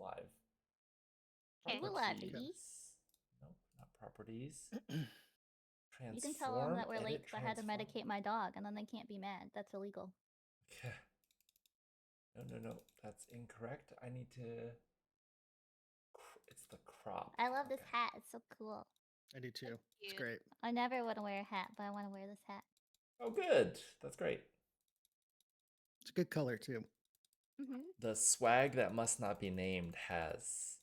live. Okay. Properties. Nope, not properties. You can tell them Transform, that we're late edit, because I had to transform. medicate my dog, and then they can't be mad. That's illegal. Okay. No. That's incorrect. I need to. It's the crop. I love this Okay. hat. It's so cool. I do too. It's Cute. great. I never want to wear a hat, but I want to wear this hat. Oh, good. That's great. It's a good color too. The swag that must not be named is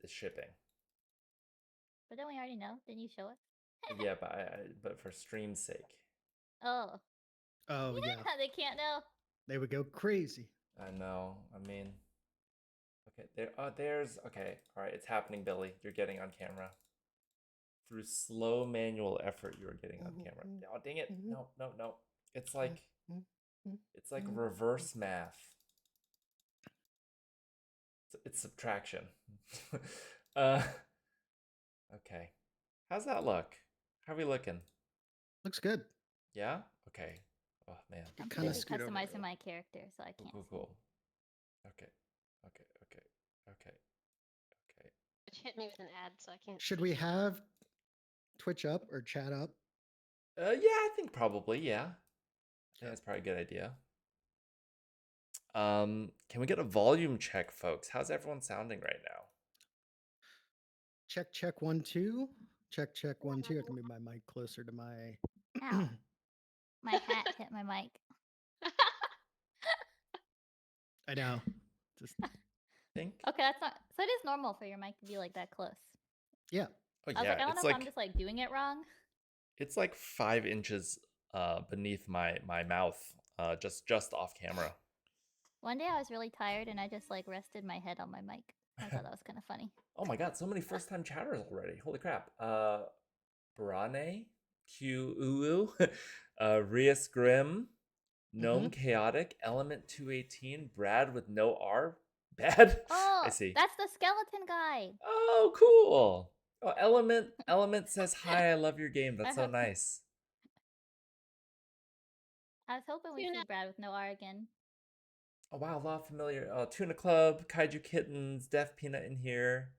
shipping. But don't we already know? Didn't you show us? Yeah, but for stream's sake. Oh. Oh yeah. They can't know. They would go crazy. I know. I mean, okay. There's okay. All right, it's happening, Billy. You're getting on camera. Through slow manual effort, you are getting on camera. Oh, dang it! No. It's like reverse math. It's subtraction. Okay. How's that look? How are we looking? Looks good. Yeah? Okay. Oh, man. I'm Kinda busy scoot over a customizing little. my character, so I can't. Cool. Okay. Which hit me with an ad, so I can't. Should we have Twitch up or chat up? Yeah, I think probably, yeah. I think that's probably a good idea. Can we get a volume check, folks? How's everyone sounding right now? Check 1 2. Check 1 2. I can move my mic closer to my. Ow. My hat hit my mic. I know. Just think. Okay, that's not. So it is normal for your mic to be like that close. yeah. Oh, I was yeah. like, I don't know if I'm just like doing it wrong. It's like 5 inches beneath my mouth, just off camera. One day I was really tired and I just like rested my head on my mic. I thought that was kind of funny. Oh my god, so many first-time chatters already. Holy crap. Brane, Q Rias Grim, Gnome Chaotic, Element 218, Brad with no R. Bad? Oh, I see. That's the skeleton guy. Oh, cool. Oh, Element says hi, I love your game. That's so nice. I was hoping we'd see Brad with no R again. Oh wow, a lot of familiar. Tuna Club, Kaiju Kittens, Deaf Peanut in here.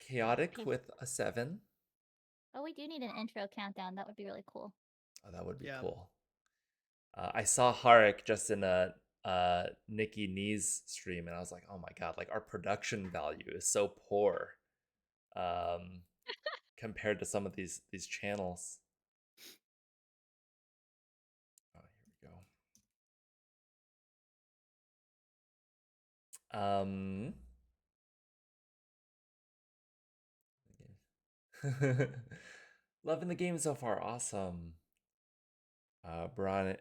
Chaotic with a 7. Oh, we do need an intro countdown. That would be really cool. Oh, that would be cool. I saw Harik just in a Nikki Knees stream, and I was like, oh my god, like our production value is so poor compared to some of these channels. Oh, here we go. Loving the game so far. Awesome. Brain.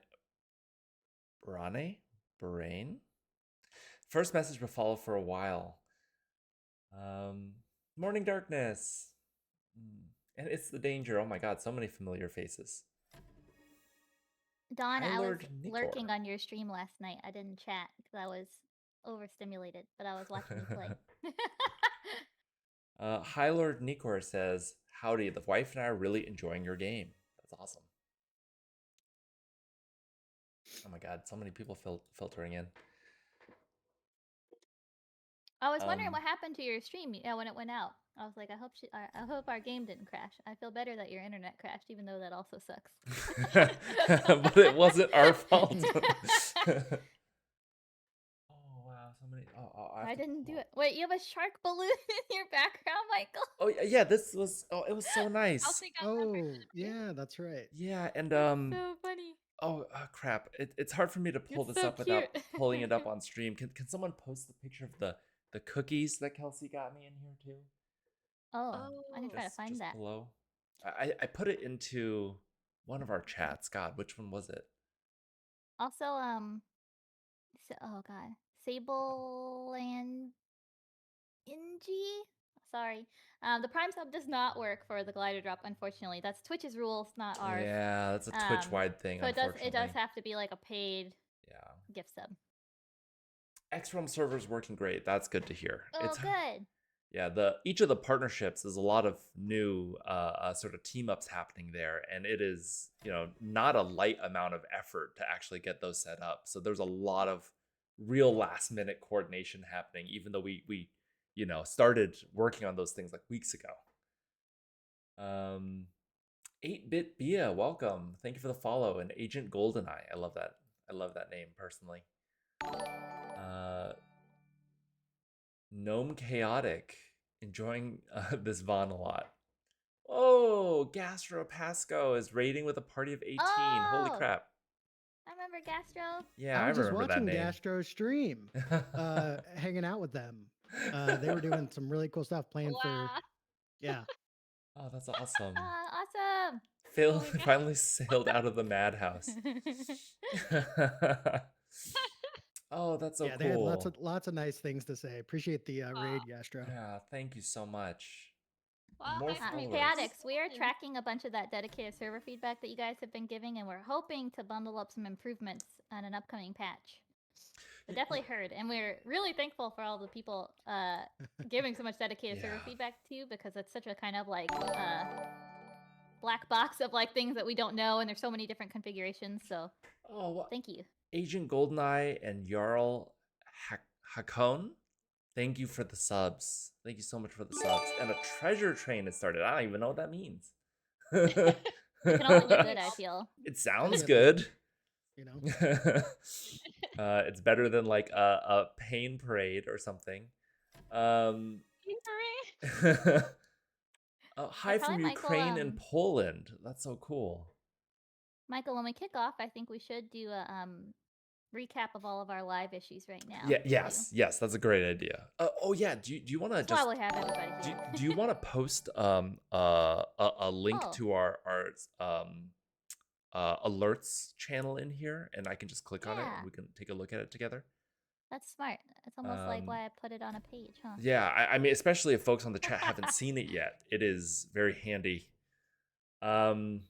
First message will follow for a while. Morning Darkness. And it's the danger. Oh my god, so many familiar faces. Dawn, I was lurking on your stream last night. I didn't chat because I was overstimulated, but I was watching you play. High Lord Nikor says, howdy, the wife and I are really enjoying your game. That's awesome. Oh my god, so many people filtering in. I was wondering what happened to your stream when it went out. I was like, I hope our game didn't crash. I feel better that your internet crashed, even though that also sucks. But it wasn't our fault. Oh wow, so many. I didn't do it. Wait, you have a shark balloon in your background, Michael? Oh yeah, this was. Oh, it was so nice. Oh yeah, that's right. Yeah, and so funny. Oh crap! It's hard for me to pull this up without pulling it up on stream. Can someone post the picture of the cookies that Kelsey got me in here too? Oh, I can try to find that. Below. I put it into one of our chats. God, which one was it? Also, oh god, Sable and Ingy. Sorry, the Prime sub does not work for the glider drop. Unfortunately, that's Twitch's rules, not ours. Yeah, that's a Twitch-wide thing. So it does have to be like a paid gift sub. X-Realm server's working great. That's good to hear. Oh, good. Yeah, each of the partnerships is a lot of new sort of team ups happening there, and it is not a light amount of effort to actually get those set up. So there's a lot of real last minute coordination happening, even though we started working on those things like weeks ago. 8-bit Bia, welcome. Thank you for the follow. And Agent Goldeneye, I love that. I love that name personally. Gnome Chaotic, enjoying this Vaughn a lot. Oh, Gastro Pasco is raiding with a party of 18. Holy Oh! crap. I remember Gastro. Yeah, I I was just remember that watching name. Gastro stream, hanging out with them. They were doing some really cool stuff, playing for Wow. yeah. Oh, that's awesome. Awesome. Phil Oh my God. finally sailed out of the madhouse. Oh, that's so Yeah, cool. they had lots of nice things to say. Appreciate the raid, Gastro. Yeah, thank you so much. Wow, More nice to meet followers. Chaotix, we are you. tracking a bunch of that dedicated server feedback that you guys have been giving, and we're hoping to bundle up some improvements on an upcoming patch. But definitely heard, and we're really thankful for all the people giving so much dedicated server Yeah. feedback too, because it's such a kind of like black box of like things that we don't know, and there's so many different configurations. So Oh, what? thank you. Agent Goldeneye and Jarl Hakon, thank you for the subs. Thank you so much for the subs. And a treasure train has started. I don't even know what that means. It can only be good, I feel. It sounds Definitely. good. You know, It's better than like a pain parade or something. Hi Yeah, from probably Ukraine Michael, and Poland. That's so cool. Michael, when we kick off, I think we should do a recap of all of our live issues right now. Yeah. too. Yes. That's a great idea. Oh yeah. Do you want to That's just? why we have everybody Do, here. do you want to post a link Oh. to our alerts channel in here, and I can just click on it Yeah. and we can take a look at it together? That's smart. It's almost like why I put it on a page, huh? Yeah, I mean, especially if folks on the chat haven't seen it yet, it is very handy. This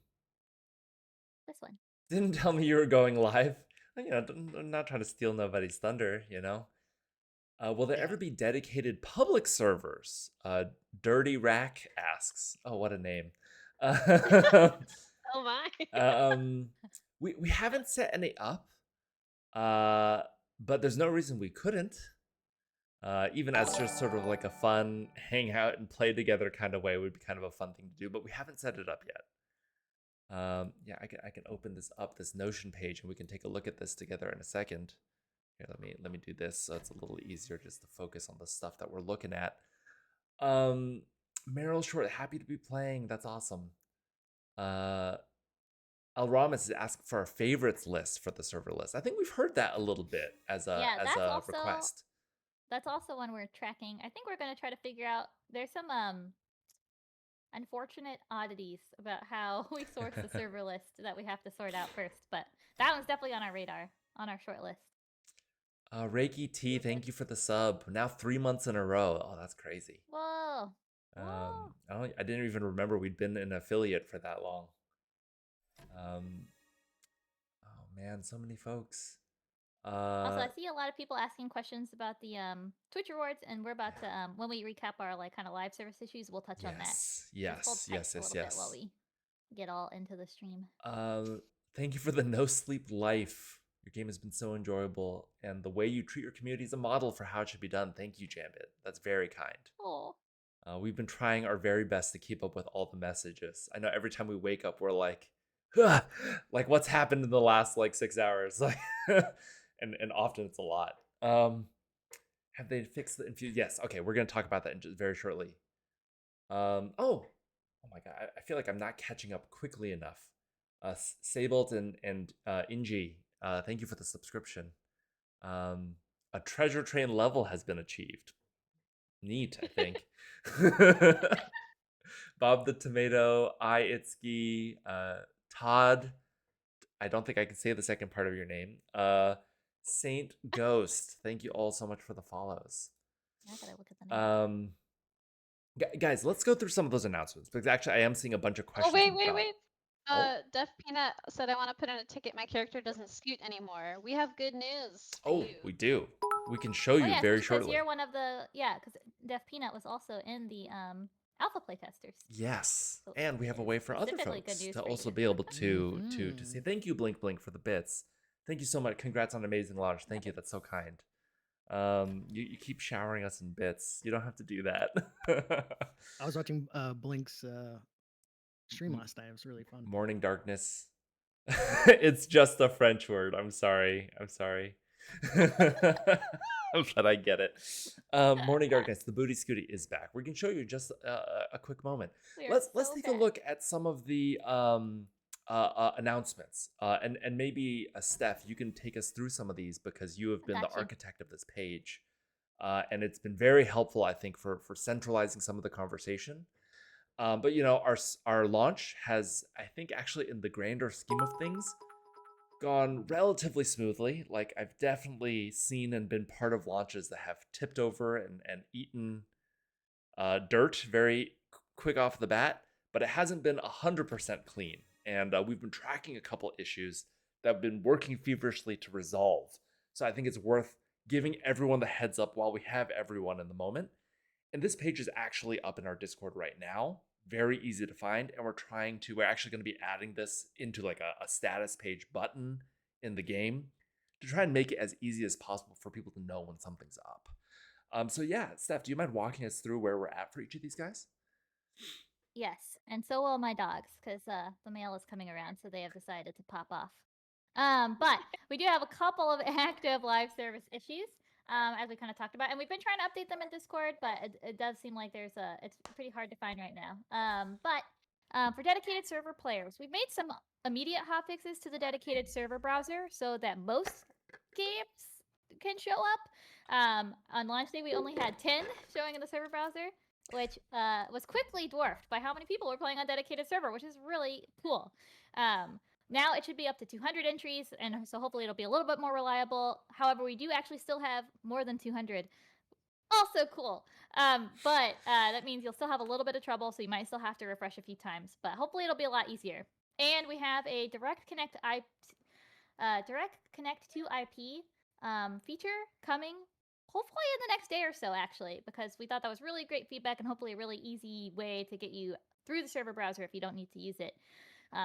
one. Didn't tell me you were going live. I'm not trying to steal nobody's thunder, Will there Yeah. ever be dedicated public servers? Dirty Rack asks. Oh, what a name. Oh my. We haven't set any up, but there's no reason we couldn't. Even as just sort of like a fun hang out and play together kind of way would be kind of a fun thing to do, but we haven't set it up yet. Yeah, I can open this up, this Notion page, and we can take a look at this together in a second. Here, let me do this so it's a little easier just to focus on the stuff that we're looking at. Meryl Short, happy to be playing. That's awesome. Al Ramis is asking for our favorites list for the server list. I think we've heard that a little bit as a request. That's also one we're tracking. I think we're going to try to figure out. There's some unfortunate oddities about how we source the server list that we have to sort out first, but that one's definitely on our radar, on our short list. Reiki T, thank you for the sub. Now 3 months in a row. Oh, that's crazy. Whoa. I didn't even remember we'd been an affiliate for that long. Oh man, so many folks. Also, I see a lot of people asking questions about the Twitch rewards, and we're about to when we recap our like kind of live service issues, we'll touch on that. Yes. A little bit while we get all into the stream. Thank you for the no sleep life. Your game has been so enjoyable, and the way you treat your community is a model for how it should be done. Thank you, Jambit. That's very kind. Oh. We've been trying our very best to keep up with all the messages. I know every time we wake up, we're like, "Ugh," like what's happened in the last like 6 hours, like, and often it's a lot. Have they fixed the infuse? Yes. Okay, we're gonna talk about that in just very shortly. Oh my god, I feel like I'm not catching up quickly enough. Sabolt and Inji, thank you for the subscription. A treasure train level has been achieved. Neat, I think. Bob the Tomato, Itsuki, Todd. I don't think I can say the second part of your name. Saint Ghost. Thank you all so much for the follows. I gotta look at the name. Guys, let's go through some of those announcements because actually I am seeing a bunch of questions. Oh wait. Def Peanut said I want to put in a ticket. My character doesn't scoot anymore. We have good news. For you. We do. We can show you very shortly. Because you're one of the because Def Peanut was also in the alpha playtesters. Yes, So and we have a way for other folks to also be able to say thank you, Blink Blink, for the bits. Thank you so much. Congrats on an amazing launch. Thank you. That's so kind. You keep showering us in bits. You don't have to do that. I was watching Blink's stream last night. It was really fun. Morning darkness. It's just a French word. I'm sorry. But I get it. Morning darkness. The booty scooty is back. We can show you just a quick moment. Let's take a look at some of the announcements. And maybe Steph, you can take us through some of these because you have been the architect of this page, and it's been very helpful, I think, for centralizing some of the conversation. But you know, our launch has, I think, actually in the grander scheme of things, gone relatively smoothly. Like I've definitely seen and been part of launches that have tipped over and eaten dirt very quick off the bat, but it hasn't been 100% clean. And we've been tracking a couple issues that have been working feverishly to resolve. So I think it's worth giving everyone the heads up while we have everyone in the moment. And this page is actually up in our Discord right now. Very easy to find. And we're actually going to be adding this into like a status page button in the game to try and make it as easy as possible for people to know when something's up. So yeah, Steph, do you mind walking us through where we're at for each of these guys? Yes, and so will my dogs, because the mail is coming around, so they have decided to pop off. But we do have a couple of active live service issues, as we kind of talked about, and we've been trying to update them in Discord, but it does seem like it's pretty hard to find right now. But for dedicated server players, we've made some immediate hotfixes to the dedicated server browser so that most games can show up. On launch day, we only had 10 showing in the server browser, which was quickly dwarfed by how many people were playing on dedicated server, which is really cool. Now it should be up to 200 entries, and so hopefully it'll be a little bit more reliable. However, we do actually still have more than 200. Also cool. But that means you'll still have a little bit of trouble, so you might still have to refresh a few times. But hopefully it'll be a lot easier. And we have a direct connect to IP feature coming hopefully in the next day or so, actually, because we thought that was really great feedback and hopefully a really easy way to get you through the server browser if you don't need to use it.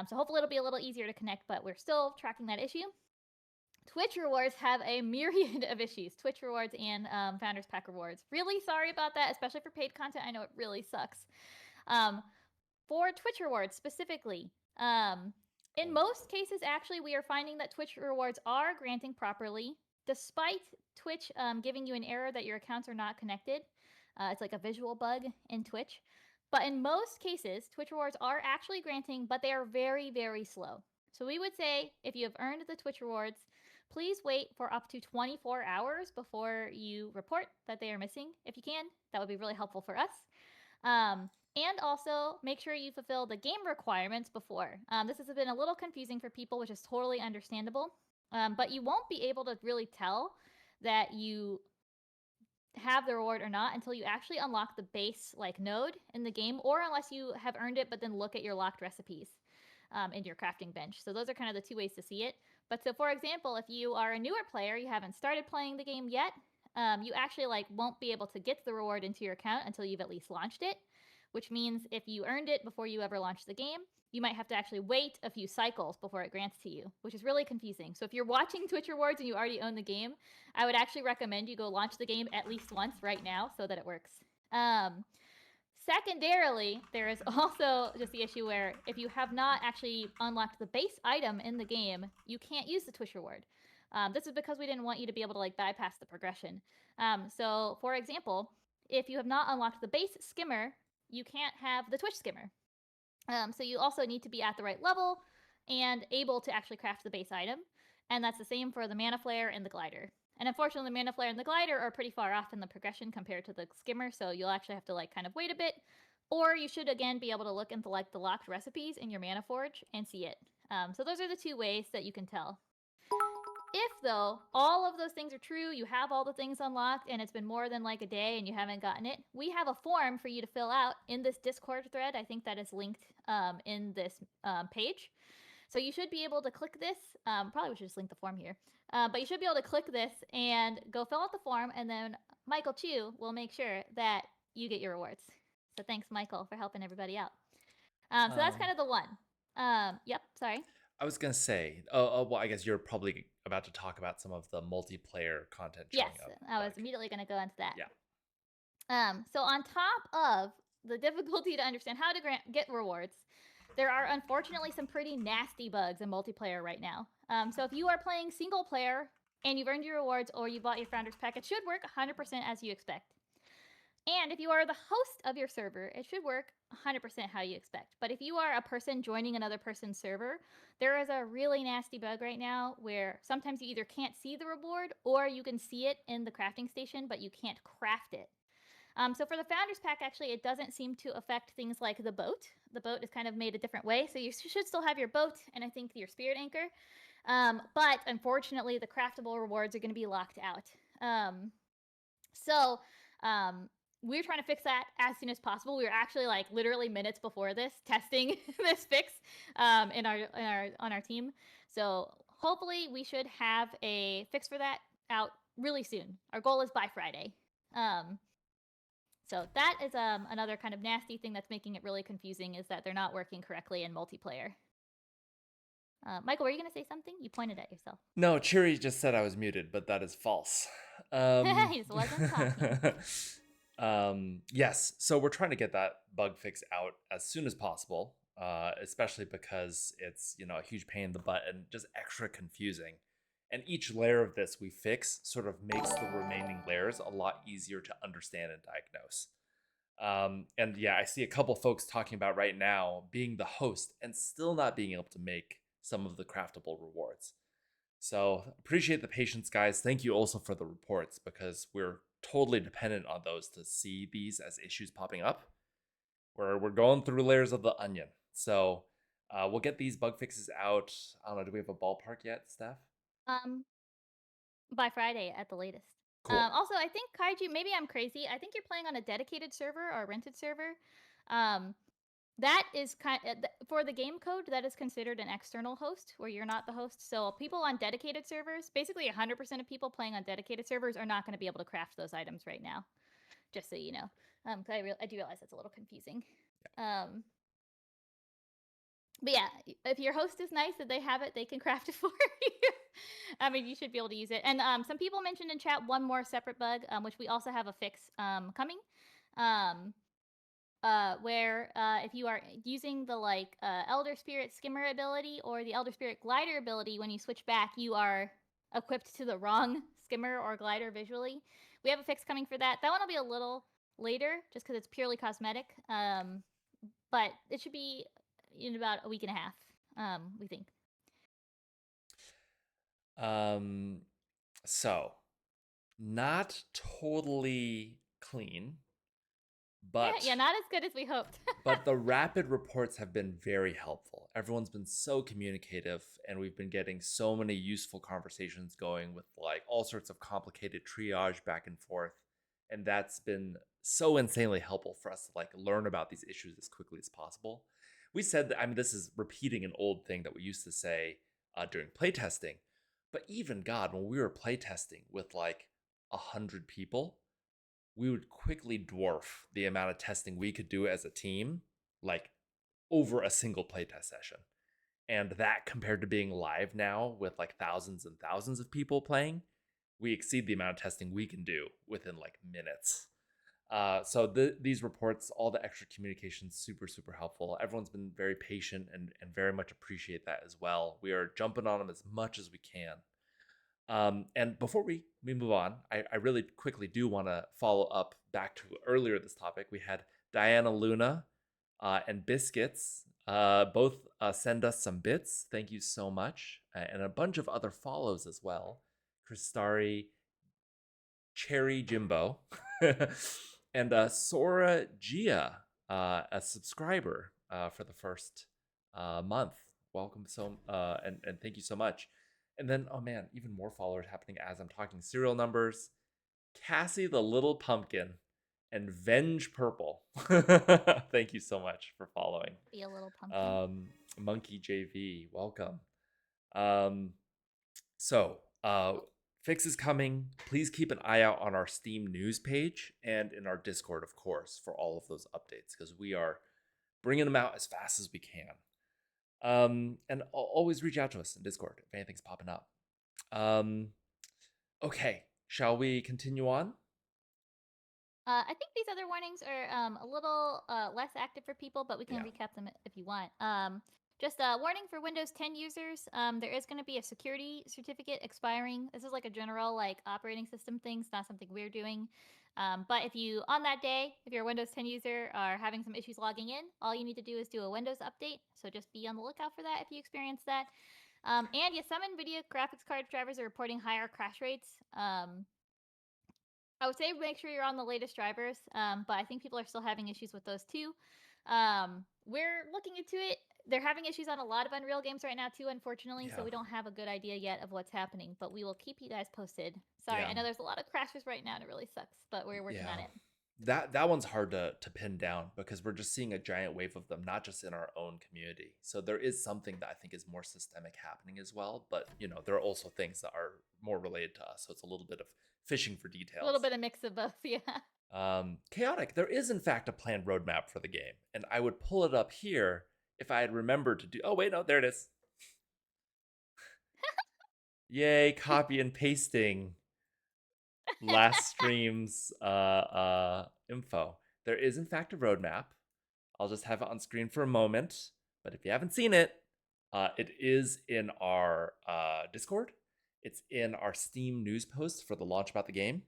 So hopefully it'll be a little easier to connect, but we're still tracking that issue. Twitch rewards have a myriad of issues. Twitch rewards and Founders Pack rewards. Really sorry about that, especially for paid content. I know it really sucks. For Twitch rewards specifically, in most cases, actually, we are finding that Twitch rewards are granting properly, despite Twitch giving you an error that your accounts are not connected. It's like a visual bug in Twitch. But in most cases, Twitch rewards are actually granting, but they are very, very slow. So we would say if you have earned the Twitch rewards, please wait for up to 24 hours before you report that they are missing. If you can, that would be really helpful for us. And also make sure you fulfill the game requirements before. This has been a little confusing for people, which is totally understandable. But you won't be able to really tell that you have the reward or not until you actually unlock the base like node in the game, or unless you have earned it but then look at your locked recipes in your crafting bench. So those are kind of the two ways to see it. But so for example, if you are a newer player, you haven't started playing the game yet, you actually like won't be able to get the reward into your account until you've at least launched it, which means if you earned it before you ever launched the game, you might have to actually wait a few cycles before it grants to you, which is really confusing. So if you're watching Twitch rewards and you already own the game, I would actually recommend you go launch the game at least once right now so that it works. Secondarily, there is also just the issue where if you have not actually unlocked the base item in the game, you can't use the Twitch reward. This is because we didn't want you to be able to like bypass the progression. So for example, if you have not unlocked the base skimmer, you can't have the Twitch skimmer. So you also need to be at the right level and able to actually craft the base item. And that's the same for the mana flare and the glider. And unfortunately, the mana flare and the glider are pretty far off in the progression compared to the skimmer, so you'll actually have to like kind of wait a bit. Or you should again be able to look into like the locked recipes in your mana forge and see it. So those are the two ways that you can tell. If, though, all of those things are true, you have all the things unlocked, and it's been more than like a day and you haven't gotten it, we have a form for you to fill out in this Discord thread. I think that is linked in this page. So you should be able to click this. Probably we should just link the form here. But you should be able to click this and go fill out the form, and then Michael Chu will make sure that you get your rewards. So thanks, Michael, for helping everybody out. So that's kind of the one. Yep, sorry. I was gonna say, well, I guess you're probably about to talk about some of the multiplayer content showing Yes, up. I was like- immediately going to go into that. Yeah. So on top of the difficulty to understand how to get rewards, there are unfortunately some pretty nasty bugs in multiplayer right now. So if you are playing single player and you've earned your rewards or you bought your Founders Pack, it should work 100% as you expect. And if you are the host of your server, it should work 100% how you expect. But if you are a person joining another person's server, there is a really nasty bug right now where sometimes you either can't see the reward or you can see it in the crafting station, but you can't craft it. So for the Founders Pack, actually, it doesn't seem to affect things like the boat. The boat is kind of made a different way, so you should still have your boat and I think your spirit anchor. But unfortunately, the craftable rewards are going to be locked out. So we're trying to fix that as soon as possible. We were actually like literally minutes before this testing this fix on our team. So hopefully we should have a fix for that out really soon. Our goal is by Friday. So that is another kind of nasty thing that's making it really confusing is that they're not working correctly in multiplayer. Michael, were you going to say something? You pointed at yourself. No, Cheery just said I was muted, but that is false. He just wasn't talking. Yes, so we're trying to get that bug fix out as soon as possible, especially because it's a huge pain in the butt and just extra confusing. And each layer of this we fix sort of makes the remaining layers a lot easier to understand and diagnose. And yeah, I see a couple folks talking about right now being the host and still not being able to make some of the craftable rewards. So appreciate the patience, guys. Thank you also for the reports because we're totally dependent on those to see these as issues popping up. We're going through layers of the onion. So we'll get these bug fixes out. I don't know. Do we have a ballpark yet, Steph? By Friday at the latest. Cool. Also, I think Kaiju, maybe I'm crazy. I think you're playing on a dedicated server or a rented server. That is for the game code, that is considered an external host where you're not the host. So people on dedicated servers, basically 100% of people playing on dedicated servers are not going to be able to craft those items right now. Just so you know. I do realize that's a little confusing. But yeah, if your host is nice and they have it, they can craft it for you. I mean, you should be able to use it. And some people mentioned in chat one more separate bug, which we also have a fix coming. Where if you are using the Elder Spirit Skimmer ability or the Elder Spirit Glider ability, when you switch back, you are equipped to the wrong skimmer or glider visually. We have a fix coming for that. That one will be a little later, just because it's purely cosmetic. But it should be in about a week and a half, we think. So not totally clean, but yeah, not as good as we hoped. but the rapid reports have been very helpful. Everyone's been so communicative, and we've been getting so many useful conversations going with all sorts of complicated triage back and forth, and that's been so insanely helpful for us to learn about these issues as quickly as possible. We said that, I mean, this is repeating an old thing that we used to say during playtesting, but even God, when we were playtesting with 100 people, we would quickly dwarf the amount of testing we could do as a team, over a single playtest session. And that compared to being live now with thousands and thousands of people playing, we exceed the amount of testing we can do within minutes. So these reports, all the extra communication, super, super helpful. Everyone's been very patient and very much appreciate that as well. We are jumping on them as much as we can. And before we move on, I really quickly do want to follow up back to earlier this topic. We had Diana Luna and Biscuits both send us some bits. Thank you so much. And a bunch of other follows as well. Kristari, Cherry Jimbo, and Sora Gia, a subscriber for the first month. Welcome and thank you so much. And then, oh man, even more followers happening as I'm talking. Serial numbers, Cassie the Little Pumpkin, and Venge Purple. Thank you so much for following. Be a little pumpkin. Monkey JV, welcome. So, fix is coming. Please keep an eye out on our Steam news page and in our Discord, of course, for all of those updates, because we are bringing them out as fast as we can. And always reach out to us in Discord if anything's popping up. Okay, shall we continue on? I think these other warnings are a little less active for people, but we can Yeah. recap them if you want. Just a warning for Windows 10 users. There is going to be a security certificate expiring. This is like a general like operating system thing. It's not something we're doing. But if you, on that day, if you're a Windows 10 user, are having some issues logging in, all you need to do is do a Windows update. So just be on the lookout for that if you experience that. And yes, some NVIDIA graphics card drivers are reporting higher crash rates. I would say make sure you're on the latest drivers, but I think people are still having issues with those too. We're looking into it. They're having issues on a lot of Unreal games right now too, unfortunately, so Yeah. we don't have a good idea yet of what's happening, but we will keep you guys posted. Sorry, Yeah. I know there's a lot of crashes right now and it really sucks, but we're working on Yeah. it. That one's hard to pin down because we're just seeing a giant wave of them, not just in our own community. So there is something that I think is more systemic happening as well. But there are also things that are more related to us. So it's a little bit of fishing for details. A little bit of mix of both, yeah. Chaotic. There is in fact a planned roadmap for the game, and I would pull it up here if I had remembered to do. Oh wait, no, there it is. Yay! Copy and pasting last stream's info. There is in fact a roadmap. I'll just have it on screen for a moment. But if you haven't seen it, it is in our Discord. It's in our Steam news post for the launch about the game.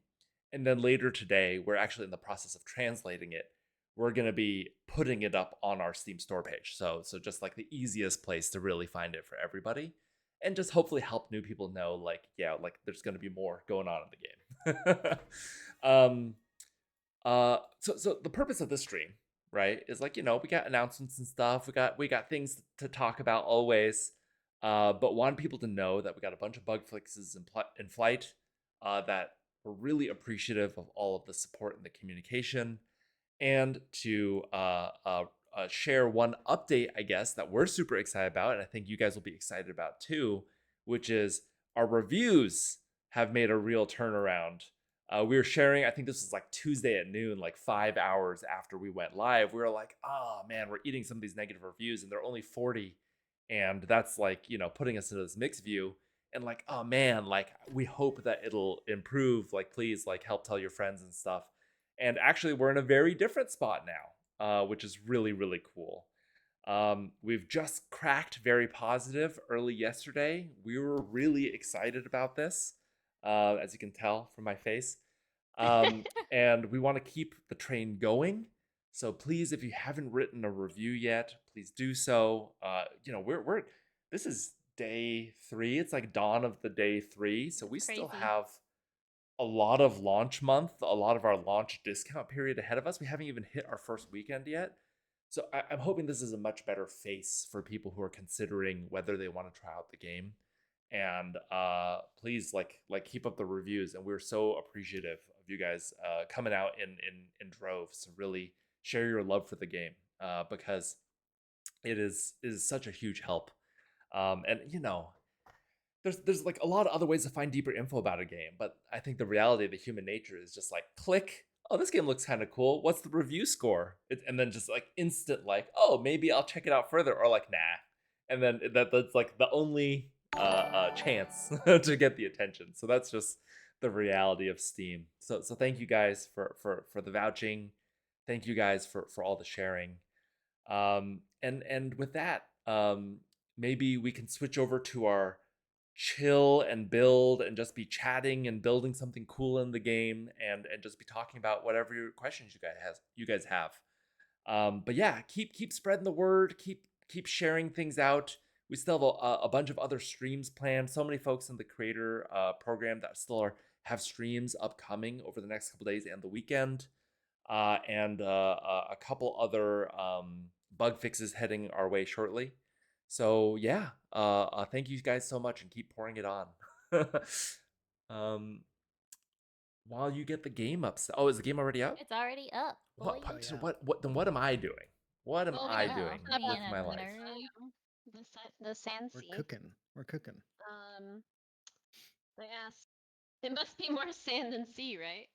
And then later today, we're actually in the process of translating it. We're going to be putting it up on our Steam store page. So just like the easiest place to really find it for everybody. And just hopefully help new people know, like there's going to be more going on in the game. So the purpose of this stream, right, is like, we got announcements and stuff. We got things to talk about always. But want people to know that we got a bunch of bug fixes in flight, that we're really appreciative of all of the support and the communication, and to share one update, I guess, that we're super excited about, and I think you guys will be excited about too, which is our reviews have made a real turnaround. We were sharing, I think this was like Tuesday at noon, like 5 hours after we went live. We were like, oh man, we're eating some of these negative reviews and they're only 40. And that's like, putting us into this mixed view. And like, oh man, like we hope that it'll improve. Like, please, like help tell your friends and stuff. And actually, we're in a very different spot now, which is really, really cool. We've just cracked very positive early yesterday. We were really excited about this, as you can tell from my face. And we want to keep the train going. So please, if you haven't written a review yet, please do so. We're this is day 3. It's like dawn of the day 3. So we still Crazy. have a lot of launch month, a lot of our launch discount period ahead of us. We haven't even hit our first weekend yet. So I'm hoping this is a much better face for people who are considering whether they want to try out the game. And please like keep up the reviews. And we're so appreciative of you guys coming out in droves to really share your love for the game, because it is such a huge help. And there's like a lot of other ways to find deeper info about a game, but I think the reality of the human nature is just like click, oh, this game looks kind of cool, what's the review score, and then just like instant like, oh, maybe I'll check it out further, or like, nah. And then that's like the only chance to get the attention. So that's just the reality of Steam. So thank you guys for the vouching, thank you guys for all the sharing. And with that, maybe we can switch over to our chill and build and just be chatting and building something cool in the game, and just be talking about whatever your questions you guys have. But yeah, keep spreading the word, keep sharing things out. We still have a bunch of other streams planned. So many folks in the creator program that still have streams upcoming over the next couple days and the weekend, and a couple other bug fixes heading our way shortly. So yeah, thank you guys so much, and keep pouring it on. While you get the game up. Oh, is the game already up? It's already up. What? boy. yeah. What? Then what am I doing? What am Well, I know. doing Being with a my life? nerd. The sand We're sea. cooking. We're cooking. They asked, it must be more sand than sea, right?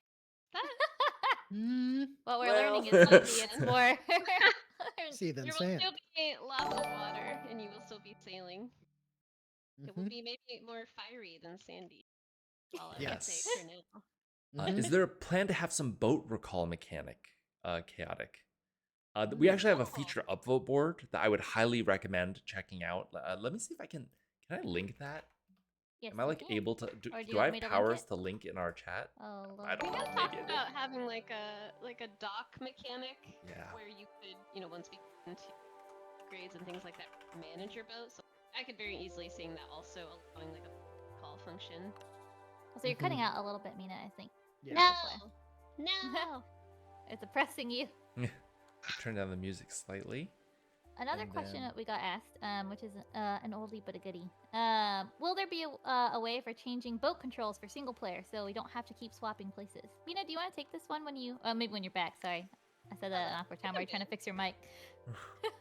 What we're Well- learning is maybe it's more. See then There will sand. still be lots of water, and you will still It will Mhm. be maybe more fiery than Sandy. All I can Yes. say for now. Mhm. Is there a plan to have some boat recall mechanic, chaotic? We actually have a Oh. feature upvote board that I would highly recommend checking out. Let me see if I can. Can I link that? Yes, Am I you like can. able to? Or do Do you I want have me to link powers it? to link in our chat? Oh, I don't We know. have Maybe talked I do. about having like a dock mechanic Yeah. where you could, once we get into grades and things like that, manage your boat. So I could very easily seeing that also allowing like a call function. So you're cutting Mhm. out a little bit, Mina, I think. Yeah. No, no. No. It's oppressing you. Turn down the music slightly. Another And question then- that we got asked, which is an oldie but a goodie. Will there be a way for changing boat controls for single player so we don't have to keep swapping places? Mina, do you want to take this one when you... maybe when you're back, sorry. I said that at an awkward time where you're trying to fix your mic.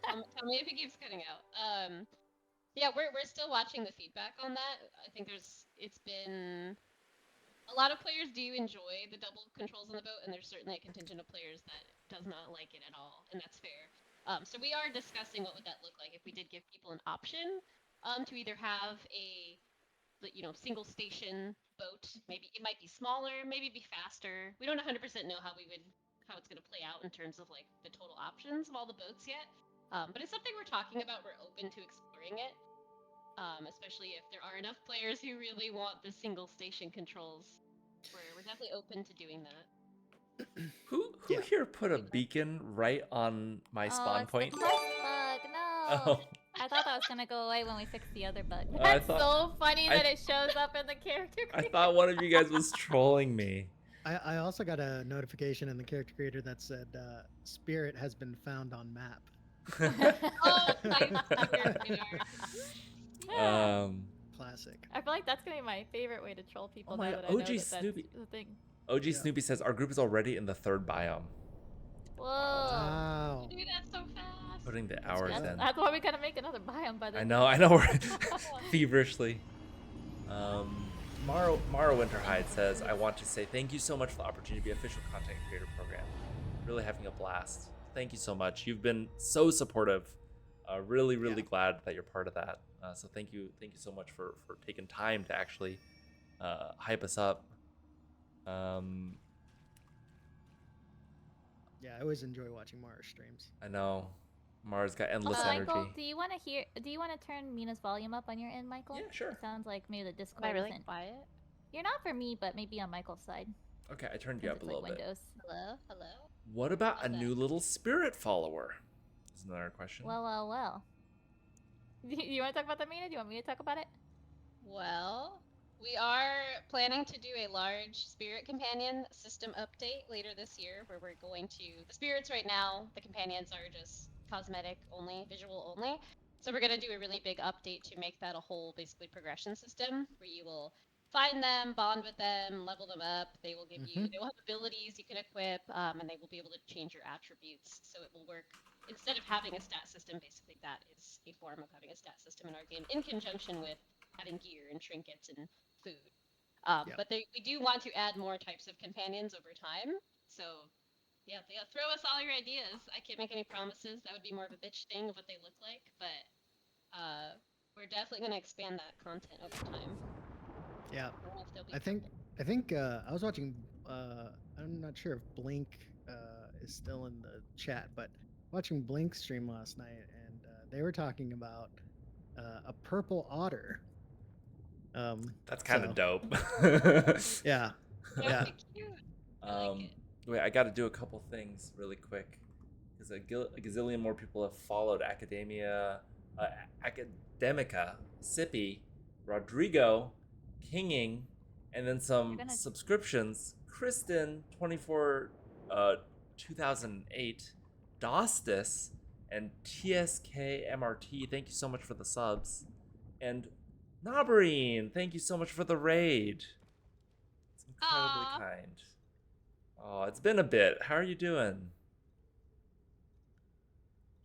Tell me if it keeps cutting out. Yeah, we're still watching the feedback on that. I think it's been a lot of players do enjoy the double controls on the boat, and there's certainly a contingent of players that does not like it at all, and that's fair. So we are discussing what would that look like if we did give people an option to either have a single station boat. Maybe it might be smaller, maybe be faster. We don't 100% know how it's going to play out in terms of like the total options of all the boats yet. But it's something we're talking about. We're open to exploring it, especially if there are enough players who really want the single station controls. We're definitely open to doing that. Who Yeah. here put a beacon right on my spawn it's point? the quest bug. No. Oh. I thought that was gonna go away when we fixed the other bug. I That's thought- so funny I- that it shows up in the character I creator. thought one of you guys was trolling me. I also got a notification in the character creator that said spirit has been found on map. Oh, nice. Yeah. Classic. I feel like that's gonna be my favorite way to troll people my now that God, I know OG that Snoopy. that's the thing. OG Yeah. Snoopy says our group is already in the 3rd biome. Whoa. Wow. Do that so fast. Putting the That's hours good. in. That's why we gotta make another biome by the I end. know we're feverishly. Mara Winterhide says, I want to say thank you so much for the opportunity to be official content creator program. Really having a blast. Thank you so much. You've been so supportive. Really glad that you're part of that. So thank you so much for taking time to actually hype us up. Yeah, I always enjoy watching Mara streams. I know Mara's got endless Also, energy. Michael, do you want to turn Mina's volume up on your end, Michael? Yeah, sure. It sounds like maybe the Am Discord I really isn't. quiet? You're not for me, but maybe on Michael's side. Okay, I turned you Since up a it's like little bit. Windows. Hello. What about How's a that? new little spirit follower? Is another question. Well. Do you want to talk about that, Mina? Do you want me to talk about it? Well, we are planning to do a large spirit companion system update later this year where we're going to... The spirits right now, the companions are just cosmetic only, visual only. So we're going to do a really big update to make that a whole basically progression system where you will find them, bond with them, level them up. They will give you... They will have abilities you can equip, and they will be able to change your attributes. So it will work... Instead of having a stat system, basically that is a form of having a stat system in our game in conjunction with having gear and trinkets and food. But we do want to add more types of companions over time. So yeah, throw us all your ideas. I can't make any promises. That would be more of a bitch thing of what they look like. But we're definitely going to expand that content over time. Yeah. I don't know if there'll be I think I was watching. I'm not sure if Blink is still in the chat, but watching Blink stream last night, and they were talking about a purple otter. That's kind of so- dope. Yeah. That Yeah. would be cute. I like it. Wait, I got to do a couple things really quick because a gazillion more people have followed Academica, Sippy, Rodrigo, Kinging, and then some subscriptions. Kristen, 2008, Dostis, and TSKMRT. Thank you so much for the subs. And Nabarine, thank you so much for the raid. It's incredibly Aw. kind. Oh, it's been a bit. How are you doing?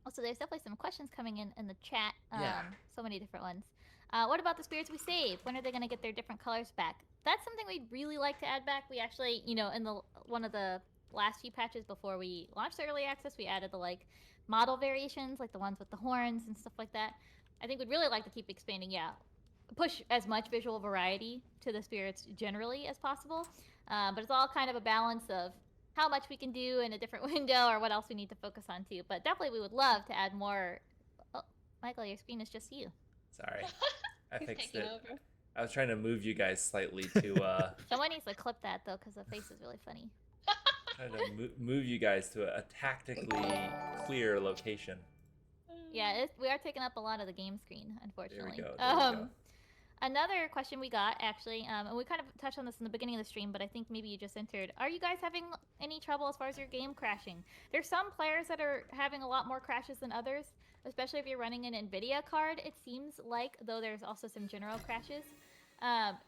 Also, there's definitely some questions coming in the chat. Yeah. So many different ones. What about the spirits we saved? When are they going to get their different colors back? That's something we'd really like to add back. We actually, in one of the last few patches before we launched the early access, we added the model variations, like the ones with the horns and stuff like that. I think we'd really like to keep expanding. Yeah, push as much visual variety to the spirits generally as possible. But it's all kind of a balance of how much we can do in a different window or what else we need to focus on too. But definitely, we would love to add more. Oh, Michael, your screen is just you. Sorry, I He's fixed taking it. over. I was trying to move you guys slightly to Someone needs to clip that though, because the face is really funny. trying to move you guys to a tactically clear location. Yeah, we are taking up a lot of the game screen, unfortunately. There we go. Another question we got actually, and we kind of touched on this in the beginning of the stream, but I think maybe you just entered. Are you guys having any trouble as far as your game crashing? There's some players that are having a lot more crashes than others, especially if you're running an NVIDIA card. It seems like, though there's also some general crashes.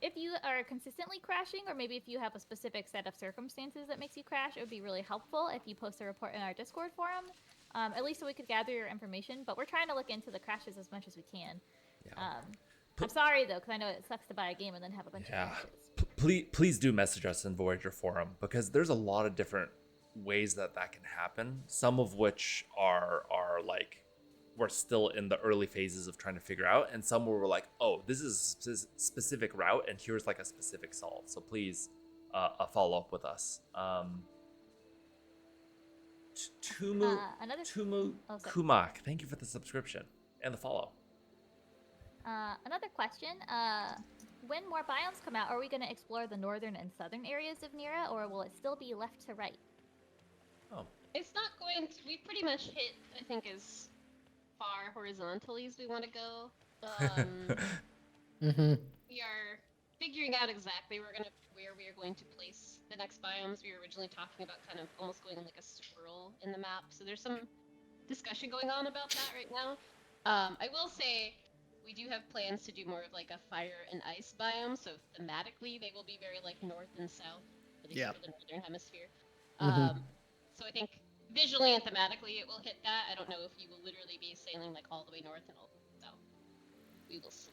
If you are consistently crashing, or maybe if you have a specific set of circumstances that makes you crash, it would be really helpful if you post a report in our Discord forum, at least so we could gather your information. But we're trying to look into the crashes as much as we can. Yeah. I'm sorry though, because I know it sucks to buy a game and then have a bunch of crashes. Please do message us in Voyager forum, because there's a lot of different ways that can happen. Some of which are like we're still in the early phases of trying to figure out, and some where we're like, oh, this is a specific route, and here's like a specific solve. So please follow up with us. Tumu Kumak, thank you for the subscription and the follow. Another question. When more biomes come out, are we going to explore the northern and southern areas of Nera, or will it still be left to right? Oh. It's not going to. We pretty much hit, I think, as far horizontally as we want to go. We are figuring out exactly where we are going to place the next biomes. We were originally talking about kind of almost going like a swirl in the map. So there's some discussion going on about that right now. I will say, we do have plans to do more of like a fire and ice biome, so thematically they will be very like north and south, at least for the northern hemisphere. So I think visually and thematically it will hit that. I don't know if you will literally be sailing like all the way north and all the way south. We will see.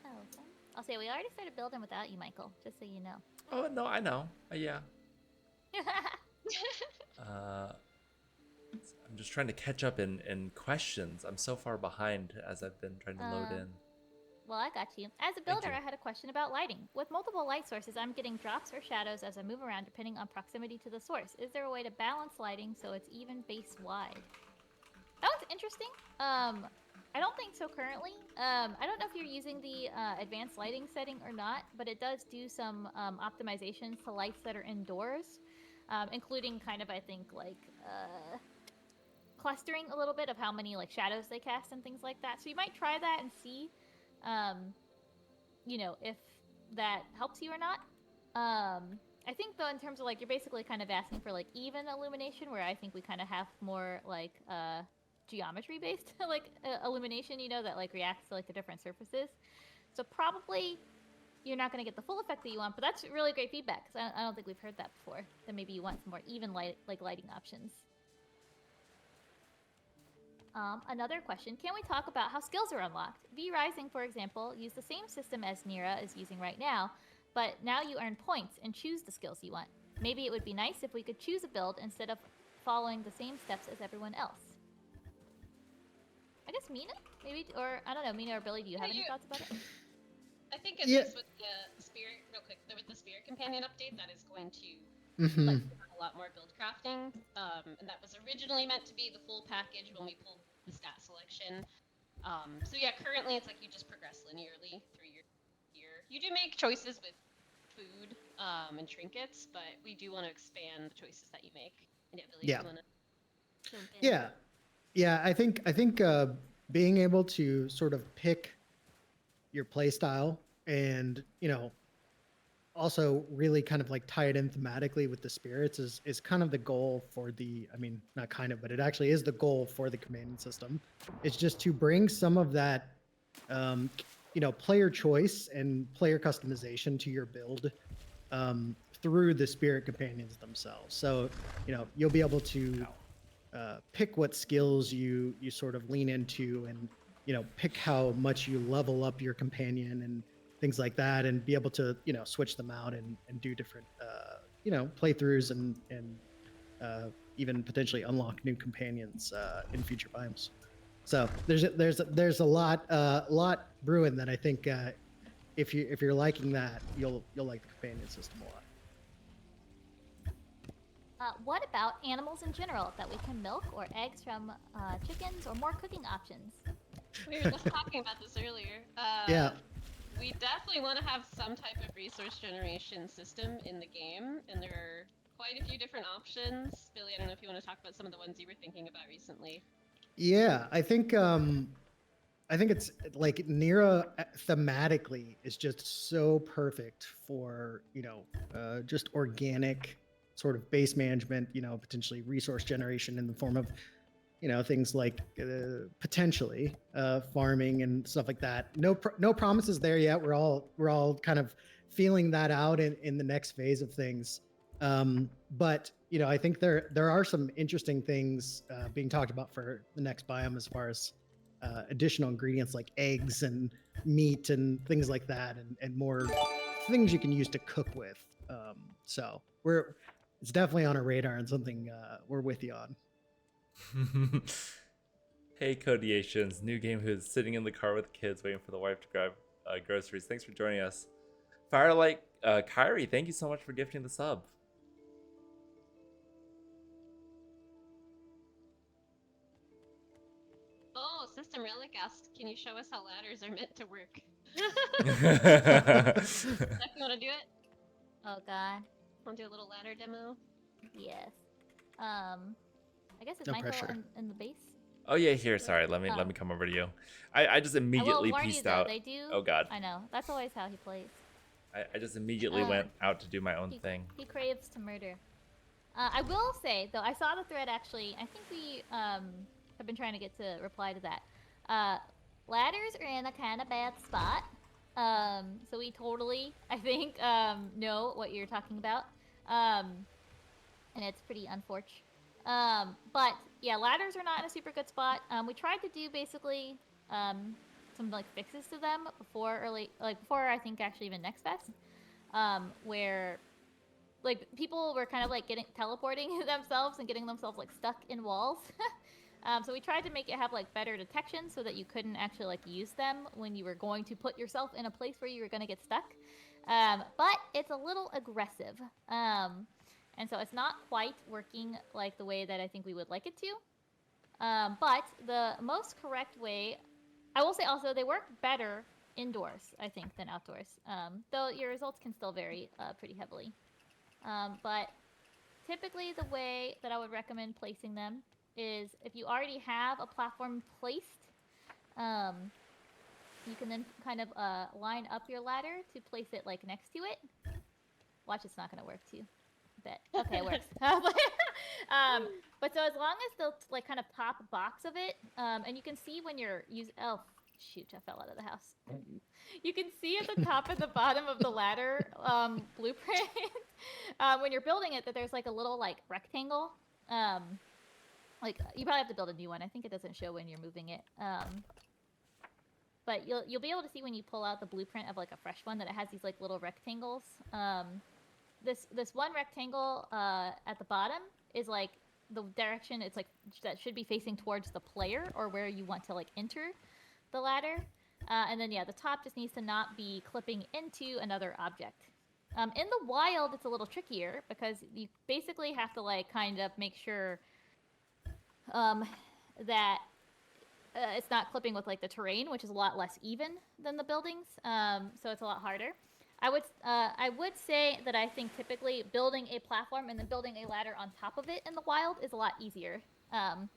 Oh, okay. I'll say we already started building without you, Michael, just so you know. Oh no, I know. Yeah. I'm just trying to catch up in questions. I'm so far behind as I've been trying to load in. Well, I got you. As a builder, I had a question about lighting. With multiple light sources, I'm getting drops or shadows as I move around depending on proximity to the source. Is there a way to balance lighting so it's even base wide? That was interesting. I don't think so currently. I don't know if you're using the advanced lighting setting or not, but it does do some optimizations to lights that are indoors, including kind of, I think, like clustering a little bit of how many like shadows they cast and things like that. So you might try that and see, you know, if that helps you or not. I think though, in terms of like, you're basically kind of asking for like even illumination, where I think we kind of have more like geometry based like illumination, you know, that like reacts to like the different surfaces. So probably you're not going to get the full effect that you want, but that's really great feedback, because I don't think we've heard that before. Then maybe you want some more even lighting options. Another question, can we talk about how skills are unlocked? V Rising, for example, use the same system as Nera is using right now, but now you earn points and choose the skills you want. Maybe it would be nice if we could choose a build instead of following the same steps as everyone else. I guess Mina? Maybe, or I don't know, Mina or Billy, do you have any thoughts about it? I think at least with the spirit, real quick, with the spirit companion update, that is going to let you have a lot more build crafting. And that was originally meant to be the full package when we pulled the stat selection. So yeah, currently it's like you just progress linearly through your year. You do make choices with food and trinkets, but we do want to expand the choices that you make. And Billy, if you want to jump in. Yeah, I think being able to sort of pick your play style and, you know, also really kind of like tie it in thematically with the spirits is kind of the goal for the, I mean, not kind of, but it actually is the goal for the companion system. It's just to bring some of that, you know, player choice and player customization to your build through the spirit companions themselves. So, you know, you'll be able to pick what skills you sort of lean into, and, you know, pick how much you level up your companion and things like that, and be able to, you know, switch them out and do different, you know, playthroughs and even potentially unlock new companions in future biomes. So there's a lot brewing that I think if you're liking that, you'll like the companion system a lot. What about animals in general that we can milk, or eggs from chickens, or more cooking options? We were just talking about this earlier. Yeah. We definitely want to have some type of resource generation system in the game, and there are quite a few different options. Billy, I don't know if you want to talk about some of the ones you were thinking about recently. Yeah, I think it's like Nera thematically is just so perfect for just organic sort of base management, potentially resource generation in the form of things like potentially farming and stuff like that. No promises there yet. We're all kind of feeling that out in the next phase of things. But I think there are some interesting things being talked about for the next biome as far as additional ingredients like eggs and meat and things like that, and more things you can use to cook with. So it's definitely on our radar and something we're with you on. Hey Codiations, new game who's sitting in the car with kids waiting for the wife to grab groceries. Thanks for joining us. Firelight Kyrie, thank you so much for gifting the sub. Oh, System Relic asked, can you show us how ladders are meant to work? Steph, you want to do it? Oh god, Want to do a little ladder demo? yes. I guess it's No Michael pressure. in the base. Oh yeah, here. Sorry, let me come over to you. I just I will immediately warn you pieced though, out. they do. Oh god, I know. That's always how he plays. I just immediately went out to do my own thing. He craves to murder. I will say though, I saw the thread actually. I think we have been trying to get to reply to that. Ladders are in a kind of bad spot. So we totally, I think, know what you're talking about. And it's pretty unfortunate. But yeah, ladders are not in a super good spot. We tried to do basically some like fixes to them before before I think actually even Next Fest, where like people were kind of like teleporting themselves and getting themselves like stuck in walls. So we tried to make it have like better detection so that you couldn't actually like use them when you were going to put yourself in a place where you were going to get stuck. But it's a little aggressive. And so it's not quite working like the way that I think we would like it to. But the most correct way, I will say also, they work better indoors, I think, than outdoors. Though your results can still vary pretty heavily. But typically the way that I would recommend placing them is if you already have a platform placed, you can then kind of line up your ladder to place it like next to it. Watch, it's not going to work too. Bet. Okay, it works. But so as long as the like kind of top box of it, and you can see when you're using. Oh shoot! I fell out of the house. You can see at the top and the bottom of the ladder blueprint when you're building it that there's like a little like rectangle. Like you probably have to build a new one. I think it doesn't show when you're moving it. But you'll be able to see when you pull out the blueprint of like a fresh one that it has these like little rectangles. This one rectangle at the bottom is like the direction it's like that should be facing towards the player or where you want to like enter the ladder. And then yeah, the top just needs to not be clipping into another object. In the wild, it's a little trickier because you basically have to like kind of make sure that it's not clipping with like the terrain, which is a lot less even than the buildings. So it's a lot harder. I would say that I think typically building a platform and then building a ladder on top of it in the wild is a lot easier. Let's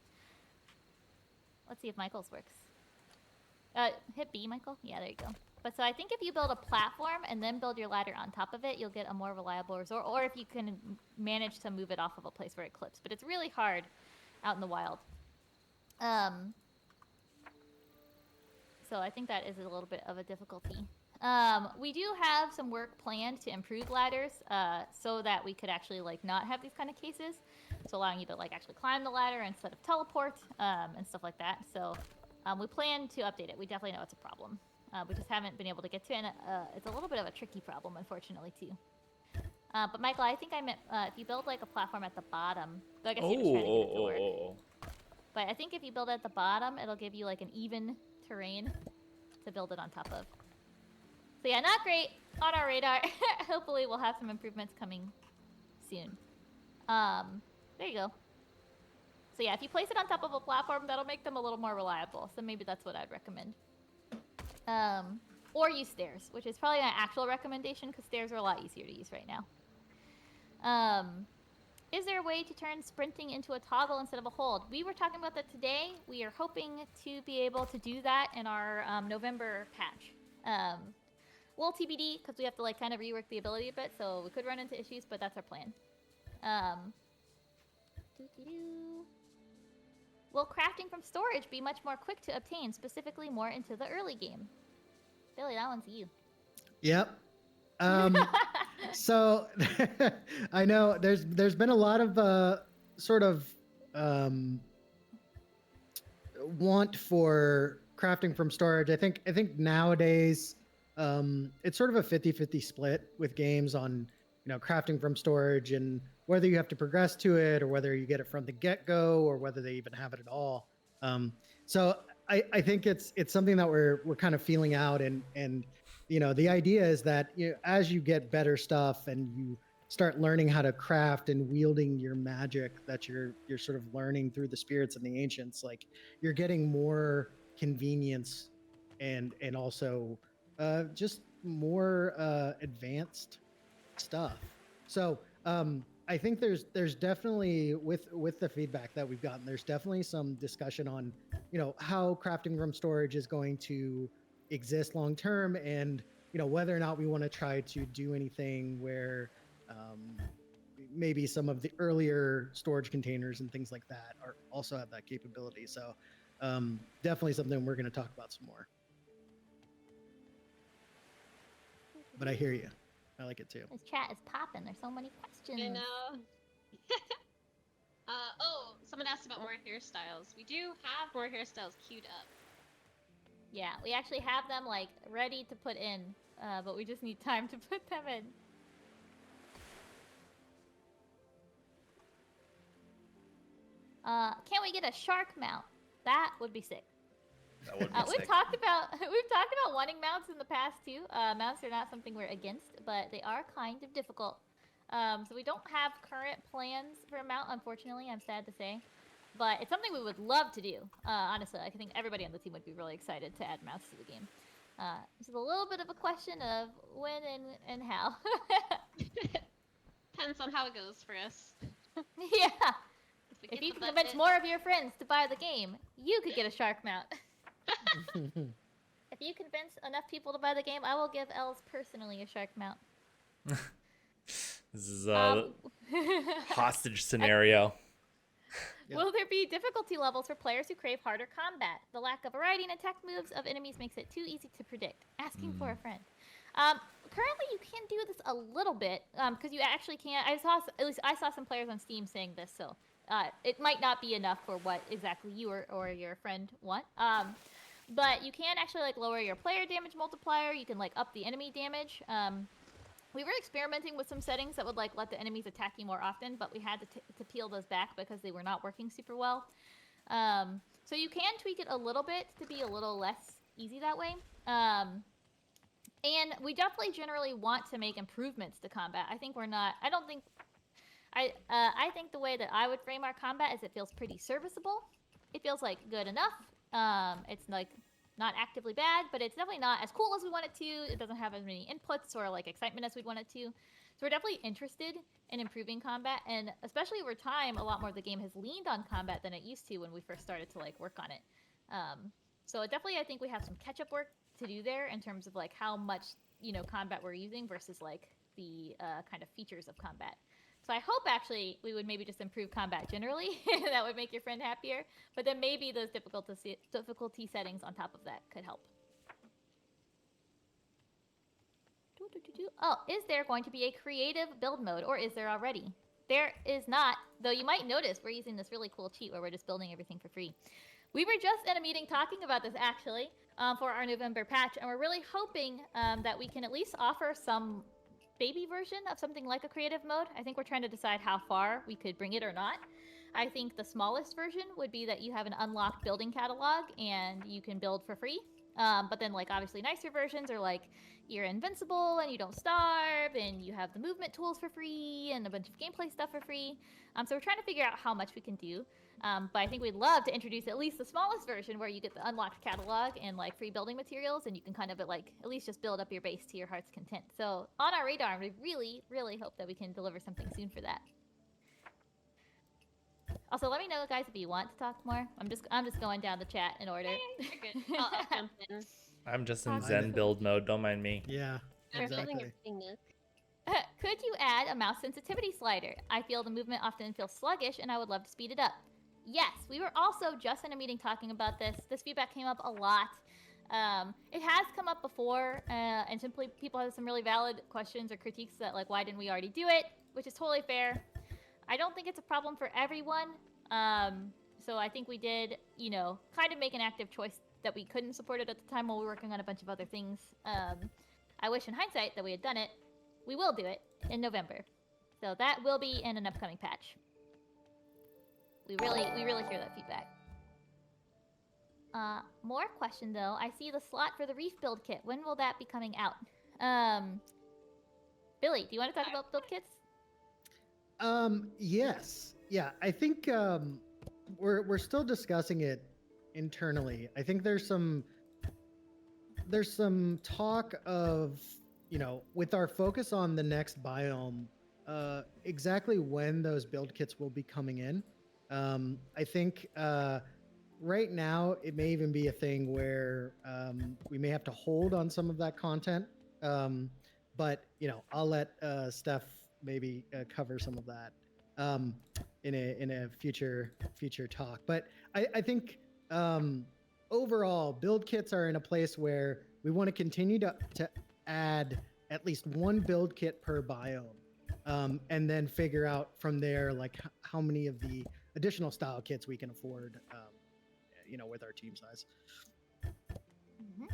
see if Michael's works. Hit B, Michael. Yeah, there you go. But so I think if you build a platform and then build your ladder on top of it, you'll get a more reliable resort. Or if you can manage to move it off of a place where it clips. But it's really hard out in the wild. So I think that is a little bit of a difficulty. We do have some work planned to improve ladders so that we could actually like not have these kind of cases. So allowing you to like actually climb the ladder instead of teleport and stuff like that. So we plan to update it. We definitely know it's a problem. We just haven't been able to get to it. And it's a little bit of a tricky problem, unfortunately, too. But Michael, I think I meant if you build like a platform at the bottom. So I guess you're just trying to get it to work. But I think if you build it at the bottom, it'll give you like an even terrain to build it on top of. So yeah, not great on our radar. Hopefully we'll have some improvements coming soon. There you go. So yeah, if you place it on top of a platform, that'll make them a little more reliable. So maybe that's what I'd recommend. Or use stairs, which is probably my actual recommendation because stairs are a lot easier to use right now. Is there a way to turn sprinting into a toggle instead of a hold? We were talking about that today. We are hoping to be able to do that in our November patch. Well, TBD, because we have to like kind of rework the ability a bit, so we could run into issues, but that's our plan. Will crafting from storage be much more quick to obtain, specifically more into the early game? Billy, that one's you. Yep. So I know there's been a lot of sort of want for crafting from storage. I think nowadays it's sort of a 50-50 split with games on crafting from storage and whether you have to progress to it or whether you get it from the get-go or whether they even have it at all. So I think it's something that we're kind of feeling out and the idea is that as you get better stuff and you start learning how to craft and wielding your magic that you're sort of learning through the spirits and the ancients, like you're getting more convenience and also just more advanced stuff. So I think there's definitely with the feedback that we've gotten, there's definitely some discussion on how crafting from storage is going to exist long term, and whether or not we want to try to do anything where maybe some of the earlier storage containers and things like that are also have that capability. So definitely something we're going to talk about some more. But I hear you. I like it too. This chat is popping. There's so many questions. I know. Oh, someone asked about more hairstyles. We do have more hairstyles queued up. Yeah, we actually have them like ready to put in, but we just need time to put them in. Can we get a shark mount? That would be sick. That would be We've sick. talked about wanting mounts in the past too. Mounts are not something we're against, but they are kind of difficult. So we don't have current plans for a mount, unfortunately. I'm sad to say, but it's something we would love to do. Honestly, I think everybody on the team would be really excited to add mounts to the game. This is a little bit of a question of when and how. Depends on how it goes for us. Yeah. If If you can convince more of your friends to buy the game, you could get a shark mount. If you convince enough people to buy the game, I will give Els personally a shark mount. This is a hostage scenario. Yeah. Will there be difficulty levels for players who crave harder combat? The lack of variety in attack moves of enemies makes it too easy to predict. Asking for a friend. Currently, you can do this a little bit because you actually can. I saw some players on Steam saying this, so it might not be enough for what exactly you or your friend want. But you can actually like lower your player damage multiplier. You can like up the enemy damage. We were experimenting with some settings that would like let the enemies attack you more often, but we had to peel those back because they were not working super well. So you can tweak it a little bit to be a little less easy that way. And we definitely generally want to make improvements to combat. I think I think the way that I would frame our combat is it feels pretty serviceable. It feels like good enough. It's like not actively bad, but it's definitely not as cool as we want it to. It doesn't have as many inputs or like excitement as we'd want it to. So we're definitely interested in improving combat, and especially over time, a lot more of the game has leaned on combat than it used to when we first started to like work on it. So definitely, I think we have some catch-up work to do there in terms of like how much combat we're using versus like the kind of features of combat. So I hope actually we would maybe just improve combat generally. That would make your friend happier. But then maybe those difficulty settings on top of that could help. Oh, is there going to be a creative build mode, or is there already? There is not, though you might notice we're using this really cool cheat where we're just building everything for free. We were just in a meeting talking about this actually for our November patch, and we're really hoping that we can at least offer some baby version of something like a creative mode. I think we're trying to decide how far we could bring it or not. I think the smallest version would be that you have an unlocked building catalog and you can build for free. But then, like, obviously nicer versions are like you're invincible and you don't starve and you have the movement tools for free and a bunch of gameplay stuff for free. So we're trying to figure out how much we can do. But I think we'd love to introduce at least the smallest version where you get the unlocked catalog and like free building materials, and you can kind of like at least just build up your base to your heart's content. So on our radar, we really, really hope that we can deliver something soon for that. Also, let me know, guys, if you want to talk more. I'm just going down the chat in order. You're good. I'll jump in. I'm just in Talk Zen to- build mode. Don't mind me. Yeah, I'm building exactly. everything, Nook. Could you add a mouse sensitivity slider? I feel the movement often feels sluggish, and I would love to speed it up. Yes, we were also just in a meeting talking about this. This feedback came up a lot. It has come up before, and simply people have some really valid questions or critiques that, like, why didn't we already do it? Which is totally fair. I don't think it's a problem for everyone. So I think we did, kind of make an active choice that we couldn't support it at the time while we were working on a bunch of other things. I wish in hindsight that we had done it. We will do it in November. So that will be in an upcoming patch. We really hear that feedback. More question though. I see the slot for the Reef build kit. When will that be coming out? Billy, do you want to talk about build kits? Yes. Yeah, I think we're still discussing it internally. I think there's some talk of, with our focus on the next biome, exactly when those build kits will be coming in. I think right now it may even be a thing where we may have to hold on some of that content. But I'll let Steph maybe cover some of that in a future talk. But I think overall, build kits are in a place where we want to continue to add at least one build kit per biome, and then figure out from there like how many of the additional style kits we can afford, with our team size. Mm-hmm.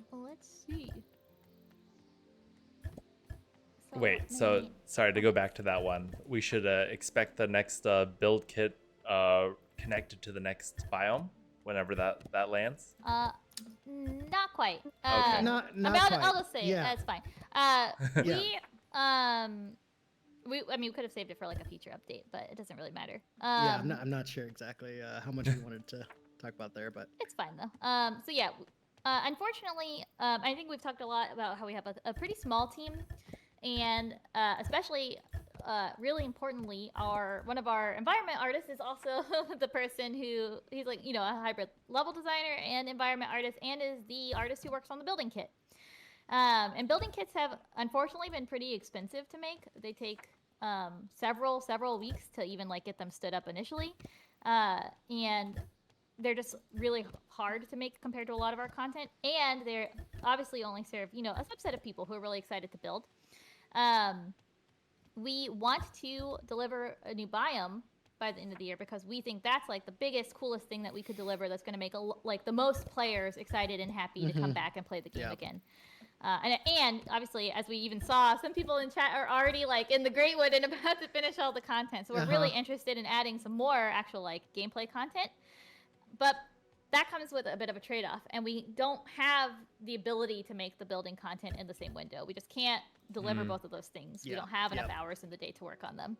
Well, let's see. Wait, so sorry to go back to that one. We should expect the next build kit connected to the next biome whenever that lands. Not quite. Okay. Not I'll quite. just say Yeah. it. That's fine. We could have saved it for like a feature update, but it doesn't really matter. Yeah, I'm not sure exactly how much we wanted to talk about there, but It's fine though. So yeah, unfortunately, I think we've talked a lot about how we have a pretty small team, and especially, really importantly, one of our environment artists is also the person he's like a hybrid level designer and environment artist, and is the artist who works on the building kit. And building kits have unfortunately been pretty expensive to make. They take several weeks to even like get them stood up initially, and they're just really hard to make compared to a lot of our content, and they're obviously only serve a subset of people who are really excited to build. We want to deliver a new biome by the end of the year because we think that's like the biggest, coolest thing that we could deliver that's going to make like the most players excited and happy to come back and play the game again. And obviously, as we even saw, some people in chat are already like in the Greatwood and about to finish all the content. So we're really interested in adding some more actual like gameplay content. But that comes with a bit of a trade-off, and we don't have the ability to make the building content in the same window. We just can't deliver both of those things. We don't have enough hours in the day to work on them.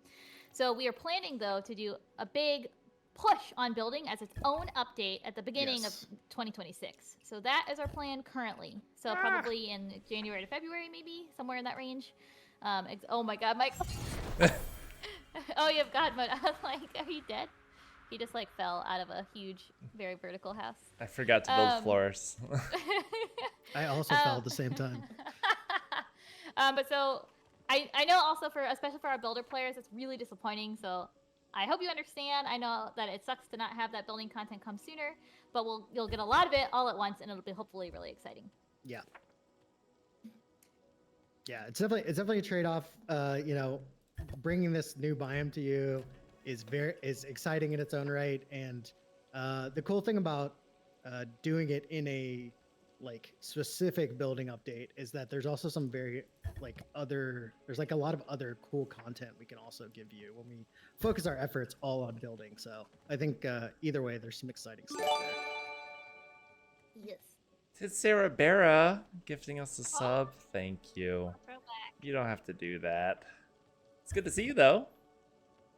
So we are planning, though, to do a big push on building as its own update at the beginning of 2026. So that is our plan currently. So probably in January to February, maybe, somewhere in that range. Oh my god, Mike. Oh, you have God mode. I was like, are you dead? He just like fell out of a huge, very vertical house. I forgot to build floors. I also fell at the same time. But so I know also especially for our builder players, it's really disappointing. So I hope you understand. I know that it sucks to not have that building content come sooner, but you'll get a lot of it all at once, and it'll be hopefully really exciting. Yeah. Yeah, it's definitely a trade-off. Bringing this new biome to you is exciting in its own right, and the cool thing about doing it in a like specific building update is that there's also some very like there's like a lot of other cool content we can also give you when we focus our efforts all on building. So I think either way, there's some exciting stuff there. Yes. It's Sarah Barra gifting us a Oh. sub. Thank you. Throwback. You don't have to do that. It's good to see you though.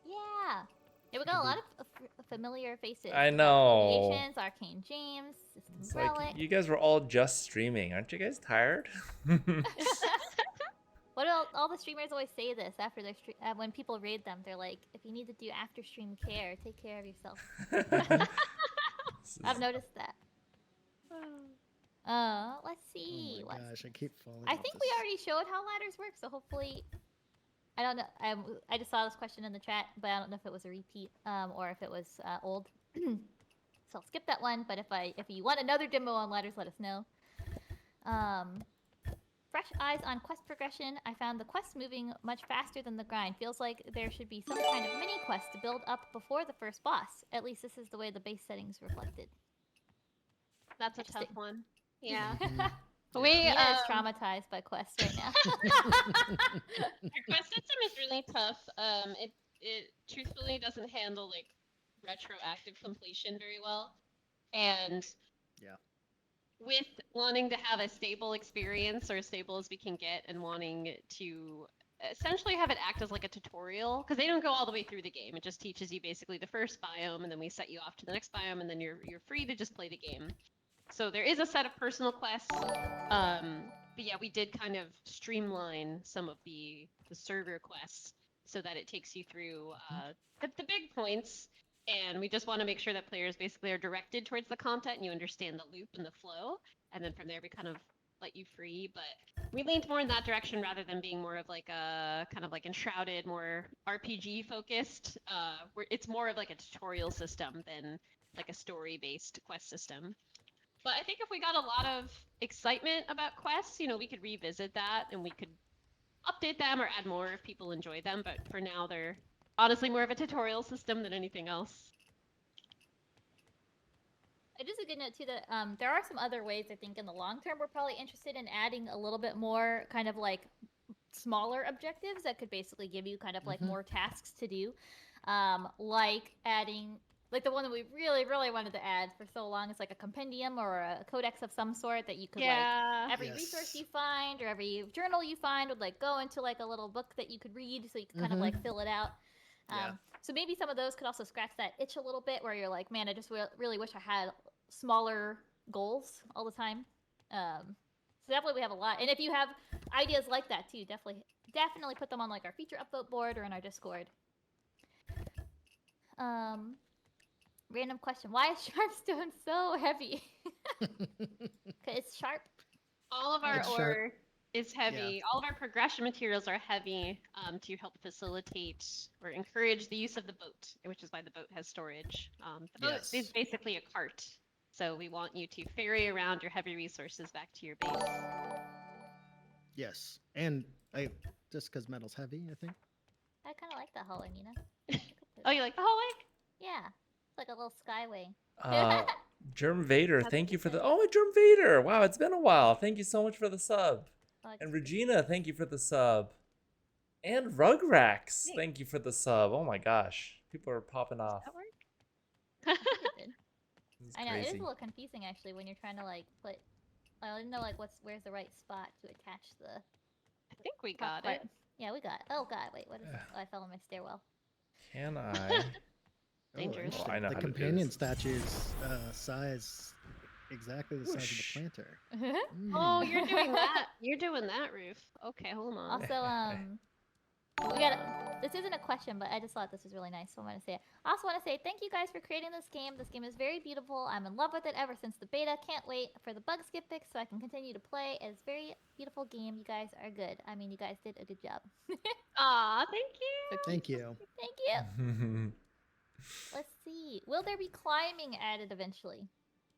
Yeah. Yeah, we got a lot of familiar faces. I We got know. Creations, Arcane James, System It's Relic. like you guys were all just streaming. Aren't you guys tired? What do all the streamers always say this after their when people raid them? They're like, if you need to do after stream care, take care of yourself. I've noticed that. Let's see. Oh my What's gosh, I keep falling. I off think this. we already showed how ladders work, so hopefully, I don't know. I just saw this question in the chat, but I don't know if it was a repeat or if it was old. So I'll skip that one. But if you want another demo on ladders, let us know. Fresh eyes on quest progression. I found the quest moving much faster than the grind. Feels like there should be some kind of mini quest to build up before the first boss. At least this is the way the base settings reflected. That's a tough Interesting. one. Yeah. Mhm. We Nina is traumatized by quests right now. Our quest system is really tough. It truthfully doesn't handle like retroactive completion very well, and Yeah. with wanting to have a stable experience or as stable as we can get, and wanting to essentially have it act as like a tutorial, because they don't go all the way through the game. It just teaches you basically the first biome, and then we set you off to the next biome, and then you're free to just play the game. So there is a set of personal quests, but yeah, we did kind of streamline some of the server quests so that it takes you through the big points, and we just want to make sure that players basically are directed towards the content and you understand the loop and the flow, and then from there we kind of let you free. But we leaned more in that direction rather than being more of like a kind of like enshrouded, more RPG focused. It's more of like a tutorial system than like a story-based quest system. But I think if we got a lot of excitement about quests, we could revisit that and we could update them or add more if people enjoy them. But for now, they're honestly more of a tutorial system than anything else. It is a good note too that there are some other ways I think in the long term we're probably interested in adding a little bit more kind of like smaller objectives that could basically give you kind of like more tasks to do, like adding like the one that we really wanted to add for so long is like a compendium or a codex of some sort that you could like every resource you find or every journal you find would like go into like a little book that you could read so you could kind of like fill it out. So maybe some of those could also scratch that itch a little bit where you're like, man, I just really wish I had smaller goals all the time. So definitely we have a lot. And if you have ideas like that too, definitely put them on like our feature upvote board or in our Discord. Random question. Why is Sharpstone so heavy? Because it's sharp. All of our It's ore sharp. is heavy. All of our progression materials are heavy to help facilitate or encourage the use of the boat, which is why the boat has storage. The boat is Yes. basically a cart. So we want you to ferry around your heavy resources back to your base. Yes. And just because metal's heavy, I think. I kind of like that hallway, Nina. Oh, you like the hallway? Yeah. It's like a little skyway. Germ Vader, That's thank you for the decent. Germ Vader. Wow, it's been a while. Thank you so much for the sub. Like, And Regina, thank you for the sub. And Rugrax, thank you for the sub. Oh my gosh, people are popping off. That work? I think it did. This is I know, it is crazy. a little confusing actually when you're trying to like put. I didn't know like where's the right spot to attach the. I think we top got it. part. Yeah, we got it. Oh god, wait, what is it? Oh, I fell in my stairwell. Can I? Dangerous. interesting. Oh, I know the how to do companion this. statue's size exactly the size Whoosh. of the planter. Oh, you're doing that. You're doing that, Roof. Okay, hold on. Also, we got. This isn't a question, but I just thought this was really nice, so I want to say it. I also want to say thank you guys for creating this game. This game is very beautiful. I'm in love with it ever since the beta. Can't wait for the bug skip fix so I can continue to play. It's a very beautiful game. You guys are good. I mean, you guys did a good job. Aw, thank you. Thank you. Thank you. Let's see. Will there be climbing added eventually?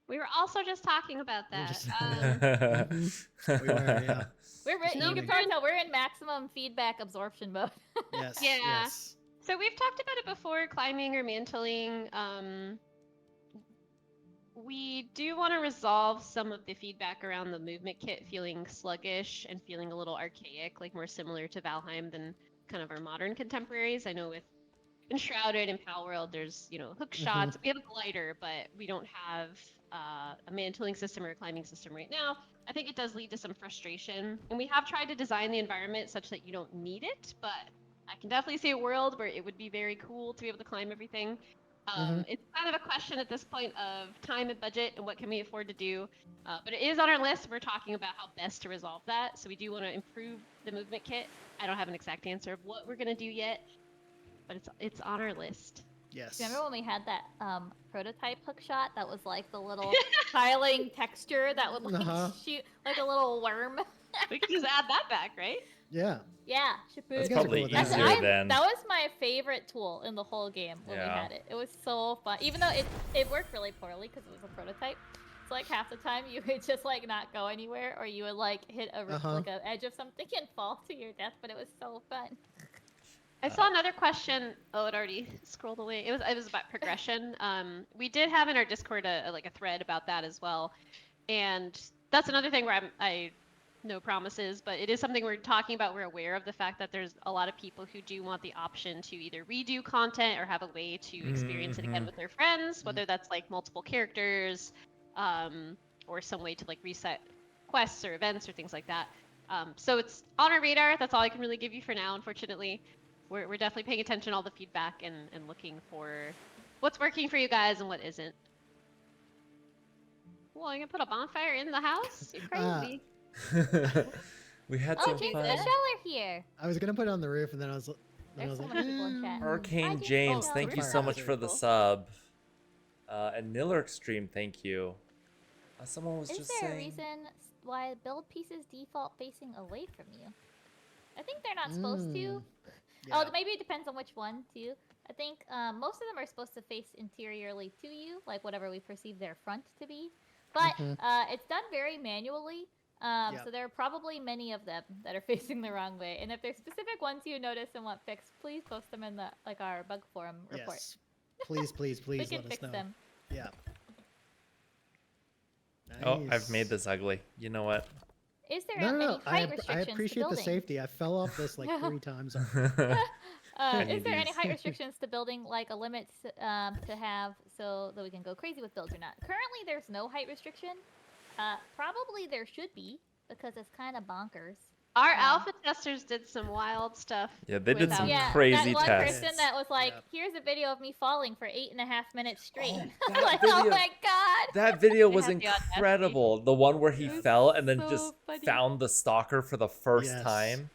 We were also just talking about We were that. just- We were, yeah. You No, can probably tell we're in maximum feedback absorption mode. Yes. Yeah. We do want to resolve some of the feedback around the movement kit feeling sluggish and feeling a little archaic, like more similar to Valheim than kind of our modern contemporaries. I know with Enshrouded and Pal World, there's hook shots. We have a glider, but we don't have a mantling system or a climbing system right now. I think it does lead to some frustration, and we have tried to design the environment such that you don't need it, but I can definitely see a world where it would be very cool to be able to climb everything. It's kind of a question at this point of time and budget and what can we afford to do. But it is on our list. We're talking about how best to resolve that. So we do want to improve the movement kit. I don't have an exact answer of what we're gonna do yet, but it's on our list. Yes. Remember when we had that prototype hook shot that was like the little tiling texture that would like shoot like a little worm? We could just add that back, right? Yeah. Yeah, guys That's are probably cool with that. easier than. that was my favorite tool in the whole game when we Yeah. had it. It was so fun, even though it worked really poorly because it was a prototype. So like half the time you would just like not go anywhere, or you would like hit a like an edge of something and fall to your death. But it was so fun. I saw another question. Oh, it already scrolled away. It was about progression. We did have in our Discord a thread about that as well, and that's another thing where I no promises, but it is something we're talking about. We're aware of the fact that there's a lot of people who do want the option to either redo content or have a way to experience it again with their friends, whether that's like multiple characters, or some way to like reset quests or events or things like that. So it's on our radar. That's all I can really give you for now, unfortunately. We're definitely paying attention to all the feedback and looking for what's working for you guys and what isn't. Well, you gonna put a bonfire in the house? You're crazy. We had Oh, some James fun. and Michelle are here. I was gonna put it on the roof, and then I was There's so like, many people in chat. Arcane James. James, Oh, thank you fire so much hazard. for the sub. And Niller Extreme, thank you. Someone was Is just there a saying. reason why build pieces default facing away from you? I think they're not supposed to. Yeah. Oh, maybe it depends on which one too. I think most of them are supposed to face interiorly to you, like whatever we perceive their front to be. But it's done very manually. So there are probably many of them that are facing the wrong way. And if there's specific ones you notice and want fixed, please post them in the our bug forum report. Yes. Please, please, We please can let us fix know. them. Yeah. Oh, I've made Nice. this ugly. You know what? Is there No, any no, no. height I restrictions to appreciate the building? safety. I fell off this like 3 times. I Is need there any these. height restrictions to building, like a limit to have so that we can go crazy with builds or not? Currently, there's no height restriction. Probably there should be because it's kind of bonkers. Our alpha testers did some wild stuff. Yeah, they did some Yeah, crazy that one tests. person that was like, Yep. "Here's a video of me falling for 8.5 minutes straight." Oh, that like, oh video- my god! That video They was had the audacity. incredible. The one where he fell and then so just funny. found the stalker for the first Yes. time.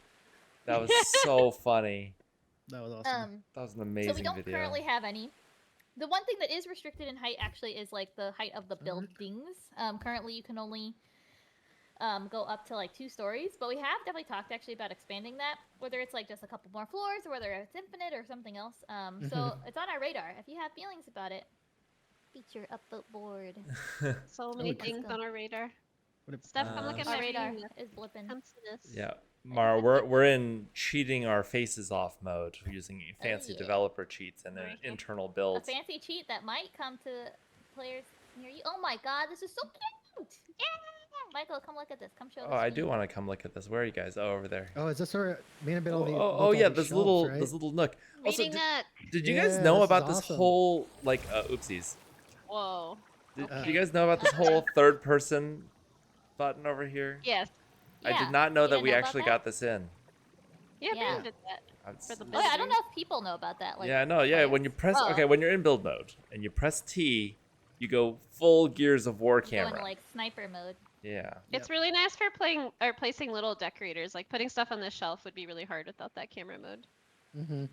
That was so funny. That was awesome. That was an amazing So we don't video. currently have any. The one thing that is restricted in height actually is like the height of the buildings. Currently, you can only go up to like 2 stories, but we have definitely talked actually about expanding that, whether it's like just a couple more floors or whether it's infinite or something else. So it's on our radar. If you have feelings about it, feature up the board. So many cool. things on our radar. What a- Steph, I'm looking at Our my radar radar. is blipping. Come to this. Yeah. Mara, we're in cheating our faces off mode. We're using fancy yeah. developer cheats and Right. internal A builds. fancy cheat that might come to players near you. Oh my god, this is so cute! Yeah! Michael, come look at this. Come show this. Oh, I to do me. want to come look at this. Where are you guys? Oh, over there. Oh, is this where me and Bill? Oh, yeah, this little nook. Also, Reading up. did you guys Yeah, know this is about this awesome. whole like oopsies? Whoa. Did Okay. you guys know about this whole third person button over here? Yes. I Yeah. did not know You that didn't we know about actually that? got this in. Yeah, Yeah. Brian did that. For the Oh, yeah, I don't know if people know about that. Like, Yeah, no, yeah. When you press, Oh. okay, when you're in build mode and you press T, you go full Gears of War go camera. into like sniper mode. Yeah. It's really nice for playing or placing little decorators. Like putting stuff on the shelf would be really hard without that camera mode. Mm-hmm.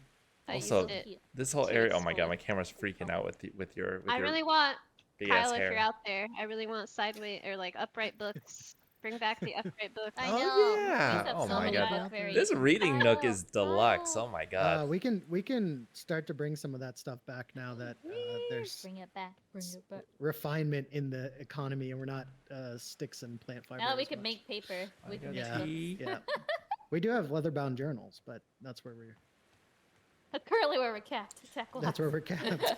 I Also, used it. Cute. This whole to area. its Oh my god, fullest. my camera's freaking out with your I really want big ass Kyle, if hair. you're out there, I really want sideways or like upright books. Bring back the upright books. I Oh, know. yeah. These have Oh so my many God. book very- This reading nook Oh, is deluxe. oh. Oh my god. We can start to bring some of that stuff back now that there's Bring it back. Bring it back. refinement in the economy and we're not sticks and plant fiber. Now that we as can much. make paper. We can make Yeah. books. Yeah. We do have leather bound journals, but that's where we're That's currently where we're capped. That's where we're capped.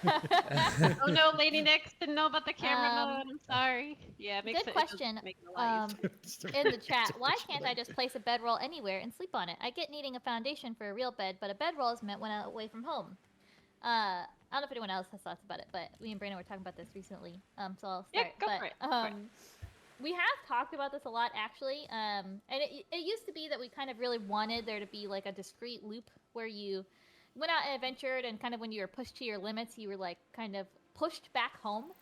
Oh no, Lady Nix didn't know about the camera mode. I'm sorry. Yeah, it makes Good it does question. make it a lot easier. In the chat, why can't I just place a bedroll anywhere and sleep on it? I get needing a foundation for a real bed, but a bedroll is meant when I'm away from home. I don't know if anyone else has thoughts about it, but me and Brandon were talking about this recently. So I'll Yeah, start. go but for it. Go for it. we have talked about this a lot actually. And it used to be that we kind of really wanted there to be like a discrete loop where you went out and adventured, and kind of when you were pushed to your limits, you were like kind of pushed back home.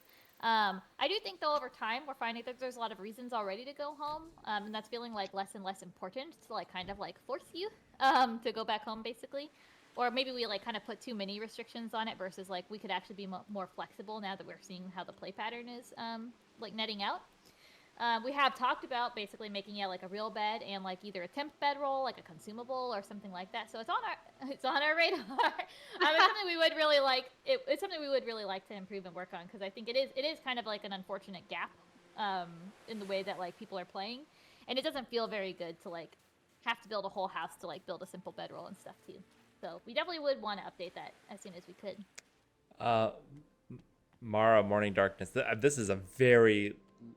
I do think though over time we're finding that there's a lot of reasons already to go home, and that's feeling like less and less important to like kind of like force you to go back home basically. Or maybe we like kind of put too many restrictions on it versus like we could actually be more flexible now that we're seeing how the play pattern is like netting out. We have talked about basically making like a real bed and like either a temp bedroll, like a consumable or something like that. So it's on our radar. It's something we would really like. It's something we would really like to improve and work on, because I think it is kind of like an unfortunate gap in the way that like people are playing, and it doesn't feel very good to like have to build a whole house to like build a simple bedroll and stuff too. So we definitely would want to update that as soon as we could. Mara, Morning Darkness. This is a very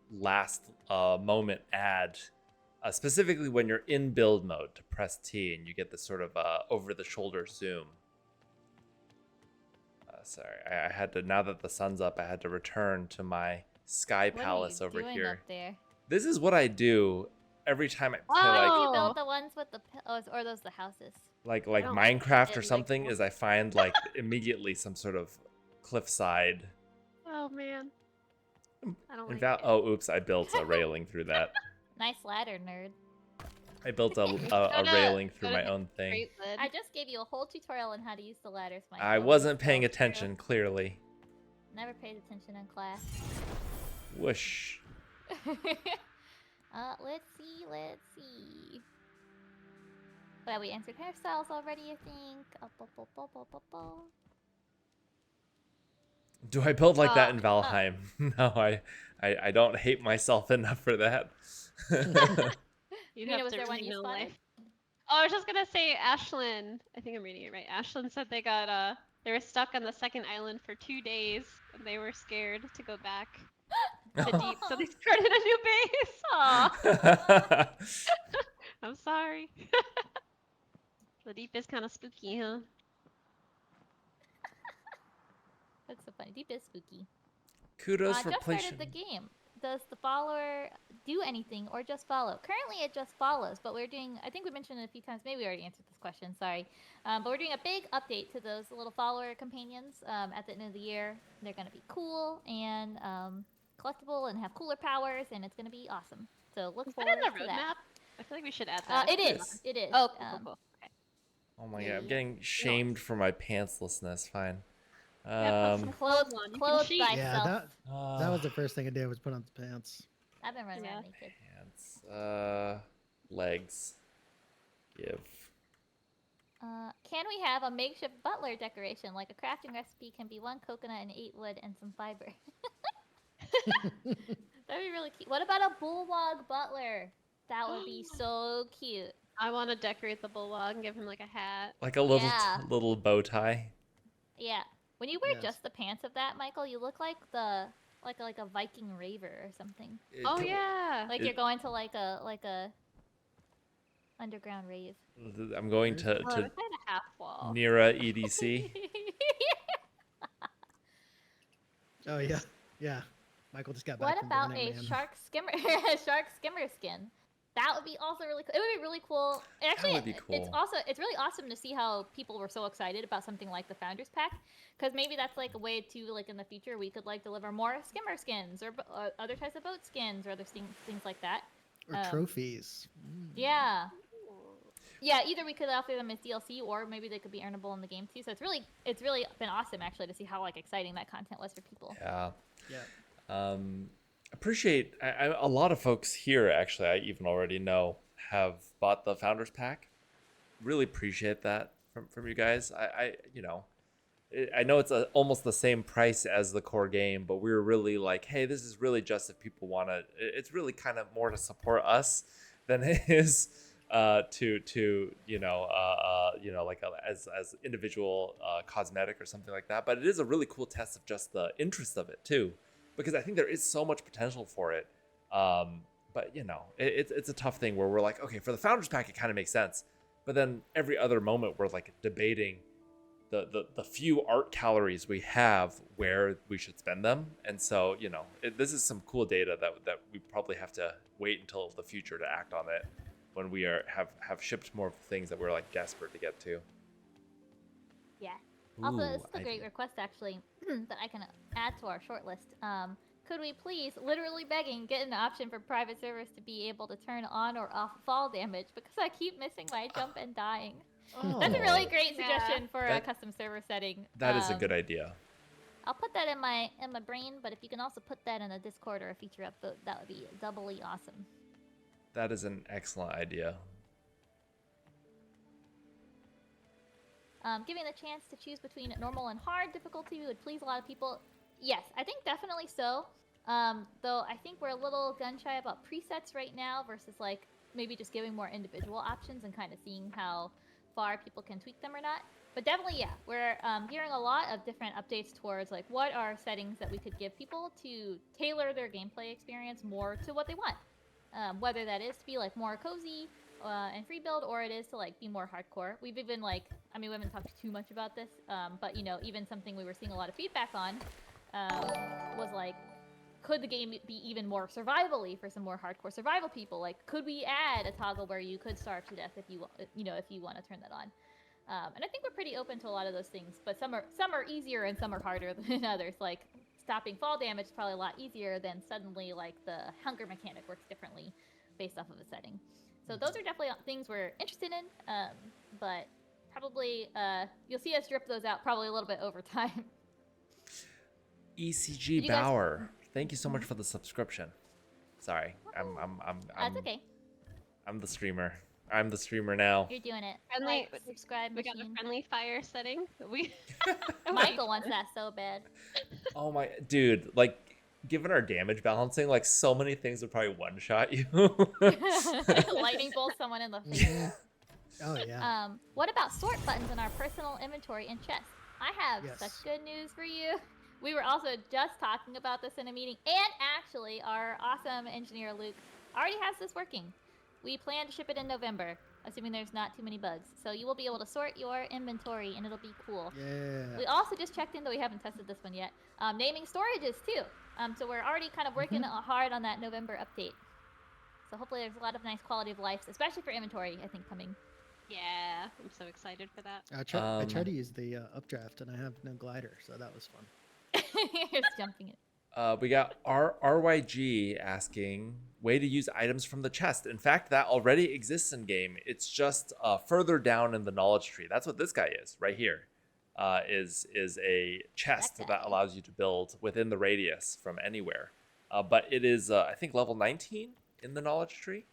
last moment ad, specifically when you're in build mode, to press T and you get this sort of over the shoulder zoom. Sorry, I had to, now that the sun's up, I had to return to my sky palace over here. Up there? This is what I do every time I play Why like did you build the ones with the or those the houses? like don't like Minecraft it, or like, something, is I find like immediately some sort of cliffside. Oh man. I don't like it. Oh, oops! I built a railing through that. Nice ladder, nerd. I built a Go to- railing through go to my own thing. Great lid. I just gave you a whole tutorial on how to use the ladders, Michael. I wasn't paying attention, clearly. Never paid attention in class. Whoosh. Let's see. Well, we answered hairstyles already, I think. Do I build like that in Oh. Valheim? No, I don't hate myself enough for that. You'd Mina, have was to there one really you know spotted? life. Oh, I was just gonna say Ashlyn. I think I'm reading it right. Ashlyn said they got they were stuck on the second island for 2 days and they were scared to go back to deep, so they started a new base. Aw. I'm sorry. The deep is kind of spooky, huh? That's so funny. Deep is spooky. Kudos for just playing. started the game. Does the follower do anything or just follow? Currently, it just follows, but we're doing, I think we mentioned it a few times, maybe we already answered this question, sorry. But we're doing a big update to those little follower companions at the end of the year. They're going to be cool and collectible and have cooler powers, and it's going to be awesome. So look Is that forward in the to that. roadmap? I feel like we should add that. It Yes. is. It is. Oh, cool. Okay. Oh my Yeah, god, I'm getting shamed for my pantslessness. Fine. Yeah, put some clothes on. You can Clothe cheat. thyself. Yeah, that was the first thing I did, was put on the pants. I've been running Yeah. around naked. pants. Legs. Give. Can we have a makeshift butler decoration? Like a crafting recipe can be 1 coconut and 8 wood and some fiber. That'd be really cute. What about a bulldog butler? That would be so cute. I want to decorate the bulldog and give him like a hat. Like a little Yeah. little bow tie. Yeah. When you wear Yes. just the pants of that, Michael, you look like like a Viking raver or something. Oh yeah. Like you're going to like a underground rave. I'm going to Oh, it's kind of half wall. Nera EDC. Oh yeah, yeah. Michael just got back What from about Burning a Man. shark skimmer skin? That would be also really cool. It would be really cool. And actually, would be cool. It's really awesome to see how people were so excited about something like the Founders Pack, because maybe that's like a way to like in the future we could like deliver more skimmer skins or other types of boat skins or other things like that. Or trophies. Yeah. Yeah, either we could offer them as DLC or maybe they could be earnable in the game too. So it's really been awesome actually to see how like exciting that content was for people. Yeah. Yeah. Appreciate a lot of folks here, actually, I even already know, have bought the Founders Pack. Really appreciate that from you guys. I know it's almost the same price as the core game, but we were really like, hey, this is really just if people want to. It's really kind of more to support us than it is to like as individual cosmetic or something like that. But it is a really cool test of just the interest of it too, because I think there is so much potential for it. But it's a tough thing where we're like, okay, for the founders pack it kind of makes sense, but then every other moment we're like debating the few art calories we have where we should spend them. And so this is some cool data that we probably have to wait until the future to act on it, when we have shipped more things that we're like desperate to get to. Yeah. Also, Ooh, this is a great request actually that I can add to our short list. Could we please, literally begging, get an option for private servers to be able to turn on or off fall damage, because I keep missing my jump and dying. That's a really great suggestion for a custom server setting. That is a good idea. I'll put that in my brain, but if you can also put that in a Discord or a feature upvote, that would be doubly awesome. That is an excellent idea. Giving the chance to choose between normal and hard difficulty would please a lot of people. Yes, I think definitely so. Though I think we're a little gun shy about presets right now versus like maybe just giving more individual options and kind of seeing how far people can tweak them or not. But definitely, yeah, we're hearing a lot of different updates towards like what are settings that we could give people to tailor their gameplay experience more to what they want. Whether that is to be like more cozy and free build, or it is to like be more hardcore. We've even we haven't talked too much about this, but even something we were seeing a lot of feedback on was like, could the game be even more survival-y for some more hardcore survival people? Like, could we add a toggle where you could starve to death if you want to turn that on? And I think we're pretty open to a lot of those things, but some are easier and some are harder than others. Like stopping fall damage is probably a lot easier than suddenly like the hunger mechanic works differently based off of a setting. So those are definitely things we're interested in, but probably you'll see us drip those out probably a little bit over time. ECG Bauer, thank you so much for the subscription. Sorry, That's okay. I'm the streamer. I'm the streamer now. You're doing it. Friendly, subscribe. We got the friendly fire setting. Michael wants that so bad. Oh my dude, like given our damage balancing, like so many things would probably one shot you. Lightning bolt someone in the face. Oh yeah. What about sort buttons in our personal inventory and chest? I have such good news for you. We were also just talking about this in a meeting, and actually our awesome engineer Luke already has this working. We plan to ship it in November, assuming there's not too many bugs. So you will be able to sort your inventory, and it'll be cool. Yeah. We also just checked in, though we haven't tested this one yet, naming storages too. So we're already kind of working hard on that November update. So hopefully there's a lot of nice quality of life, especially for inventory, I think, coming. Yeah, I'm so excited for that. I tried to use the updraft, and I have no glider, so that was fun. You're just jumping it. We got RYG asking, way to use items from the chest. In fact, that already exists in game. It's just further down in the knowledge tree. That's what this guy is right here. Is a chest that allows you to build within the radius from anywhere. But it is, I think, level 19 in the knowledge tree.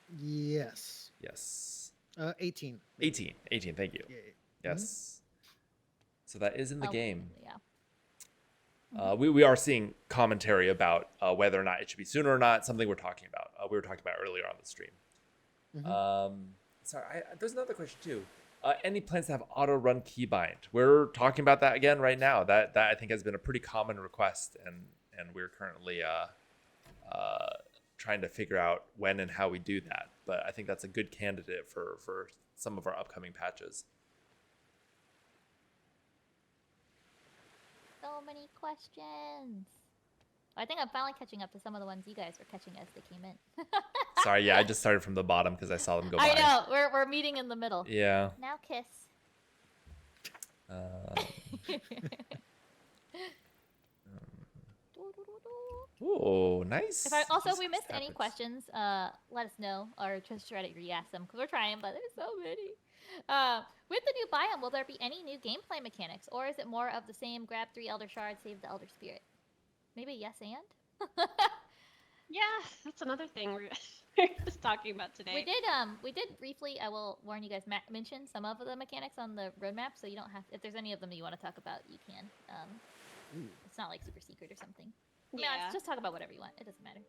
Yes. Yes. 18. 18. Thank you. Yeah. Yes. So that is in the game. Yeah. We are seeing commentary about whether or not it should be sooner or not. Something we're talking about. We were talking about earlier on the stream. Sorry, there's another question too. Any plans to have auto run keybind? We're talking about that again right now. That I think has been a pretty common request, and we're currently trying to figure out when and how we do that. But I think that's a good candidate for some of our upcoming patches. So many questions. I think I'm finally catching up to some of the ones you guys were catching as they came in. Sorry, yeah, I just started from the bottom because I saw them go by. I know, we're meeting in the middle. Yeah. Now kiss. Oh, nice. If we missed any questions, let us know or just try to re-ask them because we're trying, but there's so many. With the new biome, will there be any new gameplay mechanics, or is it more of the same? Grab 3 Elder Shards, save the Elder Spirit. Maybe yes and. Yeah, that's another thing we're just talking about today. We did briefly. I will warn you guys. Mention some of the mechanics on the roadmap, so you don't have. If there's any of them that you want to talk about, you can. It's not like super secret or something. Yeah. Just talk about whatever you want. It doesn't matter.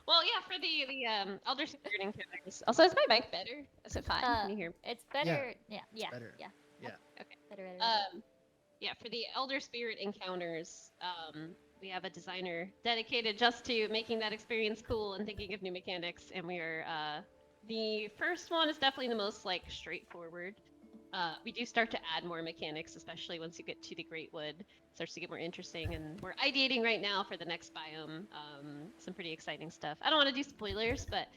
Well, yeah, for the Elder Spirit encounters. Also, is my mic better? Is it fine? Can you hear me? It's better. Yeah, It's yeah, better. yeah. Yeah. Okay. Better, better, better. Yeah, for the Elder Spirit encounters, we have a designer dedicated just to making that experience cool and thinking of new mechanics. And we are the first one is definitely the most like straightforward. We do start to add more mechanics, especially once you get to the Great Wood. It starts to get more interesting, and we're ideating right now for the next biome. Some pretty exciting stuff. I don't want to do spoilers, but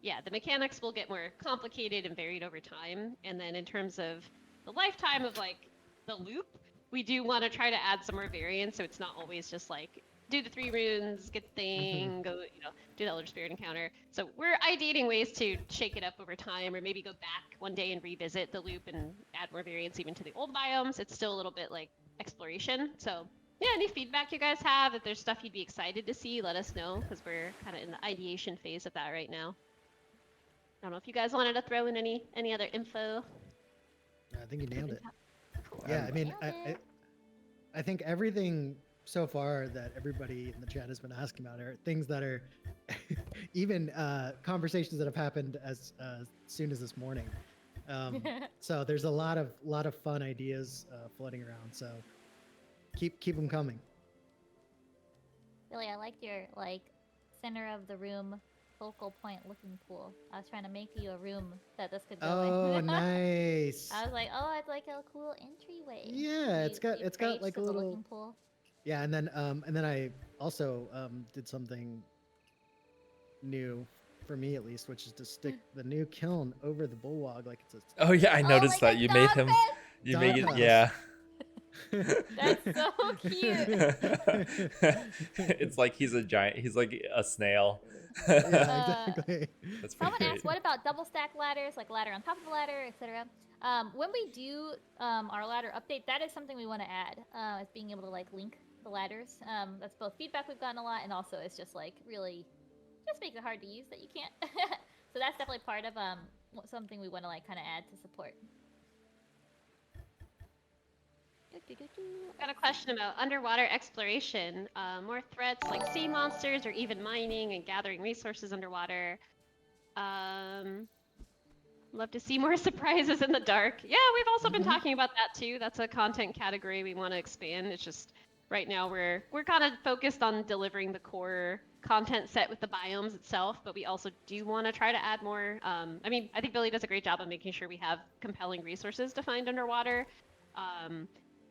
yeah, the mechanics will get more complicated and varied over time. And then in terms of the lifetime of like the loop, we do want to try to add some more variance, so it's not always just like do the 3 runes, get the thing, go, do the Elder Spirit encounter. So we're ideating ways to shake it up over time, or maybe go back one day and revisit the loop and add more variance even to the old biomes. It's still a little bit like exploration. So yeah, any feedback you guys have, if there's stuff you'd be excited to see, let us know, because we're kind of in the ideation phase of that right now. I don't know if you guys wanted to throw in any other info. I think you nailed it. Cool. Yeah, I mean, Nailed it. I think everything so far that everybody in the chat has been asking about are things that are even conversations that have happened as soon as this morning. So there's a lot of fun ideas floating around. So keep them coming. Really, I liked your like center of the room focal point looking pool. I was trying to make you a room that this could go Oh, in. nice. I was like, oh, it's like a cool entryway. Yeah, it's got like a the little looking pool. Yeah, and then I also did something new for me at least, which is to stick the new kiln over the bulwark like it's a Oh yeah, I noticed like that a you made dog him. bed? You made it. Doghouse. Yeah. That's so cute. It's like he's a giant. He's like a snail. Yeah, exactly. That's pretty Someone great. asked, what about double stack ladders, like ladder on top of a ladder, etc. When we do our ladder update, that is something we want to add. Is being able to like link the ladders. That's both feedback we've gotten a lot, and also it's just like really just makes it hard to use that you can't. So that's definitely part of something we want to like kind of add to support. Got a question about underwater exploration. More threats like sea monsters or even mining and gathering resources underwater. Love to see more surprises in the dark. Yeah, we've also been talking about that too. That's a content category we want to expand. It's just right now we're kind of focused on delivering the core content set with the biomes itself, but we also do want to try to add more. I mean, I think Billy does a great job of making sure we have compelling resources to find underwater.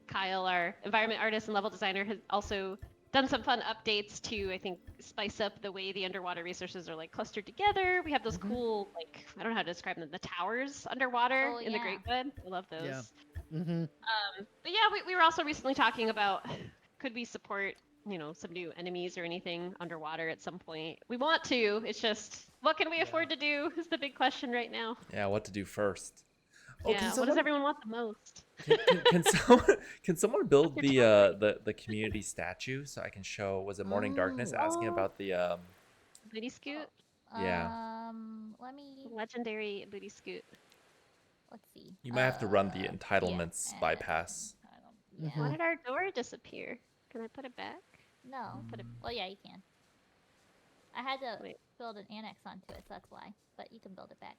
Kyle, our environment artist and level designer, has also done some fun updates to, I think, spice up the way the underwater resources are like clustered together. We have those cool, like, I don't know how to describe them, the towers underwater in the Great Wood. I love those. Yeah. But yeah, we were also recently talking about could we support, some new enemies or anything underwater at some point. We want to. It's just what can we afford to do is the big question right now. Yeah, what to do first? Oh, Yeah, what does everyone want the most? Can someone build the community statue so I can show? Was it Morning Darkness asking about the Booty scoot? Yeah. Let me. Legendary booty scoot. Let's see. You might have to run the entitlements bypass. Yeah. Why did our door disappear? Can I put it back? No. Put it. Well, yeah, you can. I had to build an annex onto it, so that's why. But you can build it back.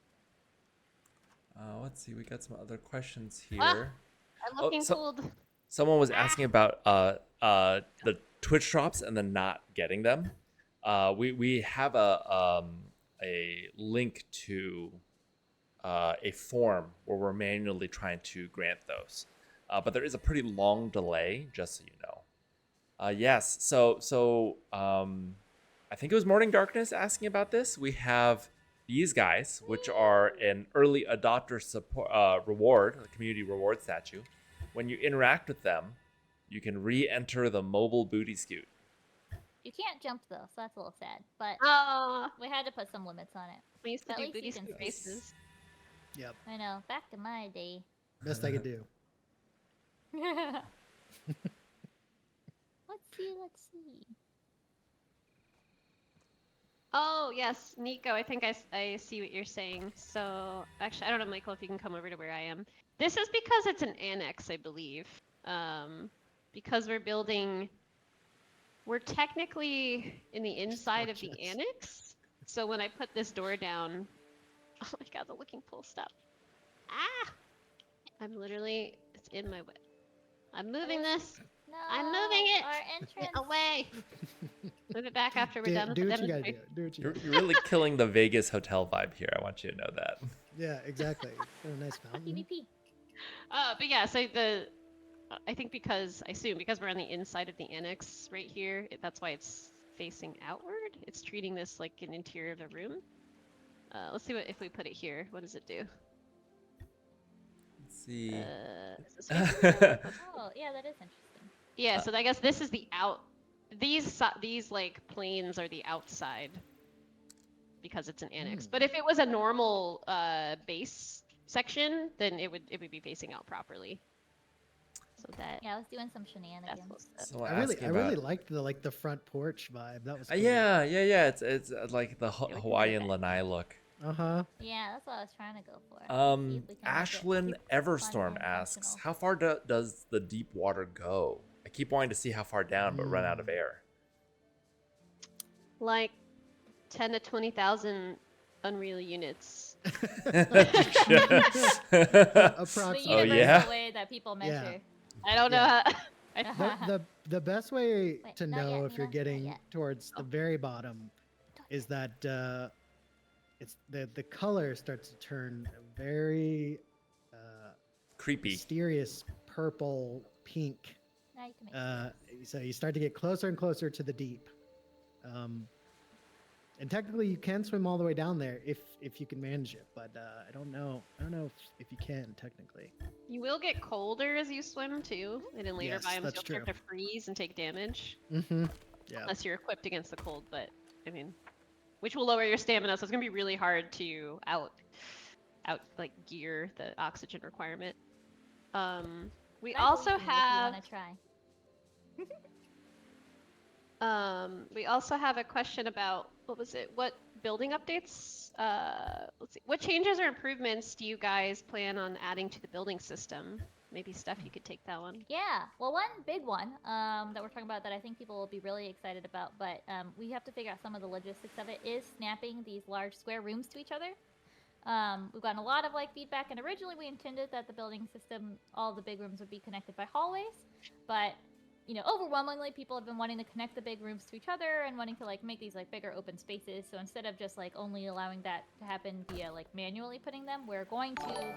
Let's see. We got some other questions here. I'm looking fooled. Someone was asking about the Twitch drops and then not getting them. We have a link to a form where we're manually trying to grant those, but there is a pretty long delay, just so you know. Yes, so I think it was Morning Darkness asking about this. We have these guys, which are an early adopter support reward, a community reward statue. When you interact with them, you can re-enter the mobile booty scoot. You can't jump though, so that's a little sad. But we had to put some limits on it. We used to At do least booty you can scoot skate. races. Yep. I know. Back in my day. Best I could do. Let's see. Oh, yes, Nico, I think I see what you're saying. So, actually, I don't know, Michael, if you can come over to where I am. This is because it's an annex, I believe. Because we're building we're technically in the inside of the Gorgeous. annex. So when I put this door down, oh my god, the looking pool, stop. Ah! I'm literally, it's in my way. I'm moving this. No, I'm moving it our entrance. away. Move it back after we're Do, done with do the what you gotta do. demonstration. Do what you You're, gotta you're really killing the Vegas hotel vibe here. I want you to know that. do. Yeah, exactly. Got a nice fountain. PvP. But yeah, so I think because we're on the inside of the annex right here, that's why it's facing outward. It's treating this like an interior of the room. Let's see if we put it here. What does it do? Let's see. Is this facing out? Oh, yeah, that is interesting. Yeah, so I guess this is the out. These like planes are the outside because it's an annex. But if it was a normal base section, then it would be facing out properly. So that Yeah, I was doing some that's shenanigans. what's up. So I really asking liked the front porch vibe. That was cool. Yeah. It's like the we can do Hawaiian that. lanai look. Uh-huh. Yeah, that's what I was trying to go for. See if we can make it Ashlyn super fun Everstorm and asks, functional. how far does the deep water go? I keep wanting to see how far down, but run out of air. Like 10 to 20,000 Unreal units. The Approximately. Oh, universal yeah? way that people Yeah. measure. I don't know Yeah. how. The best way Wait, to not know yet, if you're Nina, not getting yet. towards the very bottom is that it's the color starts to turn very Creepy. mysterious purple pink. Now you can make So you start to get closer and closer to the deep. And technically you can swim all the way down there if you can manage it, but I don't know if you can technically. You will get colder as you swim too, and in later Yes, biomes that's you'll start true. to freeze and take damage. Mm-hmm. Yeah. Unless you're equipped against the cold, but I mean, which will lower your stamina, so it's gonna be really hard to out like gear the oxygen requirement. We I also believe in you if you have wanna try. we also have a question about what was it? What building updates? Let's see. What changes or improvements do you guys plan on adding to the building system? Maybe Steph, you could take that one. Yeah, well, one big one that we're talking about that I think people will be really excited about, but we have to figure out some of the logistics of it, is snapping these large square rooms to each other. We've gotten a lot of feedback, and originally we intended that the building system, all the big rooms would be connected by hallways, but overwhelmingly people have been wanting to connect the big rooms to each other and wanting to make these bigger open spaces. So instead of just only allowing that to happen via manually putting them, we're going to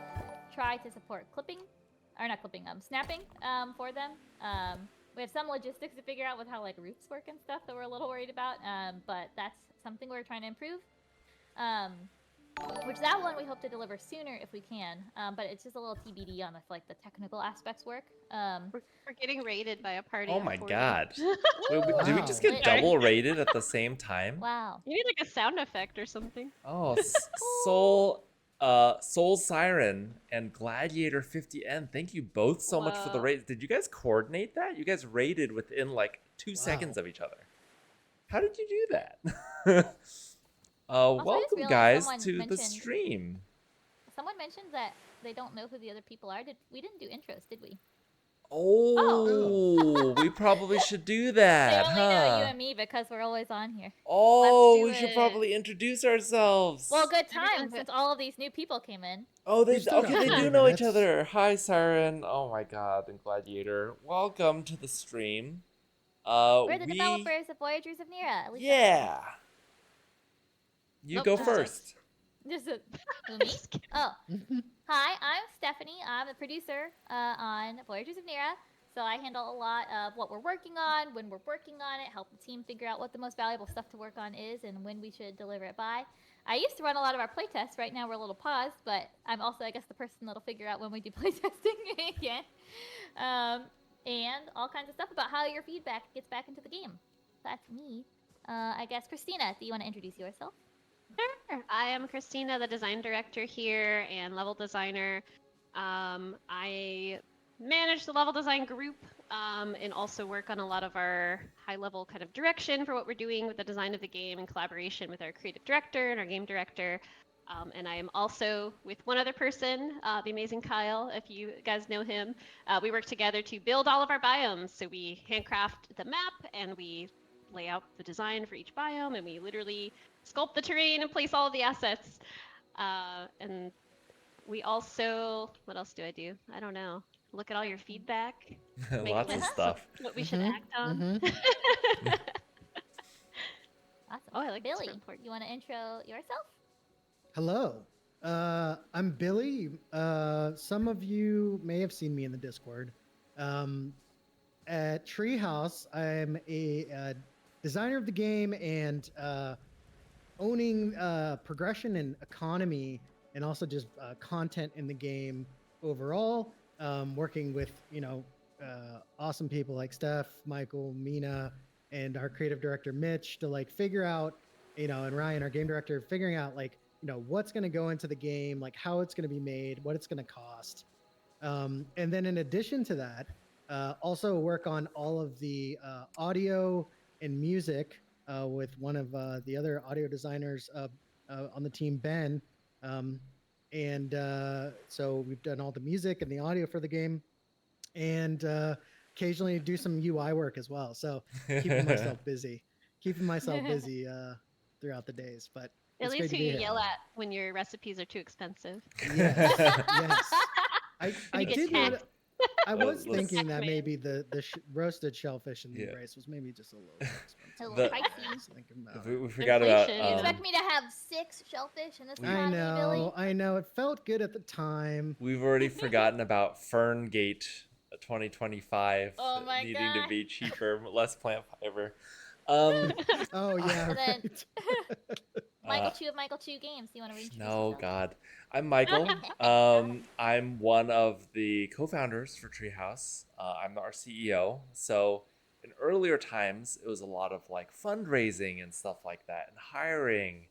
try to support snapping for them. We have some logistics to figure out with how roofs work and stuff that we're a little worried about, but that's something we're trying to improve. Which that one we hope to deliver sooner if we can, but it's just a little TBD on if the technical aspects work. We're getting raided by a party. Oh of my 40. god. Did we just Wow. get double rated at the same time? Wow. You need a sound effect or something. Oh, Soul Siren and Gladiator 50N. Thank you both so much for the Wow. raid. Did you guys coordinate that? You guys raided within 2 seconds of each other. How did you do that? I just Welcome realized guys someone to the mentioned- stream. Someone mentioned that they don't know who the other people are. We didn't do intros, did we? Oh, we probably should do They that, only know you huh? and me because we're always on here. Oh, do we should it. probably introduce ourselves. Well, good Everyone time do- since all of these new people came in. Oh, We've still got they 30 do know each minutes. other. Hi, Siren. Oh my God, and Gladiator. Welcome to the stream. We're the developers of Voyagers of Nera. At least Yeah. You Nope, go just us. first. Just who, me? Oh. Hi, I'm Stephanie. I'm the producer on Voyagers of Nera. So I handle a lot of what we're working on, when we're working on it, help the team figure out what the most valuable stuff to work on is and when we should deliver it by. I used to run a lot of our playtests. Right now we're a little paused, but I'm also, I guess, the person that'll figure out when we do playtesting again. And all kinds of stuff about how your feedback gets back into the game. That's me. I guess, Christina, do you want to introduce yourself? Sure. I am Christina, the design director here and level designer. I manage the level design group and also work on a lot of our high level direction for what we're doing with the design of the game in collaboration with our creative director and our game director. And I am also with one other person, the amazing Kyle, if you guys know him. We work together to build all of our biomes. So we handcraft the map and we lay out the design for each biome and we literally sculpt the terrain and place all of the assets. And we also, what else do I do? I don't know. Look at all your feedback, make Lots of lists of stuff. what we should Mhm, act on. mhm. Awesome. Oh, I like this Billy, report. you want to intro yourself? Hello. I'm Billy. Some of you may have seen me in the Discord. Um, at Treehouse, I'm a designer of the game and owning progression and economy, and also just content in the game overall. Working with awesome people like Steph, Michael, Mina, and our creative director Mitch to like figure out, and Ryan, our game director, figuring out like what's going to go into the game, like how it's going to be made, what it's going to cost. And then in addition to that, also work on all of the audio and music with one of the other audio designers on the team, Ben. Um, and so we've done all the music and the audio for the game, and occasionally do some UI work as well. So keeping myself busy throughout the days. But At it's great least to who be you here. yell at when your recipes are too expensive. Yes, yes. I When you get did taxed. not. I was Let's- thinking that Man. maybe the roasted shellfish in the Yeah. embrace was maybe just a little too A expensive. little The- pricey. I was thinking about we, it. we forgot about. Inflation, You you know. expect me to have 6 shellfish in this We- I economy, Billy? know. It felt good at the time. We've already forgotten about Ferngate 2025 Oh my needing to God. be cheaper, less plant fiber. Um, Oh yeah, And then right. Michael Uh, Chu of Michael Chu Games. Do you want to reintroduce no, yourself? God. I'm Michael. I'm one of the co-founders for Treehouse. I'm our CEO. So in earlier times, it was a lot of like fundraising and stuff like that and hiring.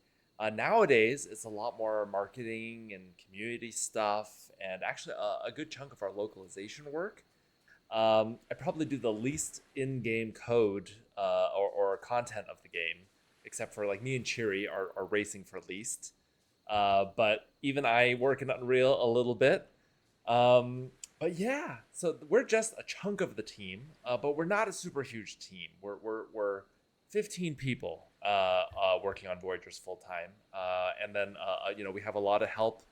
Nowadays, it's a lot more marketing and community stuff and actually a good chunk of our localization work. I probably do the least in-game code or content of the game, except for like me and Cheery are racing for least. But even I work in Unreal a little bit. But yeah, so we're just a chunk of the team, but we're not a super huge team. We're 15 people working on Voyagers full time, and then we have a lot of help.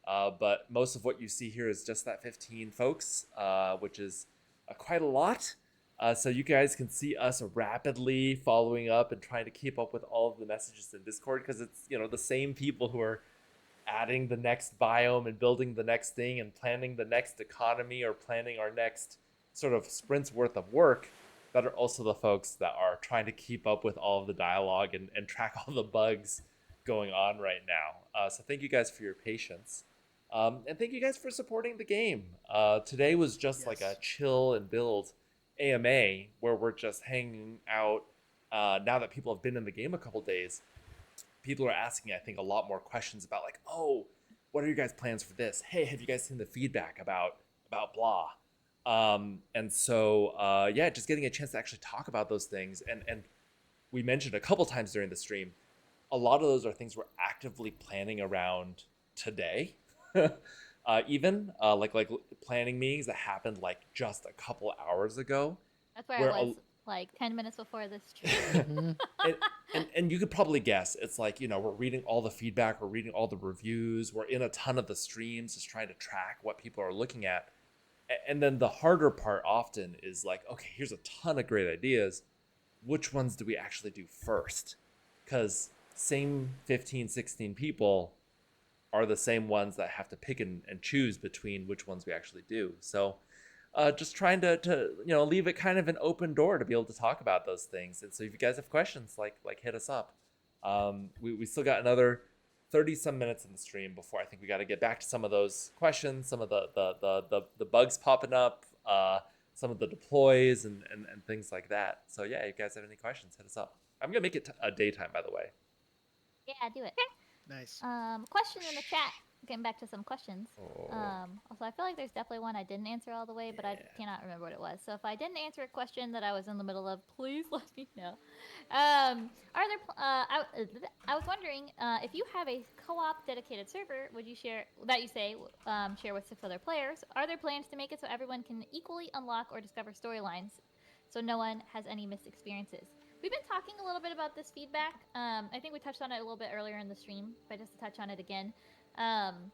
But most of what you see here is just that 15 folks, which is quite a lot. So you guys can see us rapidly following up and trying to keep up with all of the messages in Discord because it's the same people who are adding the next biome and building the next thing and planning the next economy or planning our next sort of sprint's worth of work that are also the folks that are trying to keep up with all of the dialogue and track all the bugs going on right now. So thank you guys for your patience. And thank you guys for supporting the game. Today was just like a Yes. chill and build AMA where we're just hanging out. Now that people have been in the game a couple days, people are asking, I think, a lot more questions about like, oh, what are your guys' plans for this? Hey, have you guys seen the feedback about blah? And so yeah, just getting a chance to actually talk about those things. And we mentioned a couple times during the stream, a lot of those are things we're actively planning around today. Even like planning meetings that happened like just a couple hours ago. That's where Where I was like 10 minutes before this stream. Mhm. and you could probably guess it's like we're reading all the feedback, we're reading all the reviews, we're in a ton of the streams just trying to track what people are looking at. And then the harder part often is like, okay, here's a ton of great ideas, which ones do we actually do first? Because same 15 16 people are the same ones that have to pick and choose between which ones we actually do. So just trying to leave it kind of an open door to be able to talk about those things. And so if you guys have questions, like hit us up. We still got another 30 some minutes in the stream before I think we got to get back to some of those questions, some of the bugs popping up, some of the deploys and things like that. So yeah, if you guys have any questions, hit us up. I'm gonna make it a daytime, by the way. Yeah, do it. Nice. Question in the chat. getting back to some questions. Oh. Also, I feel like there's definitely one I didn't answer all the way, but I Yeah. cannot remember what it was. So if I didn't answer a question that I was in the middle of, please let me know. Are there? I was wondering if you have a co-op dedicated server, would you share that you say share with 6 other players? Are there plans to make it so everyone can equally unlock or discover storylines, so no one has any missed experiences? We've been talking a little bit about this feedback. I think we touched on it a little bit earlier in the stream, but just to touch on it again. Um,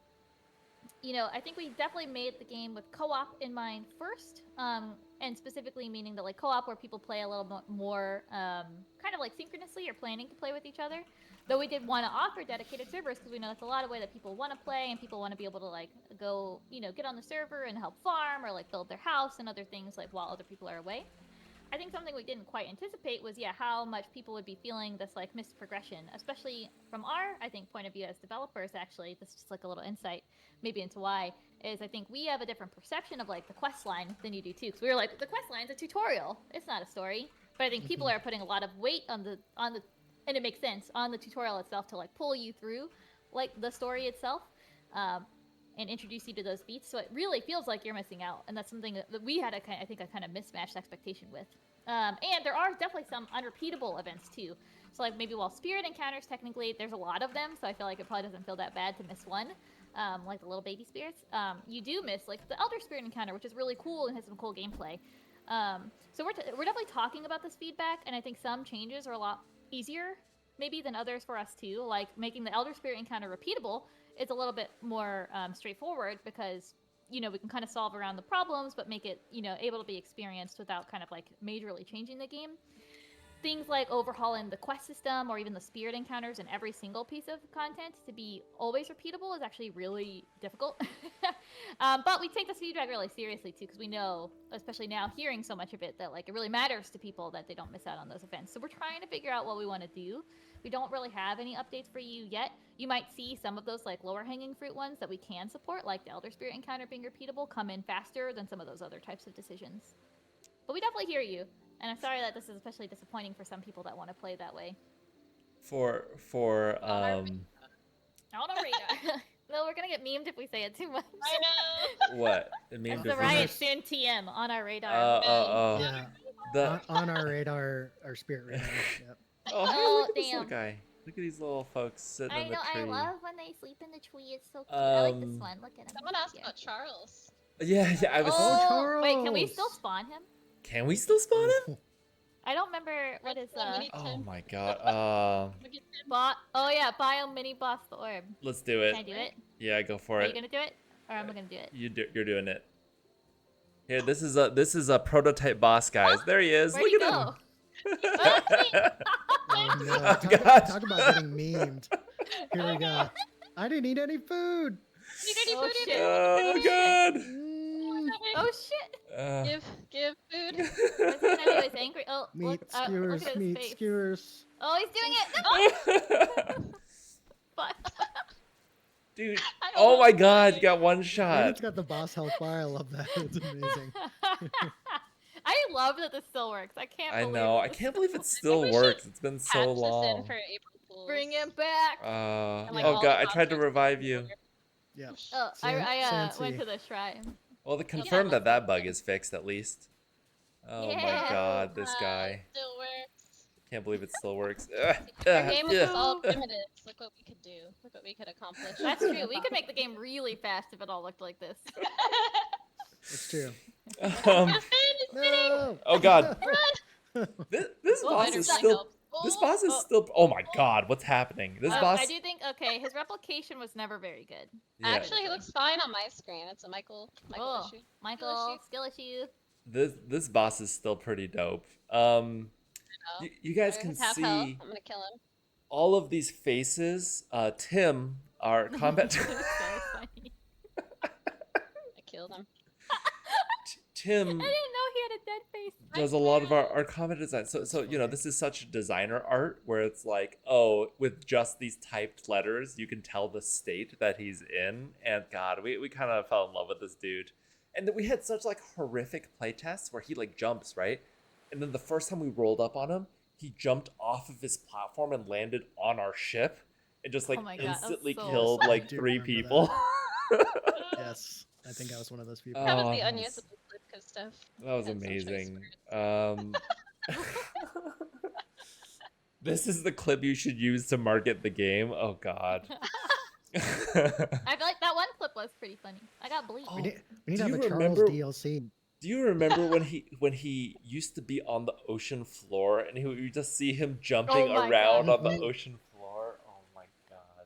I think we definitely made the game with co-op in mind first, and specifically meaning that like co-op where people play a little more, kind of like synchronously or planning to play with each other. Though we did want to offer dedicated servers because we know that's a lot of way that people want to play and people want to be able to like go, get on the server and help farm or like build their house and other things like while other people are away. I think something we didn't quite anticipate was how much people would be feeling this like missed progression, especially from our point of view as developers. Actually, this is just like a little insight maybe into why is I think we have a different perception of like the quest line than you do too. Because we were like the quest line's a tutorial; it's not a story. But I think people are putting a lot of weight on the and it makes sense on the tutorial itself to like pull you through like the story itself. And introduce you to those beats. So it really feels like you're missing out, and that's something that we had a kind of mismatched expectation with. And there are definitely some unrepeatable events too. So like maybe while spirit encounters technically there's a lot of them, so I feel like it probably doesn't feel that bad to miss one. Like the little baby spirits, you do miss like the elder spirit encounter, which is really cool and has some cool gameplay. So we're definitely talking about this feedback, and I think some changes are a lot easier maybe than others for us too. Like making the elder spirit encounter repeatable is a little bit more straightforward because we can kind of solve around the problems but make it able to be experienced without kind of like majorly changing the game. Things like overhauling the quest system or even the spirit encounters in every single piece of content to be always repeatable is actually really difficult. But we take this feedback really seriously too, because we know, especially now hearing so much of it, that like it really matters to people that they don't miss out on those events. So we're trying to figure out what we want to do. We don't really have any updates for you yet. You might see some of those like lower hanging fruit ones that we can support, like the Elder Spirit encounter being repeatable, come in faster than some of those other types of decisions. But we definitely hear you. And I'm sorry that this is especially disappointing for some people that want to play that way. For On our radar. No, we're gonna get memed if we say it too much. I know. what? It It's means the On Riot our- Soon TM on our radar. Yeah, The on our radar, our spirit radar. Yep. oh, hey, Oh, look at this little damn. guy. Look at these little folks sitting I in the know, tree. I love when they sleep in the tree. It's so cute. I like this one. Look at him. Someone asked about Charles. Yeah, I was. Oh, wait, can we still Charles! spawn him? Can we still spawn him? Oh, I don't remember what is Oh my god. oh yeah, bio mini boss the orb. Let's do it. Can I do it? Yeah, go for Are it. you gonna do it? Or am I gonna do it? You're doing it. Here, this is a prototype boss, guys. There he is. Where'd Look he at go? him. oh no! Oh, talk, gosh. talk about getting memed. Here we go. I didn't eat any food. Oh shit. Oh god. Mm, Oh shit. Give food. What's he gonna do? He's angry. Oh, meat look skewers, at his meat face. skewers. Oh, he's doing it. Fuck. Dude. I Oh my almost god, you died. got one And shot. it's got the boss health bar. I love that. It's amazing. I love that this still works. I can't I believe know. that I this can't still believe it works. still we works. should It's been Patch so this in long. for April Fools. Bring him back. And, like, Oh all god, the I tried to concerts revive will you. work. Yeah. Oh, San- I went Sansi. to the shrine. Well, they confirmed let's that go. bug is fixed at least. Oh my Yeah. god, this It guy. still works. Can't believe it still works. Our game was Ugh. just all primitives. Look what we could do. Look what we could accomplish. That's true. We could make the game really fast if it all looked like this. It's true. Um, No. oh god. Run. This Oh, boss better is not still. help. This Oh, boss is still. Oh my god, what's happening? This boss. I do think his replication was never very good. Yeah, Actually, he looks fine on my screen. It's a Michael Oh, issue. Michael, skill issue. this boss is still pretty dope. You guys can Half health. see I'm gonna kill him. all of these faces. Tim, our combat. So funny. I killed him. I Tim didn't know he had a dead face. does a lot of our combat design. So this is such designer art where it's like, oh, with just these typed letters, you can tell the state that he's in. And God, we kind of fell in love with this dude. And then we had such like horrific playtests where he like jumps, right? And then the first time we rolled up on him, he jumped off of his platform and landed on our ship. and just Oh like my God, that was instantly so killed funny. like I do 3 remember people. Yes, I think I was one of those people. That was Oh, the that was, unusable Flipka stuff. that was Had some choice amazing. words. This is the clip you should use to market the game. Oh God. I feel like that one clip was pretty funny. I got bleeped. We Oh, need, we need do to have you a Charles remember? DLC. Do you remember when he used to be on the ocean floor and you just see him jumping Oh my around God. on the Mhm. ocean floor? Oh my God.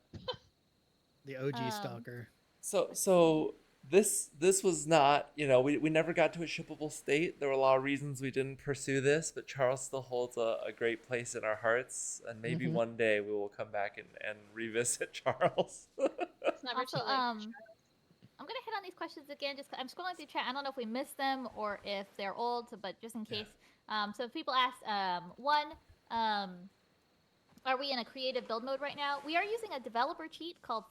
The OG Um, stalker. So this was not, we never got to a shippable state. There were a lot of reasons we didn't pursue this, but Charles still holds a great place in our hearts, and maybe Mhm. one day we will come back and revisit Charles. It's never Also, too late. I'm gonna hit on these questions again. Just I'm scrolling through chat. I don't know if we missed them or if they're old, but just in case. So people asked, one, are we in a creative build mode right now? We are using a developer cheat called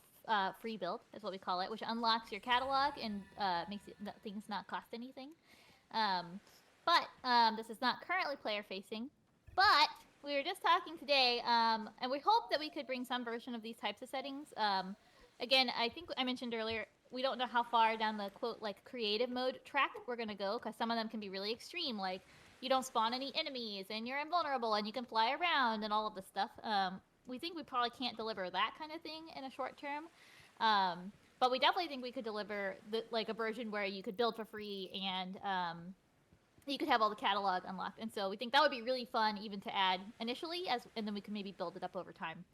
free build, is what we call it, which unlocks your catalog and makes things not cost anything. But this is not currently player facing. But we were just talking today, and we hope that we could bring some version of these types of settings. Again, I think I mentioned earlier, we don't know how far down the quote like creative mode track we're gonna go, because some of them can be really extreme, like you don't spawn any enemies and you're invulnerable and you can fly around and all of this stuff. We think we probably can't deliver that kind of thing in a short term. But we definitely think we could deliver like a version where you could build for free and you could have all the catalog unlocked. And so we think that would be really fun even to add initially, and then we can maybe build it up over time.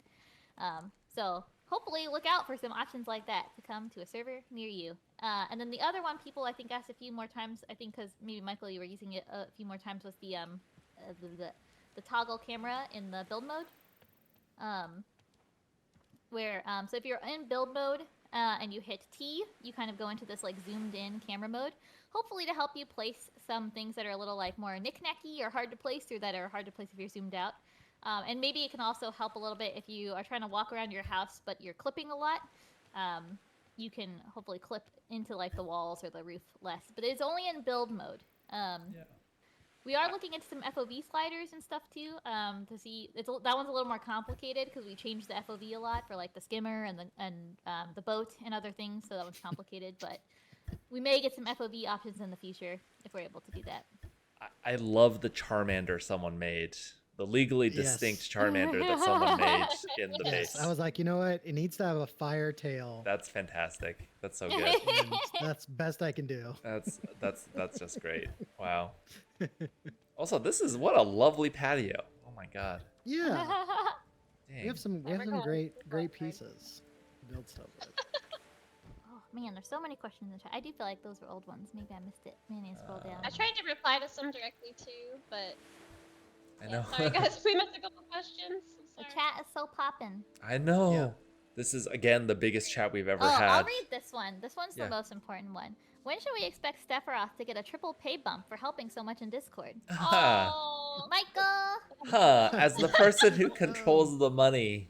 So hopefully look out for some options like that to come to a server near you. And then the other one people I think asked a few more times, I think because maybe Michael you were using it a few more times, was the toggle camera in the build mode. Where so if you're in build mode and you hit T, you kind of go into this like zoomed in camera mode, hopefully to help you place some things that are a little like more knick-knacky or hard to place, or that are hard to place if you're zoomed out. And maybe it can also help a little bit if you are trying to walk around your house but you're clipping a lot. You can hopefully clip into like the walls or the roof less, but it's only in build mode. Yeah. We are looking into some FOV sliders and stuff too, to see. That one's a little more complicated because we changed the FOV a lot for like the skimmer and the boat and other things, so that one's complicated. But we may get some FOV options in the future if we're able to do that. I love the Charmander someone made. The legally distinct Yes. Charmander that someone made in the Yes, base. I was like, you know what? It needs to have a fire tail. That's fantastic. That's so good. And that's best I can do. That's just great. Wow. Also, this is what a lovely patio. Oh my God. Yeah, we Dang. have some great pieces to build stuff with. Oh man, there's so many questions in the chat. I do feel like those were old ones. Maybe I missed it. Maybe I need to scroll down. I tried to reply to some directly too, but I know. sorry guys, if we missed a couple questions. The I'm sorry. chat is so poppin'. I know. Yeah. This is again the biggest chat we've ever Oh, had. I'll read this one. This one's Yeah. the most important one. When should we expect Sephiroth to get a triple pay bump for helping so much in Discord? Oh, Michael! As the person who controls the money,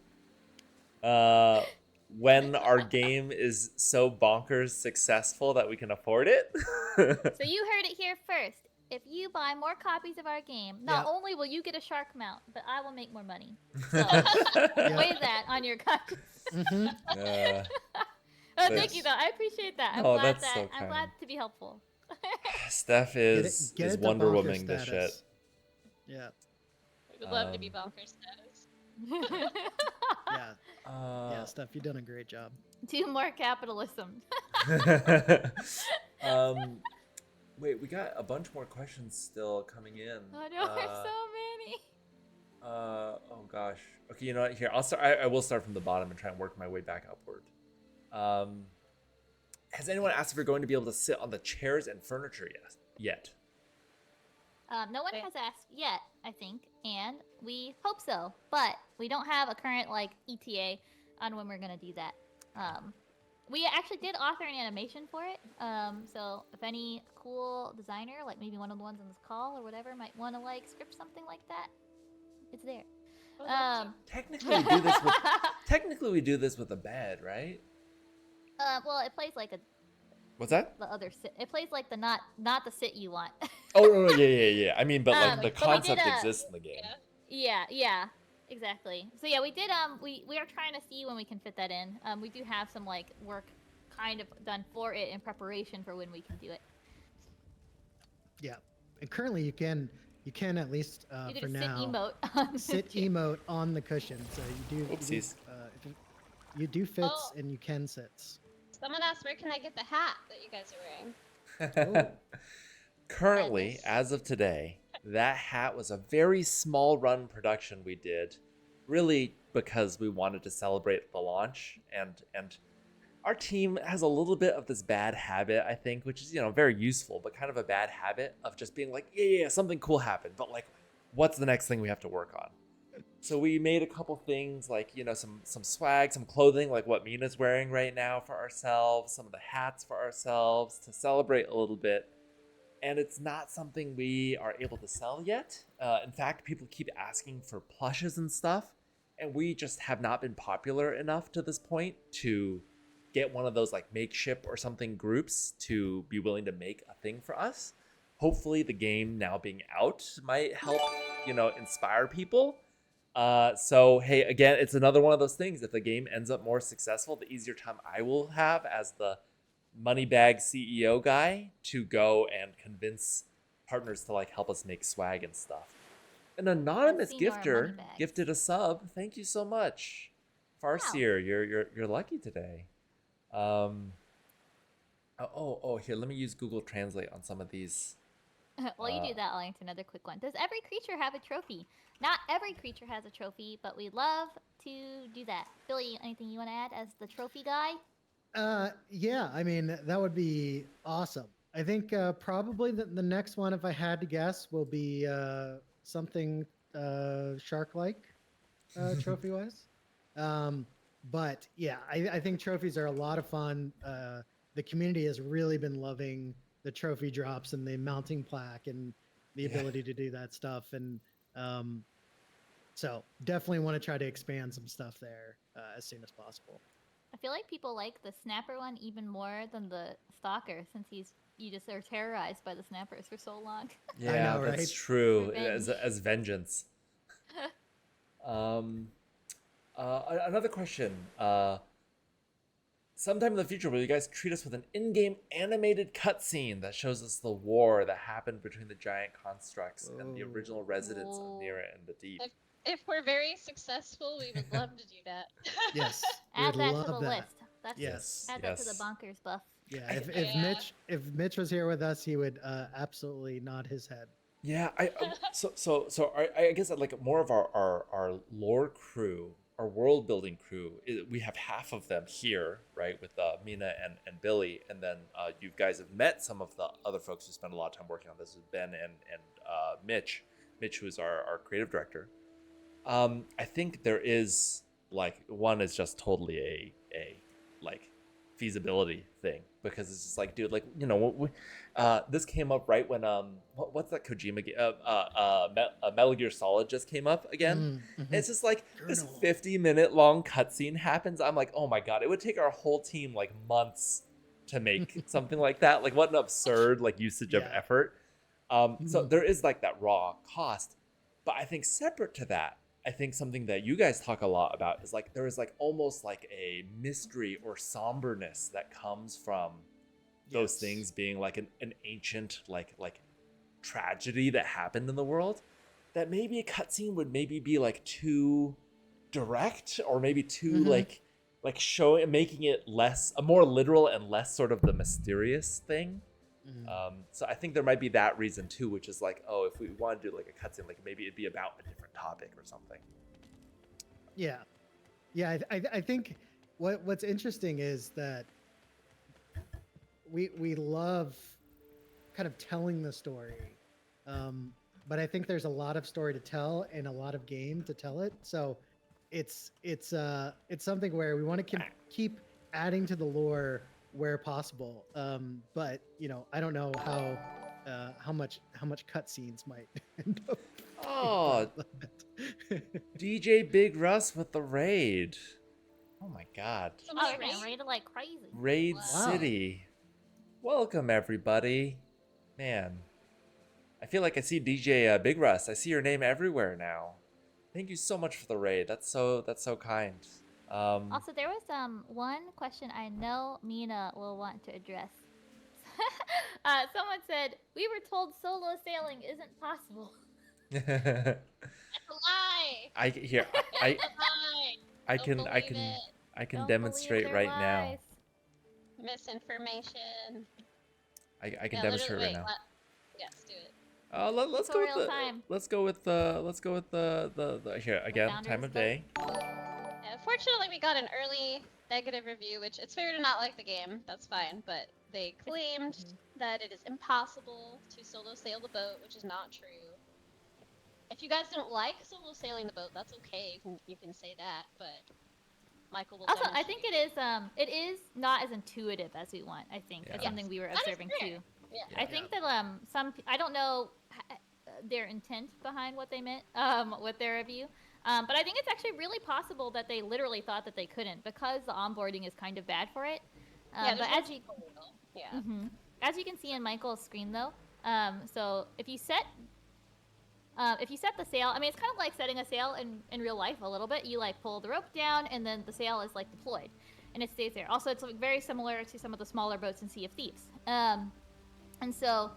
when our game is so bonkers successful that we can afford it. So you heard it here first. If you buy more copies of our game, not Yep. only will you get a shark mount, but I will make more money. So Yeah. weigh that on your conscience. Mhm. Oh, thank Thanks. you though. I appreciate that. I'm Oh, glad that's so I'm glad kind. to be helpful. Steph is Get it to Wonder bonker Woman the shit. status. Yeah, we would love to be bonker status. yeah, yeah. Uh, Steph, you've done a great job. Do more capitalism. wait, we got a bunch more questions still coming in. I know there's so many. Oh gosh. Okay, you know what? Here, I'll start. I will start from the bottom and try and work my way back upward. Has anyone asked if you're going to be able to sit on the chairs and furniture yet? No one Okay. has asked yet, I think, and we hope so. But we don't have a current like ETA on when we're gonna do that. We actually did author an animation for it. So if any cool designer, like maybe one of the ones on this call or whatever, might want to like script something like that, it's there. Would love to. Technically, we do this with a bed, right? Well, it plays like What's that? the other sit. It plays like the not the sit you want. Oh no, yeah. I mean, but like the but we did concept a- exists in the game. Yeah. Yeah. Exactly. So yeah, we did. We are trying to see when we can fit that in. We do have some like work kind of done for it in preparation for when we can do it. Yeah, and currently you can at least You did for a sit now emote on the sit chair. emote on the cushion. So Oopsies. you do fits Oh. and you can sits. Someone asked, where can I get the hat that you guys are wearing? Oh. Currently, Madness. as of today, that hat was a very small run production we did, really because we wanted to celebrate the launch, and our team has a little bit of this bad habit, I think, which is very useful, but kind of a bad habit of just being like, yeah, something cool happened, but like, what's the next thing we have to work on? So we made a couple things like some swag, some clothing like what Mina's wearing right now for ourselves, some of the hats for ourselves to celebrate a little bit. And it's not something we are able to sell yet. In fact, people keep asking for plushes and stuff, and we just have not been popular enough to this point to get one of those like makeshift or something groups to be willing to make a thing for us. Hopefully, the game now being out might help, inspire people. So hey, again, it's another one of those things. If the game ends up more successful, the easier time I will have as the Moneybag CEO guy to go and convince partners to like help us make swag and stuff. An anonymous see more gifter Moneybags. gifted a sub. Thank you so much, Farseer. You're lucky today. Here, let me use Google Translate on some of these. While you do that, I'll answer another quick one. Does every creature have a trophy? Not every creature has a trophy, but we love to do that. Billy, anything you want to add as the trophy guy? Yeah, I mean that would be awesome. I think probably the next one, if I had to guess, will be something shark-like trophy wise. But yeah, I think trophies are a lot of fun. The community has really been loving the trophy drops and the mounting plaque and the Yeah. ability to do that stuff. And so definitely want to try to expand some stuff there as soon as possible. I feel like people like the snapper one even more than the stalker, since you just are terrorized by the snappers for so long. Yeah, know, that's right? true. Revenge. As vengeance. Another question. Sometime in the future, will you guys treat us with an in-game animated cutscene that shows us the war that happened between the giant constructs and the original residents of Nera and the Deep? If we're very successful, we would love to do that. Yes, we Add would that love to the that. list. That's Yes. Add that to the bonkers buff. Yeah, I- if Mitch was here with us, he would absolutely nod his head. Yeah, I guess like more of our lore crew, our world building crew, we have half of them here, right, with Mina and Billy, and then you guys have met some of the other folks who spend a lot of time working on this, Ben and Mitch, who is our creative director. I think there is like one is just totally a like feasibility thing because it's just like, dude, like this came up right when what's that Kojima game? Metal Gear Solid just came up again. Mm-hmm. It's just like this Journal. 50-minute long cutscene happens. I'm like, oh my god, it would take our whole team like months to make something like that. Like what an absurd like usage of Yeah. effort. So there is like that raw cost, but I think separate to that, I think something that you guys talk a lot about is like there is like almost like a mystery or somberness that comes from those Yes. things being like an ancient like tragedy that happened in the world, that maybe a cutscene would maybe be like too direct or maybe too like showing, making it less a more literal and less sort of the mysterious thing. So I think there might be that reason too, which is like, oh, if we want to do like a cutscene, like maybe it'd be about a different topic or something. Yeah, I think what's interesting is that we love kind of telling the story, but I think there's a lot of story to tell and a lot of game to tell it. So it's something where we want to keep adding to the lore where possible. But I don't know how much cutscenes might end up. Oh, DJ Big Russ with the raid. Oh my god. Oh, they're getting raided like crazy. Raid Wow. City. Welcome everybody. Man, I feel like I see DJ Big Russ. I see your name everywhere now. Thank you so much for the raid. That's so kind. Also, there was one question I know Mina will want to address. Someone said we were told solo sailing isn't possible. That's a lie. I here It's a lie. I Don't can believe it. I can Don't believe demonstrate their right now. lies. Misinformation. I can Yeah, demonstrate right wait, now. yes, do it. Let's go with Tutorial the time. let's go with the here again, time founder's of day. Fortunately, we got an early negative review, which it's fair to not like the game. That's fine, but they claimed that it is impossible to solo sail the boat, which is not true. If you guys don't like solo sailing the boat, that's okay. You can say that, but Michael will. Also, I think it is not as intuitive as we want. I think that's Yeah. something we were That is observing fair. too. Yeah. I think that I don't know their intent behind what they meant with their review. But I think it's actually really possible that they literally thought that they couldn't because the onboarding is kind of bad for it. But as you can see in Michael's screen though, so if you set the sail, I mean, it's kind of like setting a sail in real life a little bit. You like pull the rope down and then the sail is like deployed and it stays there. Also, it's like very similar to some of the smaller boats in Sea of Thieves. And so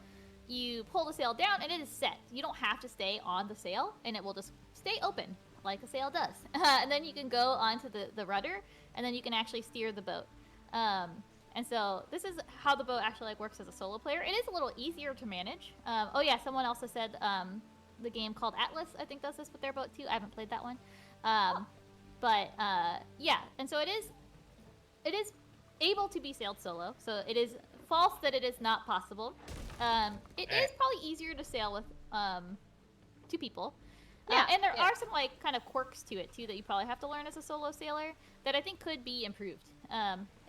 you pull the sail down and it is set. You don't have to stay on the sail and it will just stay open like a sail does. And then you can go onto the rudder and then you can actually steer the boat. And so this is how the boat actually like works as a solo player. It is a little easier to manage. Oh yeah, someone also said the game called Atlas, I think, does this with their boat too. I haven't played that one. But yeah, and so it is able to be sailed solo. So it is false that it is not possible. It is probably easier to sail with 2 people. Yeah, and there are some like kind of quirks to it too that you probably have to learn as a solo sailor that I think could be improved.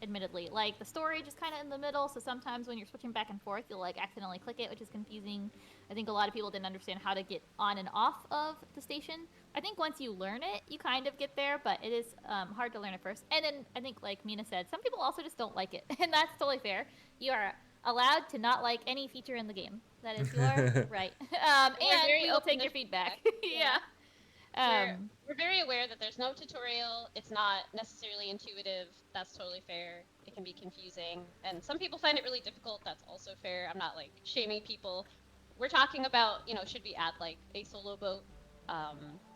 Admittedly, like the storage is kind of in the middle, so sometimes when you're switching back and forth, you'll like accidentally click it, which is confusing. I think a lot of people didn't understand how to get on and off of the station. I think once you learn it, you kind of get there, but it is hard to learn at first. And then I think, like Mina said, some people also just don't like it, and that's totally fair. You are allowed to not like any feature in the game. That is your right. And we will take your feedback. Yeah. We're very aware that there's no tutorial. It's not necessarily intuitive. That's totally fair. It can be confusing, and some people find it really difficult. That's also fair. I'm not like shaming people. We're talking about, should we add like a solo boat?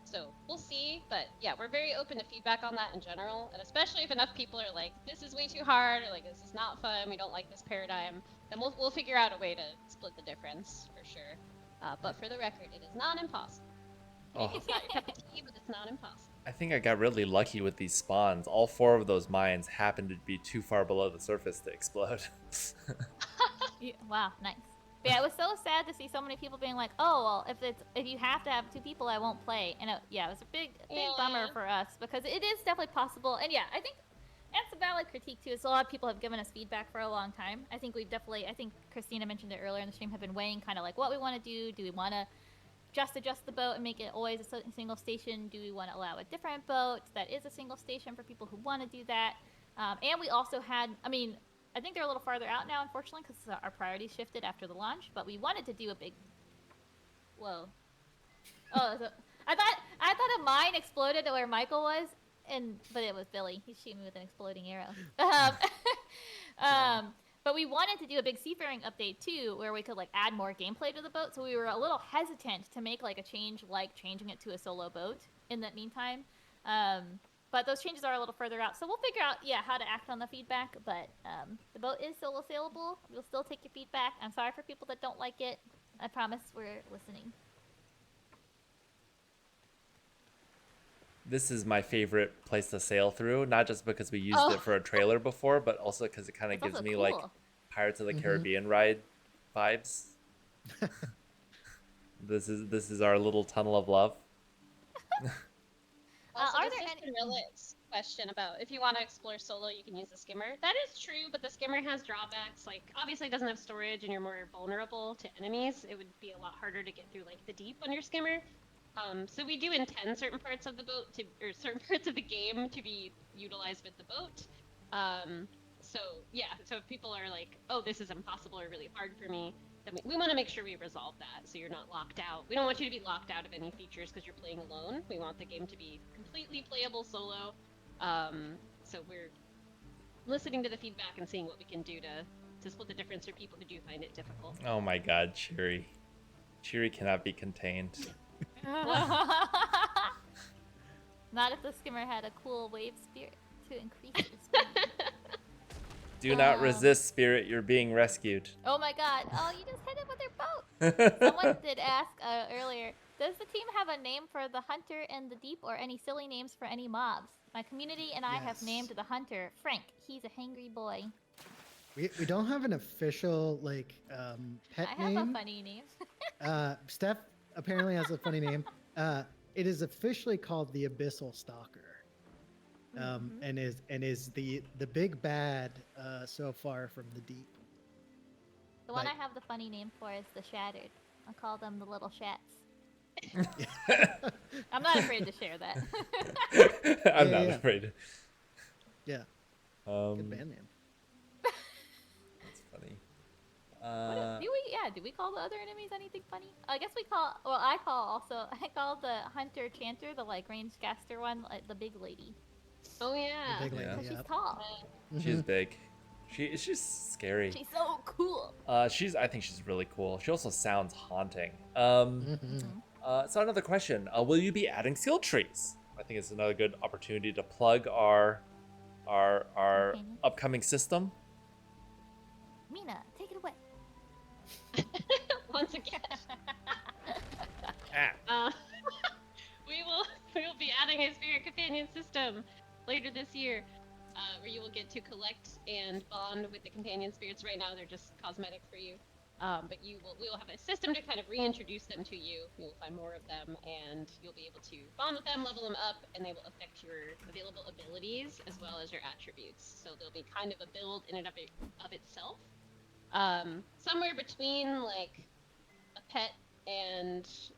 So we'll see, but yeah, we're very open to feedback on that in general, and especially if enough people are like, this is way too hard, or like this is not fun, we don't like this paradigm, then we'll figure out a way to split the difference for sure. But for the record, it is not impossible. Maybe it's not your cup of tea, but it's not impossible. I think I got really lucky with these spawns. All 4 of those mines happened to be too far below the surface to explode. Wow, nice. But yeah, it was so sad to see so many people being like, "Oh, well, if you have to have 2 people, I won't play." And it was a big bummer for us because it is definitely possible. And yeah, I think that's a valid critique too. Is a lot of people have given us feedback for a long time. I think I think Christina mentioned it earlier in the stream, have been weighing kind of like what we want to do. Do we want to just adjust the boat and make it always a single station? Do we want to allow a different boat that is a single station for people who want to do that? And we also had, I think they're a little farther out now, unfortunately, because our priorities shifted after the launch. But we wanted to do a big. Whoa. Oh, I thought a mine exploded where Michael was, but it was Billy. He's shooting me with an exploding arrow. But we wanted to do a big seafaring update too, where we could like add more gameplay to the boat. So we were a little hesitant to make like a change, like changing it to a solo boat in that meantime. But those changes are a little further out, so we'll figure out how to act on the feedback. But the boat is solo sailable. We'll still take your feedback. I'm sorry for people that don't like it. I promise we're listening. This is my favorite place to sail through, not just because we used it for a trailer before, but also because it kind of gives me cool. like Pirates of the Caribbean ride vibes. This is our little tunnel of love. Also, are this there is Camilla's question about if you want to explore solo, you can use the skimmer. That is true, but the skimmer has drawbacks. Like, obviously it doesn't have storage and you're more vulnerable to enemies. It would be a lot harder to get through like the deep on your skimmer. So we do intend certain parts of the boat or certain parts of the game to be utilized with the boat. So yeah, so if people are like, oh, this is impossible or really hard for me, then we want to make sure we resolve that so you're not locked out. We don't want you to be locked out of any features because you're playing alone. We want the game to be completely playable solo. So we're listening to the feedback and seeing what we can do to split the difference for people who do find it difficult. Oh my god, Cheery. Cheery cannot be contained. Not if the skimmer had a cool wave spirit to increase the speed. Do not resist, Spirit. You're being rescued. Oh my god. Oh, you just hit it with your boat. Someone did ask earlier, does the team have a name for the hunter and the deep or any silly names for any mobs? My community and I have named the hunter Frank. He's a hangry boy. We don't have an official pet I have name. a funny name. Steph apparently has a funny name. It is officially called the Abyssal Stalker. And is the big bad so far from the deep. The one I have the funny name for is the Shattered. I call them the little shats. I'm not afraid to share that. I'm not afraid. Yeah. Good band name. That's funny. Do we call the other enemies anything funny? I guess we call. Well, I call the hunter chanter, the range caster one, the big lady. Oh yeah. The big lady, She's tall. She's big. She's scary. She's so cool. I think she's really cool. She also sounds haunting. So another question: will you be adding skill trees? I think it's another good opportunity to plug our upcoming system. Mina, take it away. Once again. We will be adding a spirit companion system later this year, where you will get to collect and bond with the companion spirits. Right now, they're just cosmetic for you, but we will have a system to kind of reintroduce them to you. You will find more of them, and you'll be able to bond with them, level them up, and they will affect your available abilities as well as your attributes. So they'll be kind of a build in and of itself, somewhere between a pet and a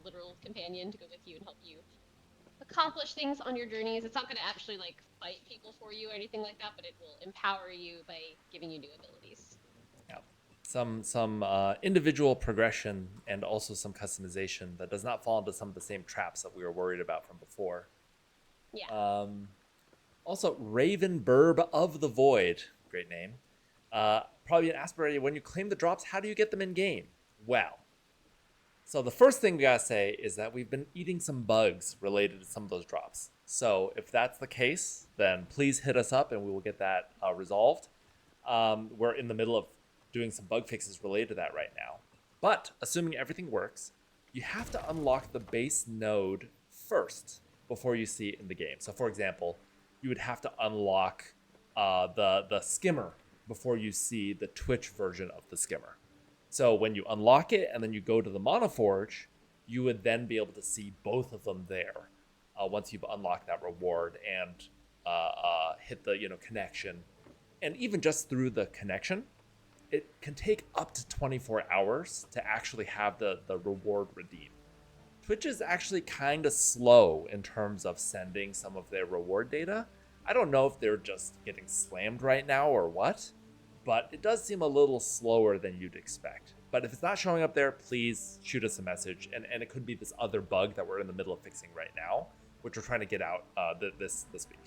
literal companion to go with you and help you accomplish things on your journeys. It's not going to actually fight people for you or anything like that, but it will empower you by giving you new abilities. Yeah, some individual progression and also some customization that does not fall into some of the same traps that we were worried about from before. Yeah. Also, Raven Burb of the Void, great name. Probably an aspirator. When you claim the drops, how do you get them in game? Well, so the first thing we gotta say is that we've been eating some bugs related to some of those drops. So if that's the case, then please hit us up and we will get that resolved. We're in the middle of doing some bug fixes related to that right now. But assuming everything works, you have to unlock the base node first before you see it in the game. So for example, you would have to unlock the skimmer before you see the Twitch version of the skimmer. So when you unlock it and then you go to the Monoforge, you would then be able to see both of them there once you've unlocked that reward and hit the connection. And even just through the connection, it can take up to 24 hours to actually have the reward redeemed. Twitch is actually kind of slow in terms of sending some of their reward data. I don't know if they're just getting slammed right now or what, but it does seem a little slower than you'd expect. But if it's not showing up there, please shoot us a message. And it could be this other bug that we're in the middle of fixing right now, which we're trying to get out this week.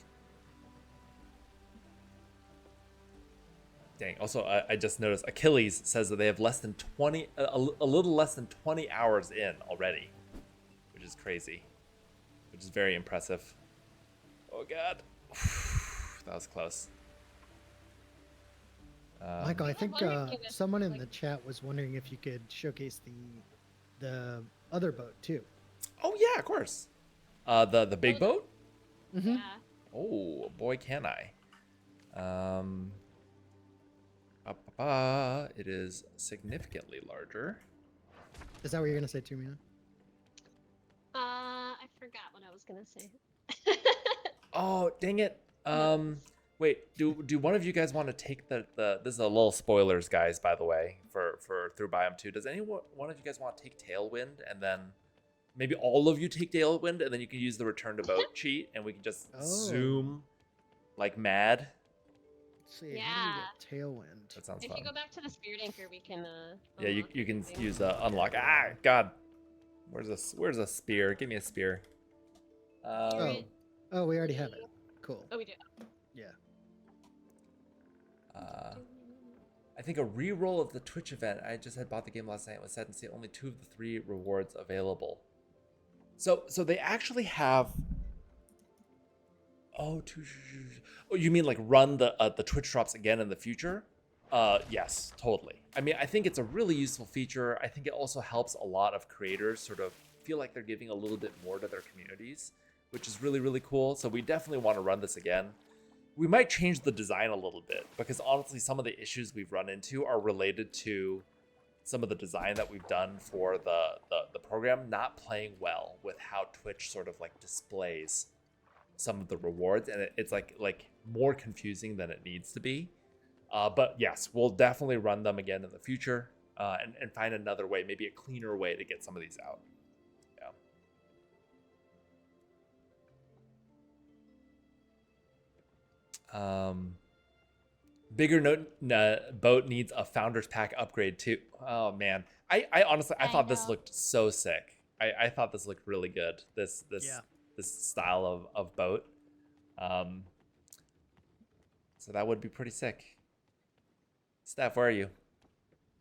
Dang. Also, I just noticed Achilles says that they have less than 20, a little less than 20 hours in already, which is crazy, which is very impressive. Oh God, that was close. Michael, I think wondering if, someone in the chat was wondering if you could showcase the other boat too. Oh yeah, of course. The big boat. Mm-hmm. Yeah. Oh boy, can I. It is significantly larger. Is that what you're gonna say too, Mina? I forgot what I was gonna say. Oh dang it. Wait, do one of you guys want to take the this is a little spoilers, guys, by the way, for through Biome 2. Does one of you guys want to take Tailwind and then maybe all of you take Tailwind and then you can use the return to boat cheat and we can just zoom like mad? Let's see. How Yeah. do we get Tailwind? That sounds If fun. you go back to the spirit anchor, we can. Yeah, you unlock can everything. use unlock. Ah, God. Where's a spear? Give me a spear. Oh, oh, we already have it. Cool. Oh, we do. Yeah. I think a re-roll of the Twitch event. I just had bought the game last night. Was sad to see only 2 of the 3 rewards available. So they actually have. Oh, you mean like run the Twitch drops again in the future? Yes, totally. I mean, I think it's a really useful feature. I think it also helps a lot of creators sort of feel like they're giving a little bit more to their communities, which is really, really cool. So we definitely want to run this again. We might change the design a little bit because honestly, some of the issues we've run into are related to some of the design that we've done for the program not playing well with how Twitch sort of like displays some of the rewards, and it's like more confusing than it needs to be. But yes, we'll definitely run them again in the future, and find another way, maybe a cleaner way to get some of these out. Yeah. Bigger boat needs a founder's pack upgrade too. Oh man, I honestly I thought this looked so sick. I thought this looked really good. This style of boat. So that would be pretty sick. Steph, where are you?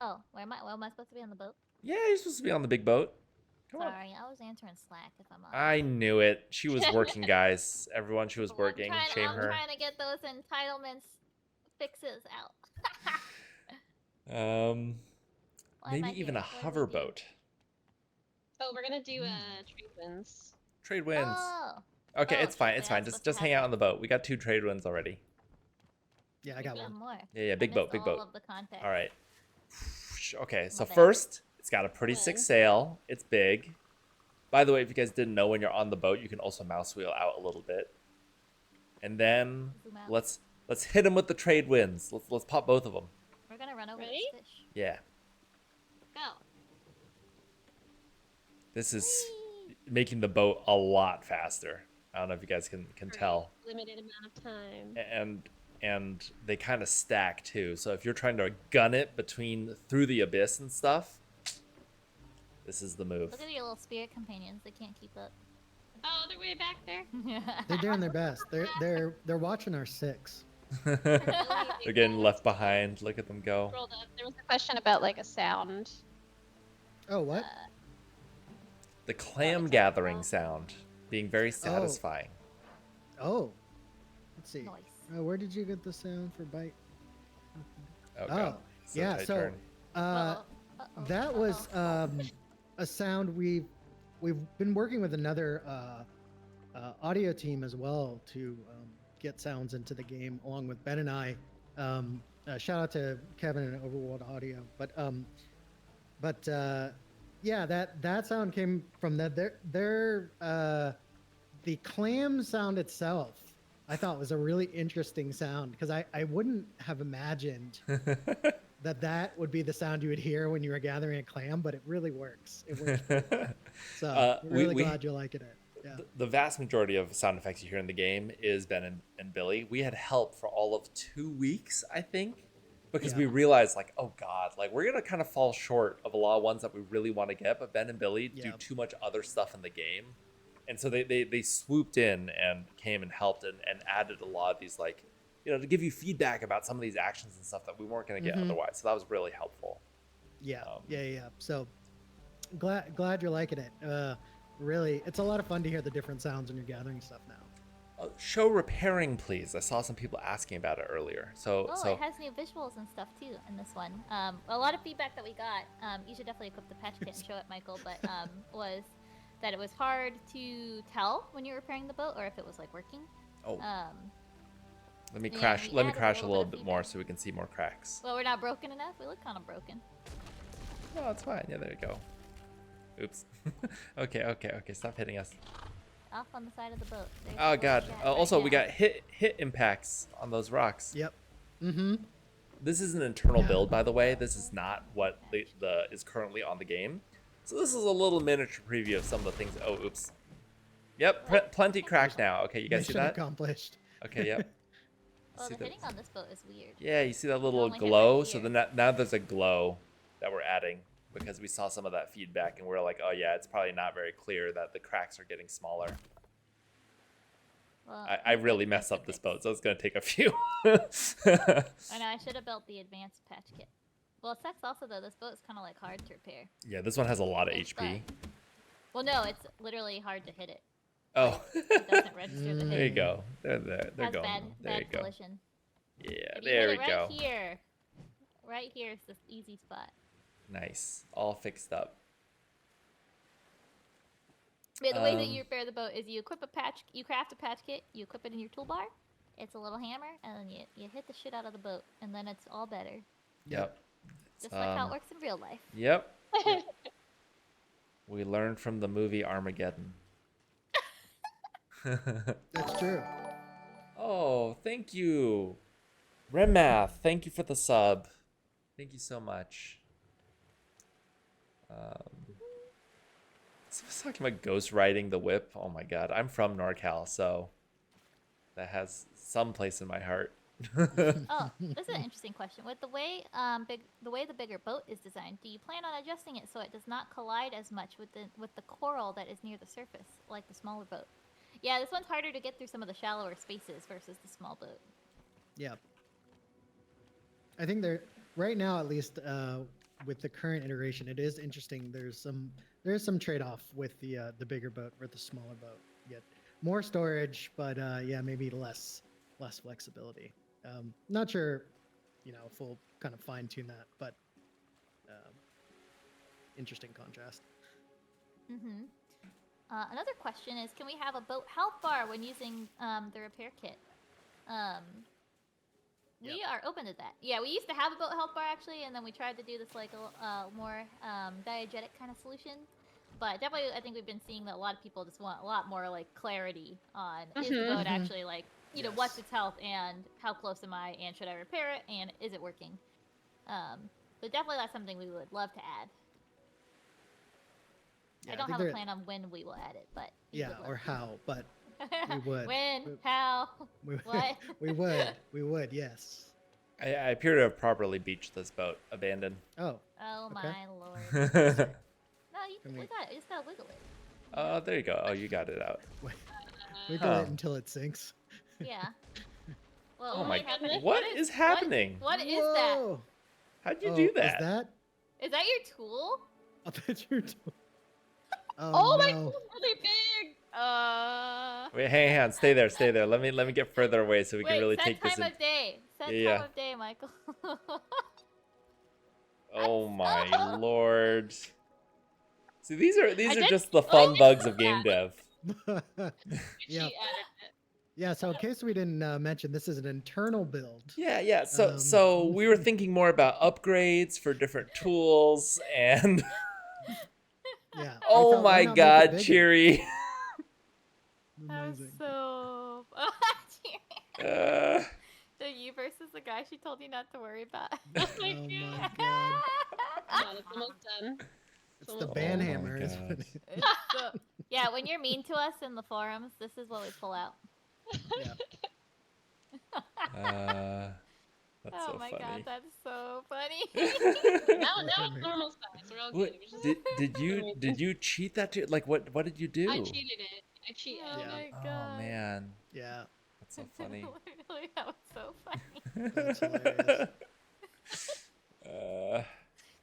Oh, where am I? Well, am I supposed to be on the boat? Yeah, you're supposed to be on the big boat. Come on. Sorry, I was answering Slack. If I'm honest. I knew it. She was working, guys. Everyone, she was working. Shame I'm her. trying to get those entitlements fixes out. Why am Maybe I even here? a What do we do? hoverboat. Oh, we're gonna do trade wins. Trade winds. Oh. Okay, Oh, it's fine. okay, It's I fine. was Just supposed to hang have out on that. the boat. We got 2 trade winds already. Yeah, I got One one. more. Yeah, I big boat, missed big all boat. of the context. All right. Okay, so My bad. first, it's got a pretty sick Win. sail. It's big. By the way, if you guys didn't know, when you're on the boat, you can also mouse wheel out a little bit. And then Zoom out. let's hit them with the trade winds. Let's pop both of them. We're gonna run over Ready? this fish. Yeah. Go. This is Whee! making the boat a lot faster. I don't know if you guys can For a tell. limited amount of time. And they kind of stack too. So if you're trying to gun it through the abyss and stuff, this is the move. Look at your little spirit companions. They can't keep up. Oh, they're way back there. They're doing their best. They're watching our 6. They're getting left behind. Look at them go. Rolled up. There was a question about like a sound. Oh, what? The clam it's gathering like- sound being very satisfying. Oh. Let's see. Nice. Where did you get the sound for bite? Oh, God. yeah. tight So turn. that was a sound we've been working with another audio team as well to get sounds into the game, along with Ben and I. Shout out to Kevin and Overworld Audio, but yeah, that sound came from the clam sound itself. I thought was a really interesting sound because I wouldn't have imagined that would be the sound you would hear when you were gathering a clam, but it really works. It works. Pretty well. So really glad you're liking it. Yeah. The vast majority of sound effects you hear in the game is Ben and Billy. We had help for all of 2 weeks, I think, because we realized like, oh God, like we're gonna kind of fall short of a lot of ones that we really want to get, but Ben and Billy do too much other stuff in the game. And so they swooped in and came and helped and added a lot of these, like, to give you feedback about some of these actions and stuff that we weren't going to get otherwise. So that was really helpful. Yeah, yeah. So glad you're liking it. Really, it's a lot of fun to hear the different sounds when you're gathering stuff now. Show repairing, please. I saw some people asking about it earlier. So it has new visuals and stuff too in this one. A lot of feedback that we got. You should definitely equip the patch kit and show it, Michael. But was that it was hard to tell when you're repairing the boat or if it was like working. Oh. Let me yeah, crash. we Let me added a crash a little little bit of bit more feedback. so we can see more cracks. Well, we're not broken enough. We look kind of broken. No, it's fine. Yeah, there you go. Oops. Okay. Stop hitting us. Off on the side of the boat. There's Oh the God. cat right Also, we now. got hit impacts on those rocks. Yep. Mm-hmm. This is an internal build, by the way. This is not what is currently on the game. So this is a little miniature preview of some of the things. Oh, oops. Yep, plenty cracked now. Okay, you guys see Mission that? accomplished. Okay, yep. Oh, See the that? hitting on this boat is weird. Yeah, you see that You little only hit right glow? So here. then now there's a glow that we're adding because we saw some of that feedback and we're like, oh yeah, it's probably not very clear that the cracks are getting smaller. Well, I we've really got messed things up to this boat, fix. so it's gonna take a few. I know, I should have built the advanced patch kit. Well, it sucks also though, this boat is kind of like hard to repair. Yeah, this one has a lot of It's HP. Well, no, it's literally hard to hit it. Oh, It doesn't register the there you hit. go. They're there. They're Has going. There you bad go. collision. Yeah, If you there hit we it go. right here, right here is the easy spot. Nice. All fixed up. Yeah, the way that you repair the boat is you craft a patch kit, you equip it in your toolbar. It's a little hammer, and then you hit the shit out of the boat, and then it's all better. Yep. Just like how it works in real life. Yep. We learned from the movie Armageddon. That's true. Oh, thank you. Remath, thank you for the sub. Thank you so much. Someone's talking about ghost riding the whip. Oh my god, I'm from NorCal, so that has some place in my heart. Oh, this is an interesting question. With the way the bigger boat is designed, do you plan on adjusting it so it does not collide as much with the coral that is near the surface, like the smaller boat? Yeah, this one's harder to get through some of the shallower spaces versus the small boat. Yeah. I think right now, at least with the current iteration, it is interesting. There's some trade-off with the bigger boat or the smaller boat. You get more storage, but yeah, maybe less flexibility. Not sure, if we'll kind of fine tune that, but interesting contrast. Mm-hmm. Another question is, can we have a boat health bar when using the repair kit? We are open to that. Yeah, we used to have a boat health bar actually, and then we tried to do this like a more diegetic kind of solution. But definitely, I think we've been seeing that a lot of people just want a lot more like clarity on is the boat actually like what's its health and how close am I and should I repair it and is it working? But definitely that's something we would love to add. Yeah, I don't have a plan on when we will add it, but or how, but we would. When? How? What? we would, yes. I appear to have properly beached this boat. Abandoned. Oh. Oh Okay. my lord. No, we got it. You just gotta wiggle it. Oh, there you go. Oh, you got it out. Wiggle it until it sinks. Yeah. Well, Oh my what happened- What is happening? What is that? Whoa. How'd you do Is that? that? Is that your tool? I thought you were doing. Oh my no. god, really big! Wait, hang on. Stay there. Stay there. Let me get further away so we can really set take this time in. of day. Set Yeah. time of day, Michael. Oh my lord. See, these are did- just the I fun did bugs see of game dev. She Yeah. added it. Yeah, so in case we didn't mention, this is an internal build. Yeah. So we were thinking more about upgrades for different tools and Yeah. we oh thought, why my not make it god, bigger? Cheery. Amazing. so. Uh, So you versus the guy she told you not to worry about. Oh Oh my my god. god. Come on, it's almost done. It's the Oh ban my hammer. Is God. what it- It's so- yeah, when you're mean to us in the forums, this is what we pull out. yeah. that's Oh so my funny. god, that's so funny. Now it's normal size. We're all What, good. We're just- did you cheat that too? Like what did you do? I cheated it. I cheated Oh Yeah. my Oh god. man, Yeah. that's so funny. Literally, that was so funny. That's hilarious.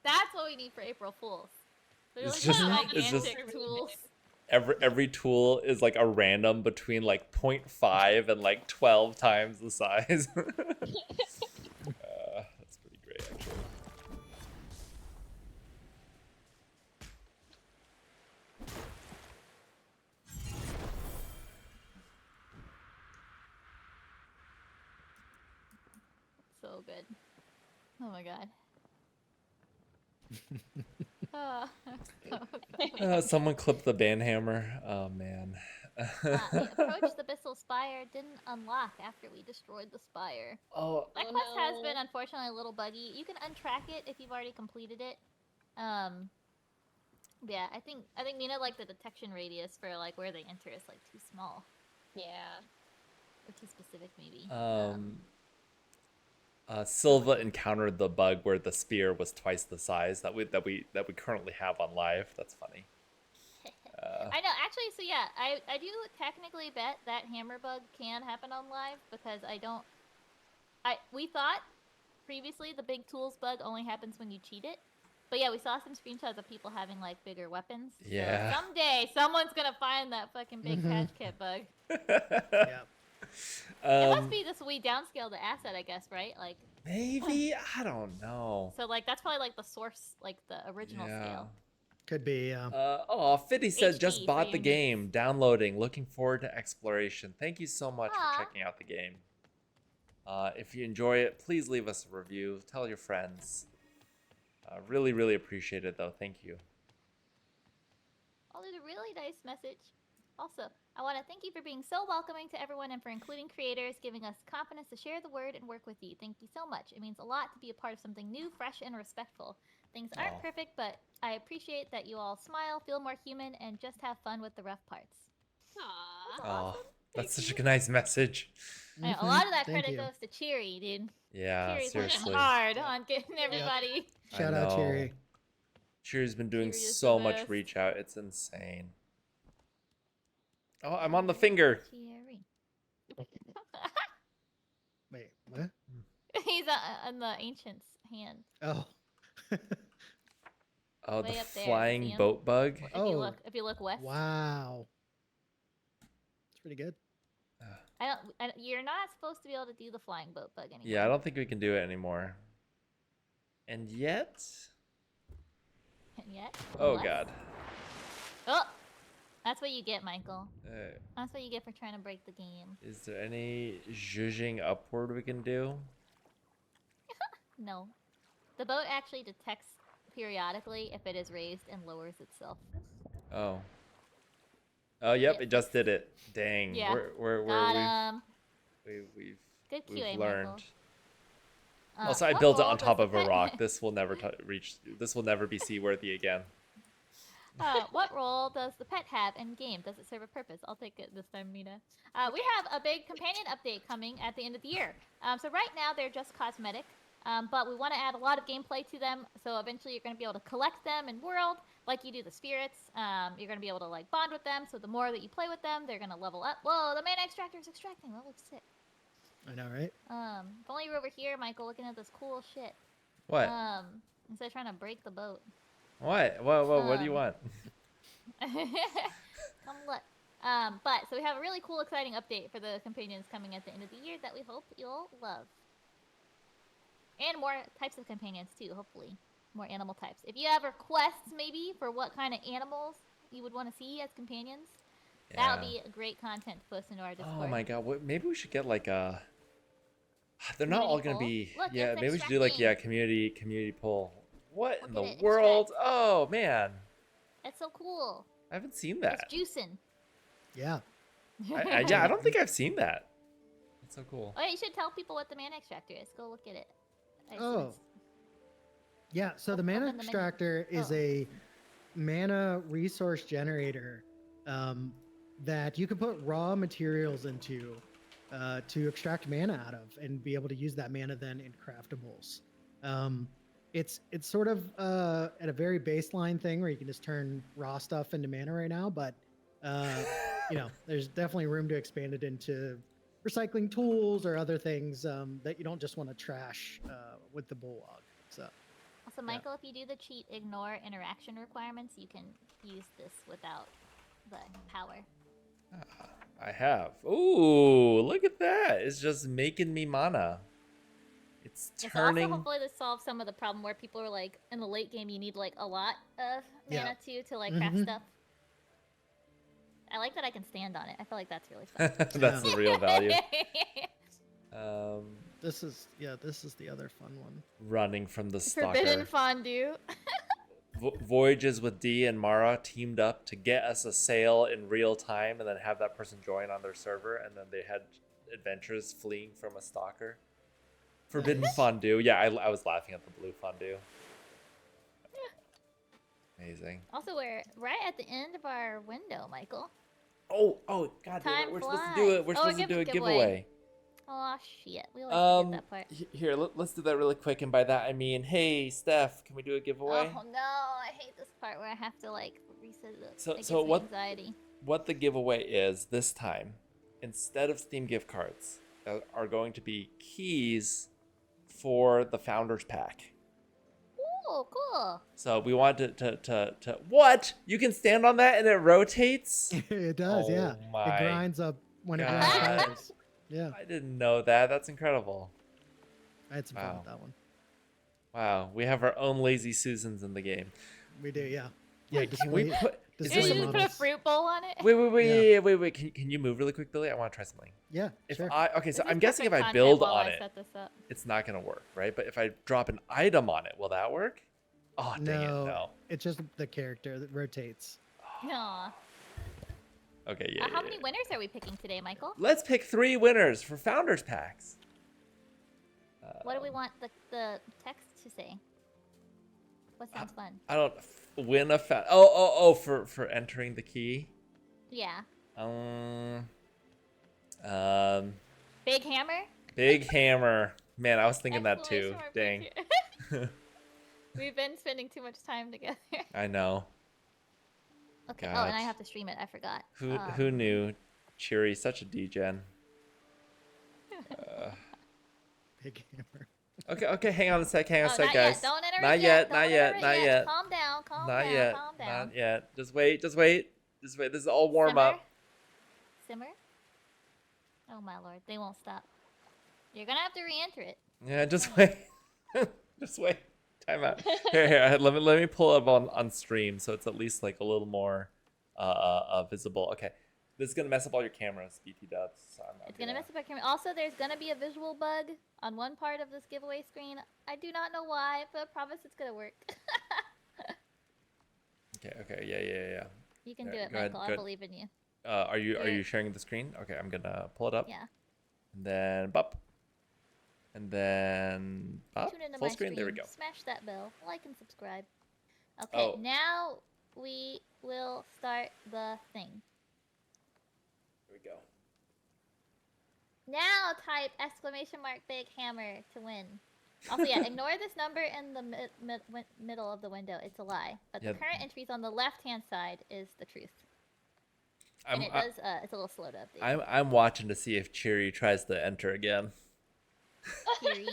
That's what we need for April Fools. Literally It's just- gigantic it's just- tools. Every tool is like a random between like 0.5 and like 12 times the size. That's pretty great actually. So good. Oh my god. Oh, Someone clipped the ban hammer. Oh man. the approach the Bissell Spire didn't unlock after we destroyed the spire. Oh, That Oh, quest has no. been unfortunately a little buggy. You can untrack it if you've already completed it. Yeah, I think Mina like the detection radius for like where they enter is like too small Yeah. or too specific maybe. Silva encountered the bug where the spear was twice the size that we currently have on live. That's funny. I know, actually, so yeah, I do technically bet that hammer bug can happen on live because we thought previously the big tools bug only happens when you cheat it. But yeah, we saw some screenshots of people having like bigger weapons. Yeah. So someday someone's gonna find that fucking big patch kit bug. Yeah. It must be this we downscale the asset, I guess, right? Like Maybe, I don't know. so like that's probably like the source, like the original Yeah. scale. Could be. Fitty said just HD for bought the your game, needs. downloading, looking forward to exploration. Thank you so much Aw. for checking out the game. If you enjoy it, please leave us a review. Tell your friends. Really, really appreciate it, though. Thank you. Oh, there's a really nice message. Also, I want to thank you for being so welcoming to everyone and for including creators, giving us confidence to share the word and work with you. Thank you so much. It means a lot to be a part of something new, fresh, and respectful. Things aren't Aw. perfect, but I appreciate that you all smile, feel more human, and just have fun with the rough parts. Aww. Oh, that's Thank such you. a nice message. I know, a lot of that Thank credit you. goes to Cheery, dude. Yeah, Cheery's seriously. working hard on getting everybody. Shout I out, know. Cherry. Cheer's been doing Cheery is so the much best. reach out. It's insane. Oh, I'm on the finger. Cheery. Wait, what? He's on the ancient's hand. Oh. Oh, the Way up there, flying see him? boat bug. Oh. If you look west. Wow. It's pretty good. You're not supposed to be able to do the flying boat bug anymore. Yeah, I don't think we can do it anymore. And yet... And yet. Oh, what? God. Oh, that's what you get, Michael. Uh, That's what you get for trying to break the game. is there any zhuzhing upward we can do? No, the boat actually detects periodically if it is raised and lowers itself. Oh. Oh, yep, Yeah. it just did it. Dang. Yeah. We're Got him. we've Good we've QA, learned. Michael. Also, I What built it role on does top the of a pet- rock. This will never reach. This will never be seaworthy again. What role does the pet have in game? Does it serve a purpose? I'll take it this time, Mina. We have a big companion update coming at the end of the year. So right now they're just cosmetic, but we want to add a lot of gameplay to them. So eventually you're going to be able to collect them in world, like you do the spirits. You're going to be able to like bond with them. So the more that you play with them, they're going to level up. Whoa, the mana extractor is extracting. That looks sick. I know, right? If only you were over here, Michael, looking at this cool shit. What? Instead of trying to break the boat. What? What do you want? Come look. But so we have a really cool, exciting update for the companions coming at the end of the year that we hope you'll love. And more types of companions too, hopefully. More animal types. If you have requests maybe for what kind of animals you would want to see as companions, that would be great content to post into our Discord. Oh my god, maybe we should get like a... They're not all gonna poll? be... Look, yeah, it's maybe we should do like, extracting. community poll. What in Look the at it, world? extract. Oh, man. That's so cool. I haven't seen that. It's juicing. Yeah. Yeah, I don't think I've seen that. That's so cool. Oh, yeah, you should tell people what the mana extractor is. Go look at it. I assume Oh. it's- Yeah, so the Open mana the menu. extractor is Oh. a mana resource generator that you can put raw materials into to extract mana out of and be able to use that mana then in craftables. It's sort of at a very baseline thing where you can just turn raw stuff into mana right now, but there's definitely room to expand it into recycling tools or other things that you don't just want to trash with the bulwark. So. Also, Michael, if you do the cheat ignore interaction requirements, you can use this without the power. I have. Ooh, look at that. It's just making me mana. It's Yes, turning... also, hopefully this solves some of the problem where people are like, in the late game, you need like a lot of mana too to like craft Mhm. stuff. I like that I can stand on it. I feel like that's really fun. That's the real value. This is the other fun one. Running from the Forbidden stalker. fondue. Voyages with D and Mara teamed up to get us a sale in real time and then have that person join on their server, and then they had adventures fleeing from a stalker. Forbidden fondue. Yeah, I was laughing at the blue fondue. Amazing. Also, we're right at the end of our window, Michael. Oh, god damn it. Time We're supposed to do it. We're flies. Oh, supposed to do a giveaway. giveaway. Oh shit, we always forget that part. Here, let's do that really quick, and by that I mean, hey, Steph, can we do a giveaway? Oh no, I hate this part where I have to like reset it. So- It gives so me what- anxiety. What the giveaway is this time, instead of Steam gift cards, are going to be keys for the Founders Pack. Cool, cool. So we want to what? You can stand on that and it rotates? It does, yeah. Oh my It grinds up when it God. grinds tires. Yeah, I didn't know that. That's incredible. I had some fun Wow. with that one. Wow, we have our own lazy Susans in the game. We do, yeah. Wait, can we display- put? Is Did this you a just put a models. fruit bowl on it? Wait. Can you move really quick, Billy? I want to try something. Yeah, If sure. okay, so This is I'm guessing if perfect I content build while on I it, set this up. it's not gonna work, right? But if I drop an item on it, will that work? Oh, dang it, no. It's just the character that rotates. No. Okay, yeah. How many winners are we picking today, Michael? Let's pick 3 winners for Founders Packs. What do we want the text to say? What sounds fun? I don't win a oh for entering the key. Yeah. Big Big hammer? hammer. Man, I was thinking that too. Exclamation mark, Dang. big ha- We've been spending too much time together. I know. Okay. Oh, and I Gosh. have to stream it. I forgot. Who knew? Cheery, such a degen. Big hammer. Okay, hang on a sec, Not guys. yet. Don't enter Not it yet, Don't not enter yet, it not yet. Calm down. Calm Not down. yet. Calm down. Not yet. Just wait. This is all warm up. Simmer. Oh my lord, they won't stop. You're gonna have to re-enter it. Yeah, just wait. Just wait. Time out. Here. Let me pull up on stream so it's at least like a little more visible. Okay. This is gonna mess up all your cameras, BT dubs. So It's gonna mess up our camera. Also, there's gonna be a visual bug on one part of this giveaway screen. I do not know why, but I promise it's gonna work. Okay. Yeah. You can Yeah, do it, go ahead, Michael. I good. believe in you. Are you Here. sharing the screen? Okay, I'm gonna pull it up. Yeah. And then bop. And then bop. Tune into Full my screen. There we stream. go. Smash that bell. Like and subscribe. Okay, Oh. now we will start the thing. Here we go. Now type exclamation mark big hammer to win. Also, yeah, ignore this number in the middle of the window. It's a lie. But Yeah. the current entries on the left-hand side is the truth. I'm And it does. It's a little slow to update. I'm watching to see if Cheery tries to enter again. Kiri.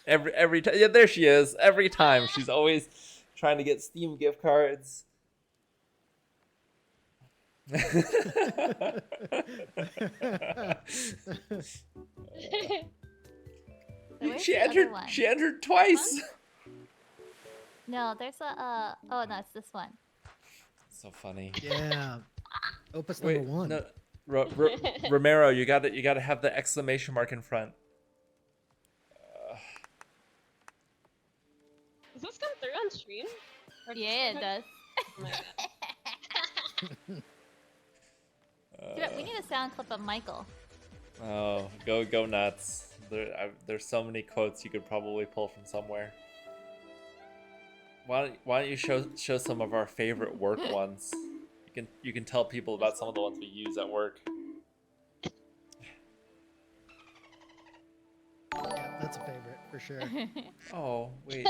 every time. Yeah, there she is. Every time she's always trying to get Steam gift cards. Where's she the other entered. one? She entered twice. No, there's a. Oh no, it's this one. So funny. Yeah. Opus Wait, number 1. no, Romero, you gotta have the exclamation mark in front. Does this come through on stream? Or Yeah, it does. Oh my god. We need a sound clip of Michael. Oh, go nuts! There's so many quotes you could probably pull from somewhere. Why don't you show some of our favorite work ones? You can tell people about some of the ones we use at work. Yeah, that's a favorite for sure. Oh wait,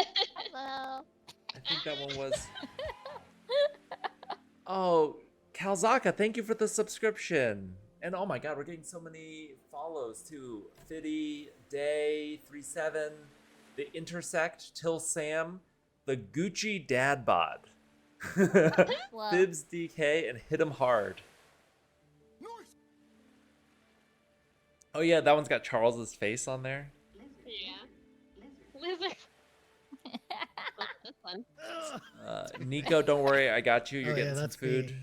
Hello. I think that one was. Oh, Kalzaka, thank you for the subscription. And oh my god, we're getting so many follows too. Fiddy, Day, 37, the Intersect, Till Sam, the Gucci Dad Bod, Whoa. Fibs DK, and Hit 'em Hard. Oh yeah, that one's got Charles's face on there. Yeah. Lizard. Oh, that's fun. Nico, don't worry, I got you. You're Oh, yeah, getting some that's food. me.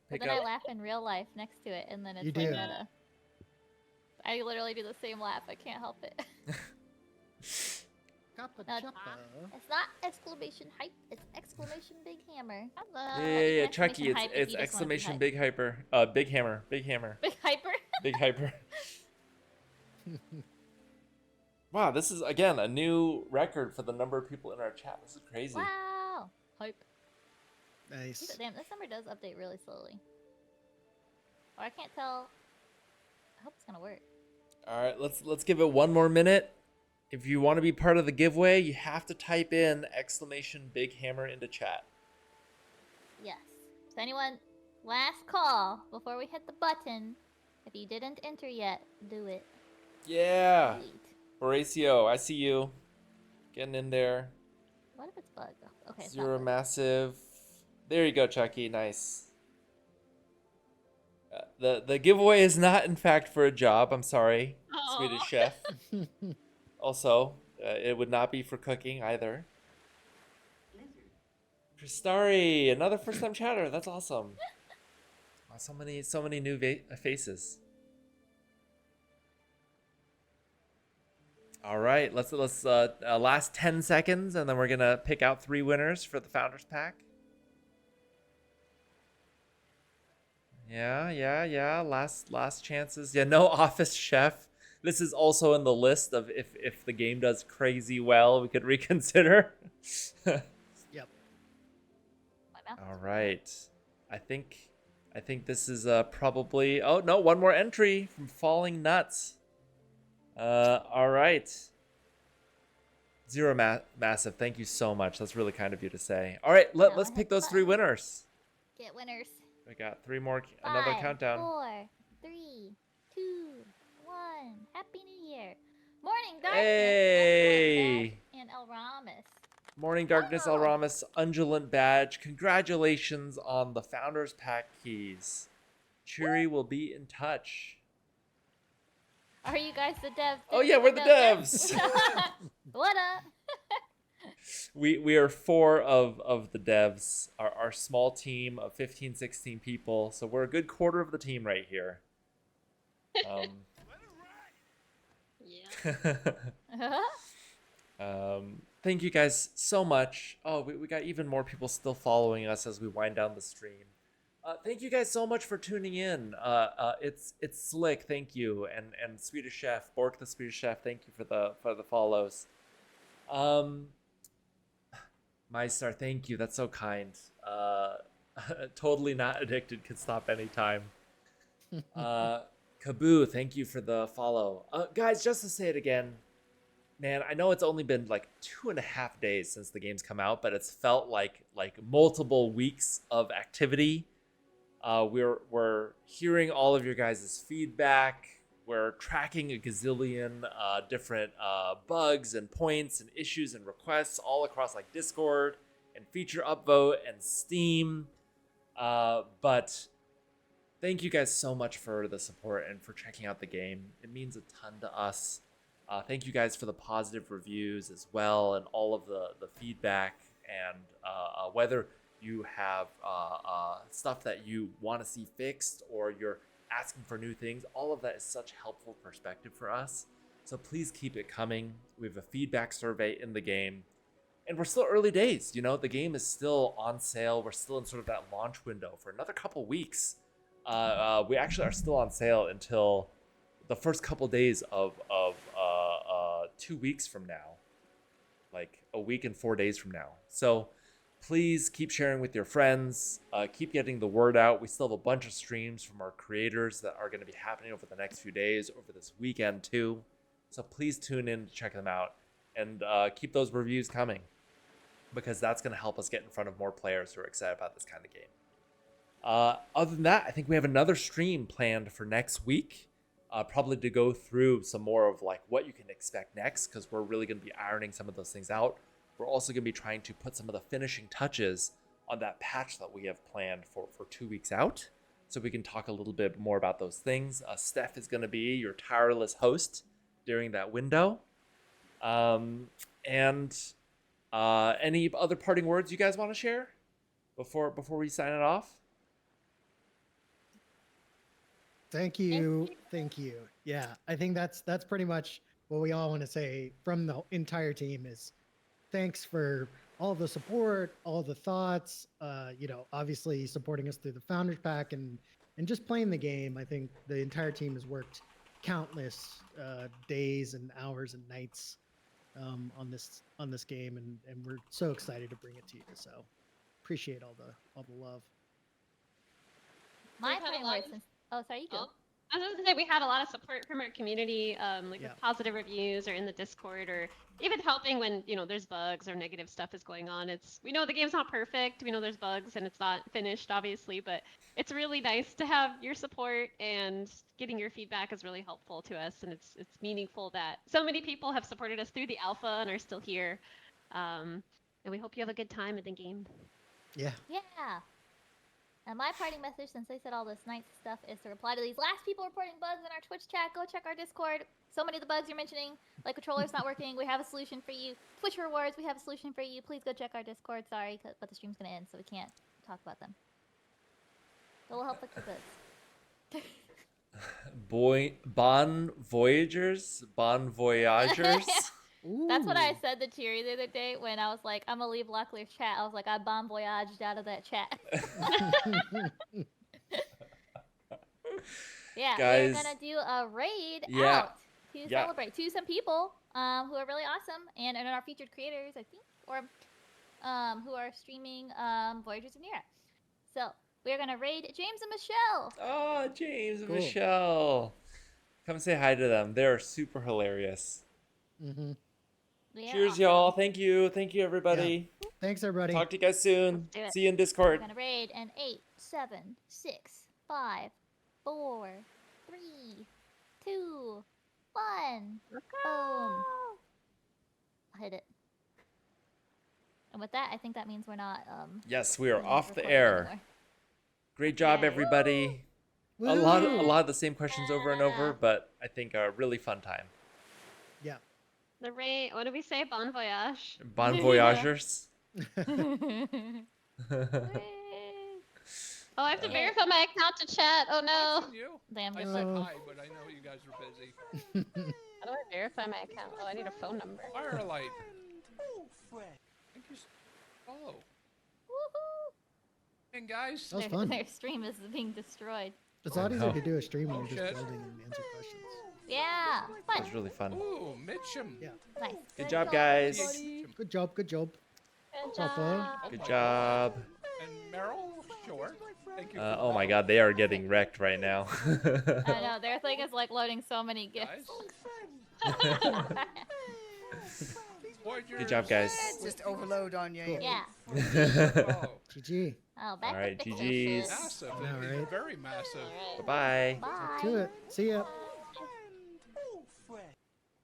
But Pick then I up. laugh in real life next to it, and then it's You like do. meta. I literally do the same laugh. I can't help it. Kappa No, choppa. It's not exclamation hype. It's exclamation big hammer. Hello. Yeah, You can Chucky, exclamation hype if it's you just wanna be exclamation hype. big hyper. Big hammer, big hammer, Big hyper. big hyper. Wow, this is again a new record for the number of people in our chat. This is crazy. Wow. Hype. Nice. Damn, this number does update really slowly. Or I can't tell. I hope it's gonna work. All right, let's give it one more minute. If you want to be part of the giveaway, you have to type in !big hammer into chat. Yes. So anyone, last call before we hit the button. If you didn't enter yet, do it. Yeah. Sweet. Horacio, I see you. Getting in there. What if it's bugged? Oh, okay, it's not Zero bugged. massive. There you go, Chucky. Nice. The giveaway is not, in fact, for a job. I'm sorry, Swedish Aw. chef. Also, it would not be for cooking either. Kristari, another first-time chatter. That's awesome. Wow, so many new faces. All right, let's last 10 seconds, and then we're gonna pick out 3 winners for the Founders Pack. Yeah. Last chances. Yeah, no office chef. This is also in the list of if the game does crazy well, we could reconsider. Yep. My mouth. All right. I think this is probably. Oh no, one more entry from Falling Nuts. All right. Zero massive. Thank you so much. That's really kind of you to say. All right, Now let's I pick hit the those 3 button. winners. Get winners. We got 3 more. Another 5, countdown. 4, 3, 2, 1. Happy New Year. Morning, Darkness, Hey. and El Ramis. Morning Darkness, Oh. Elramis, Undulant Badge. Congratulations on the Founders Pack keys. Cheery will be in touch. Are you guys the devs? Oh yeah, we're the devs. What up? we are 4 of the devs. Our small team of 15, 16 people. So we're a good quarter of the team right here. Yeah. Thank you guys so much. Oh, we got even more people still following us as we wind down the stream. Thank you guys so much for tuning in. It's Slick, thank you, and Swedish Chef, Bork the Swedish Chef, thank you for the follows. MyStar, thank you. That's so kind. Totally not addicted. Could stop anytime. Kaboo, thank you for the follow. Guys, just to say it again, man, I know it's only been like 2.5 days since the game's come out, but it's felt like multiple weeks of activity. We're hearing all of your guys' feedback. We're tracking a gazillion different bugs and points and issues and requests all across like Discord and feature upvote and Steam. But thank you guys so much for the support and for checking out the game. It means a ton to us. Thank you guys for the positive reviews as well and all of the feedback. And whether you have stuff that you want to see fixed or you're asking for new things, all of that is such helpful perspective for us. So please keep it coming. We have a feedback survey in the game. And we're still early days. You know, the game is still on sale. We're still in sort of that launch window for another couple weeks. We actually are still on sale until the first couple days of 2 weeks from now, like a week and 4 days from now. So please keep sharing with your friends, keep getting the word out. We still have a bunch of streams from our creators that are going to be happening over the next few days, over this weekend too. So please tune in to check them out and keep those reviews coming, because that's going to help us get in front of more players who are excited about this kind of game. Other than that, I think we have another stream planned for next week, probably to go through some more of like what you can expect next, because we're really going to be ironing some of those things out. We're also going to be trying to put some of the finishing touches on that patch that we have planned for 2 weeks out, so we can talk a little bit more about those things. Steph is going to be your tireless host during that window. And any other parting words you guys want to share before we sign it off? Thank you. Yeah, I think that's pretty much what we all want to say from the entire team is thanks for all the support, all the thoughts, obviously supporting us through the Founders Pack and just playing the game. I think the entire team has worked countless days and hours and nights on this game, and we're so excited to bring it to you. So appreciate all the love. My We've had a parting lot words of- since. Oh, sorry, you go. Oh, I was gonna say we had a lot of support from our community, like Yeah. with positive reviews or in the Discord, or even helping when there's bugs or negative stuff is going on. We know the game's not perfect. We know there's bugs and it's not finished, obviously, but it's really nice to have your support, and getting your feedback is really helpful to us. And it's meaningful that so many people have supported us through the alpha and are still here. And we hope you have a good time in the game. Yeah. Yeah. And my parting message, since I said all this nice stuff, is to reply to these last people reporting bugs in our Twitch chat. Go check our Discord. So many of the bugs you're mentioning, like controller's not working, we have a solution for you. Twitch rewards, we have a solution for you. Please go check our Discord. Sorry, but the stream's gonna end, so we can't talk about them. But we'll help fix the bugs. Bon Voyagers? Bon Voyagers? That's what I Ooh. said to Cheery the other day when I was like, I'm gonna leave Locklear's chat. I was like, I bon voyaged out of that chat. Yeah, Guys, we're gonna do a raid yeah, out to celebrate to some people who are really awesome and are our featured creators, I think, or who are streaming Voyagers of Nera. So we're gonna raid James and Michelle. Oh, James and Cool. Michelle. Come say hi to them. They're super hilarious. Mm-hmm. They are Cheers, awesome. y'all. Thank you. Thank you, everybody. Thanks, everybody. Talk to you guys soon. Let's do it. See you in We're Discord. gonna raid in 8, 7, 6, 5, 4, 3, 2, 1. Boom. I hit it. And with that, I think that means we're not Yes, we are doing off the recording air. anymore. Great job, Yay. everybody. A lot of the same questions over and over, but I think a really fun time. Yeah. The raid. What do we say? Bon voyage. Bon Voyagers. Oh, I have to Uh, verify my account to chat. Oh no. Watching you. Damn, I good said luck. hi, but I know you guys are busy. How do I verify my account? Oh, I need a phone number. Firelight. Thank you. Oh, Woohoo! and guys, That was Their, fun. their stream is being destroyed. It's a lot I easier know. to do a stream when Oh, you're just shit. building and answer questions. Yeah, It fun. was really fun. ooh, Mitchum. Yeah. Nice. Good job, guys. everybody. Good job. Good job. Good Papa. job. Good my job. God. And Meryl, sure. Thank you. Oh my God, they are getting wrecked right now. I know, their thing is like loading so many gifts. Good job, guys. Just overload on you. Cool. Yeah. Oh, GG. Oh, back Alright, to fixing GGs. shit. massive. I know, right? Very massive. Alright. Bye-bye. Bye. To it. See ya.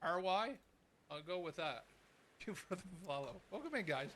RY? I'll go with that. Thank you for the follow. Welcome in, guys.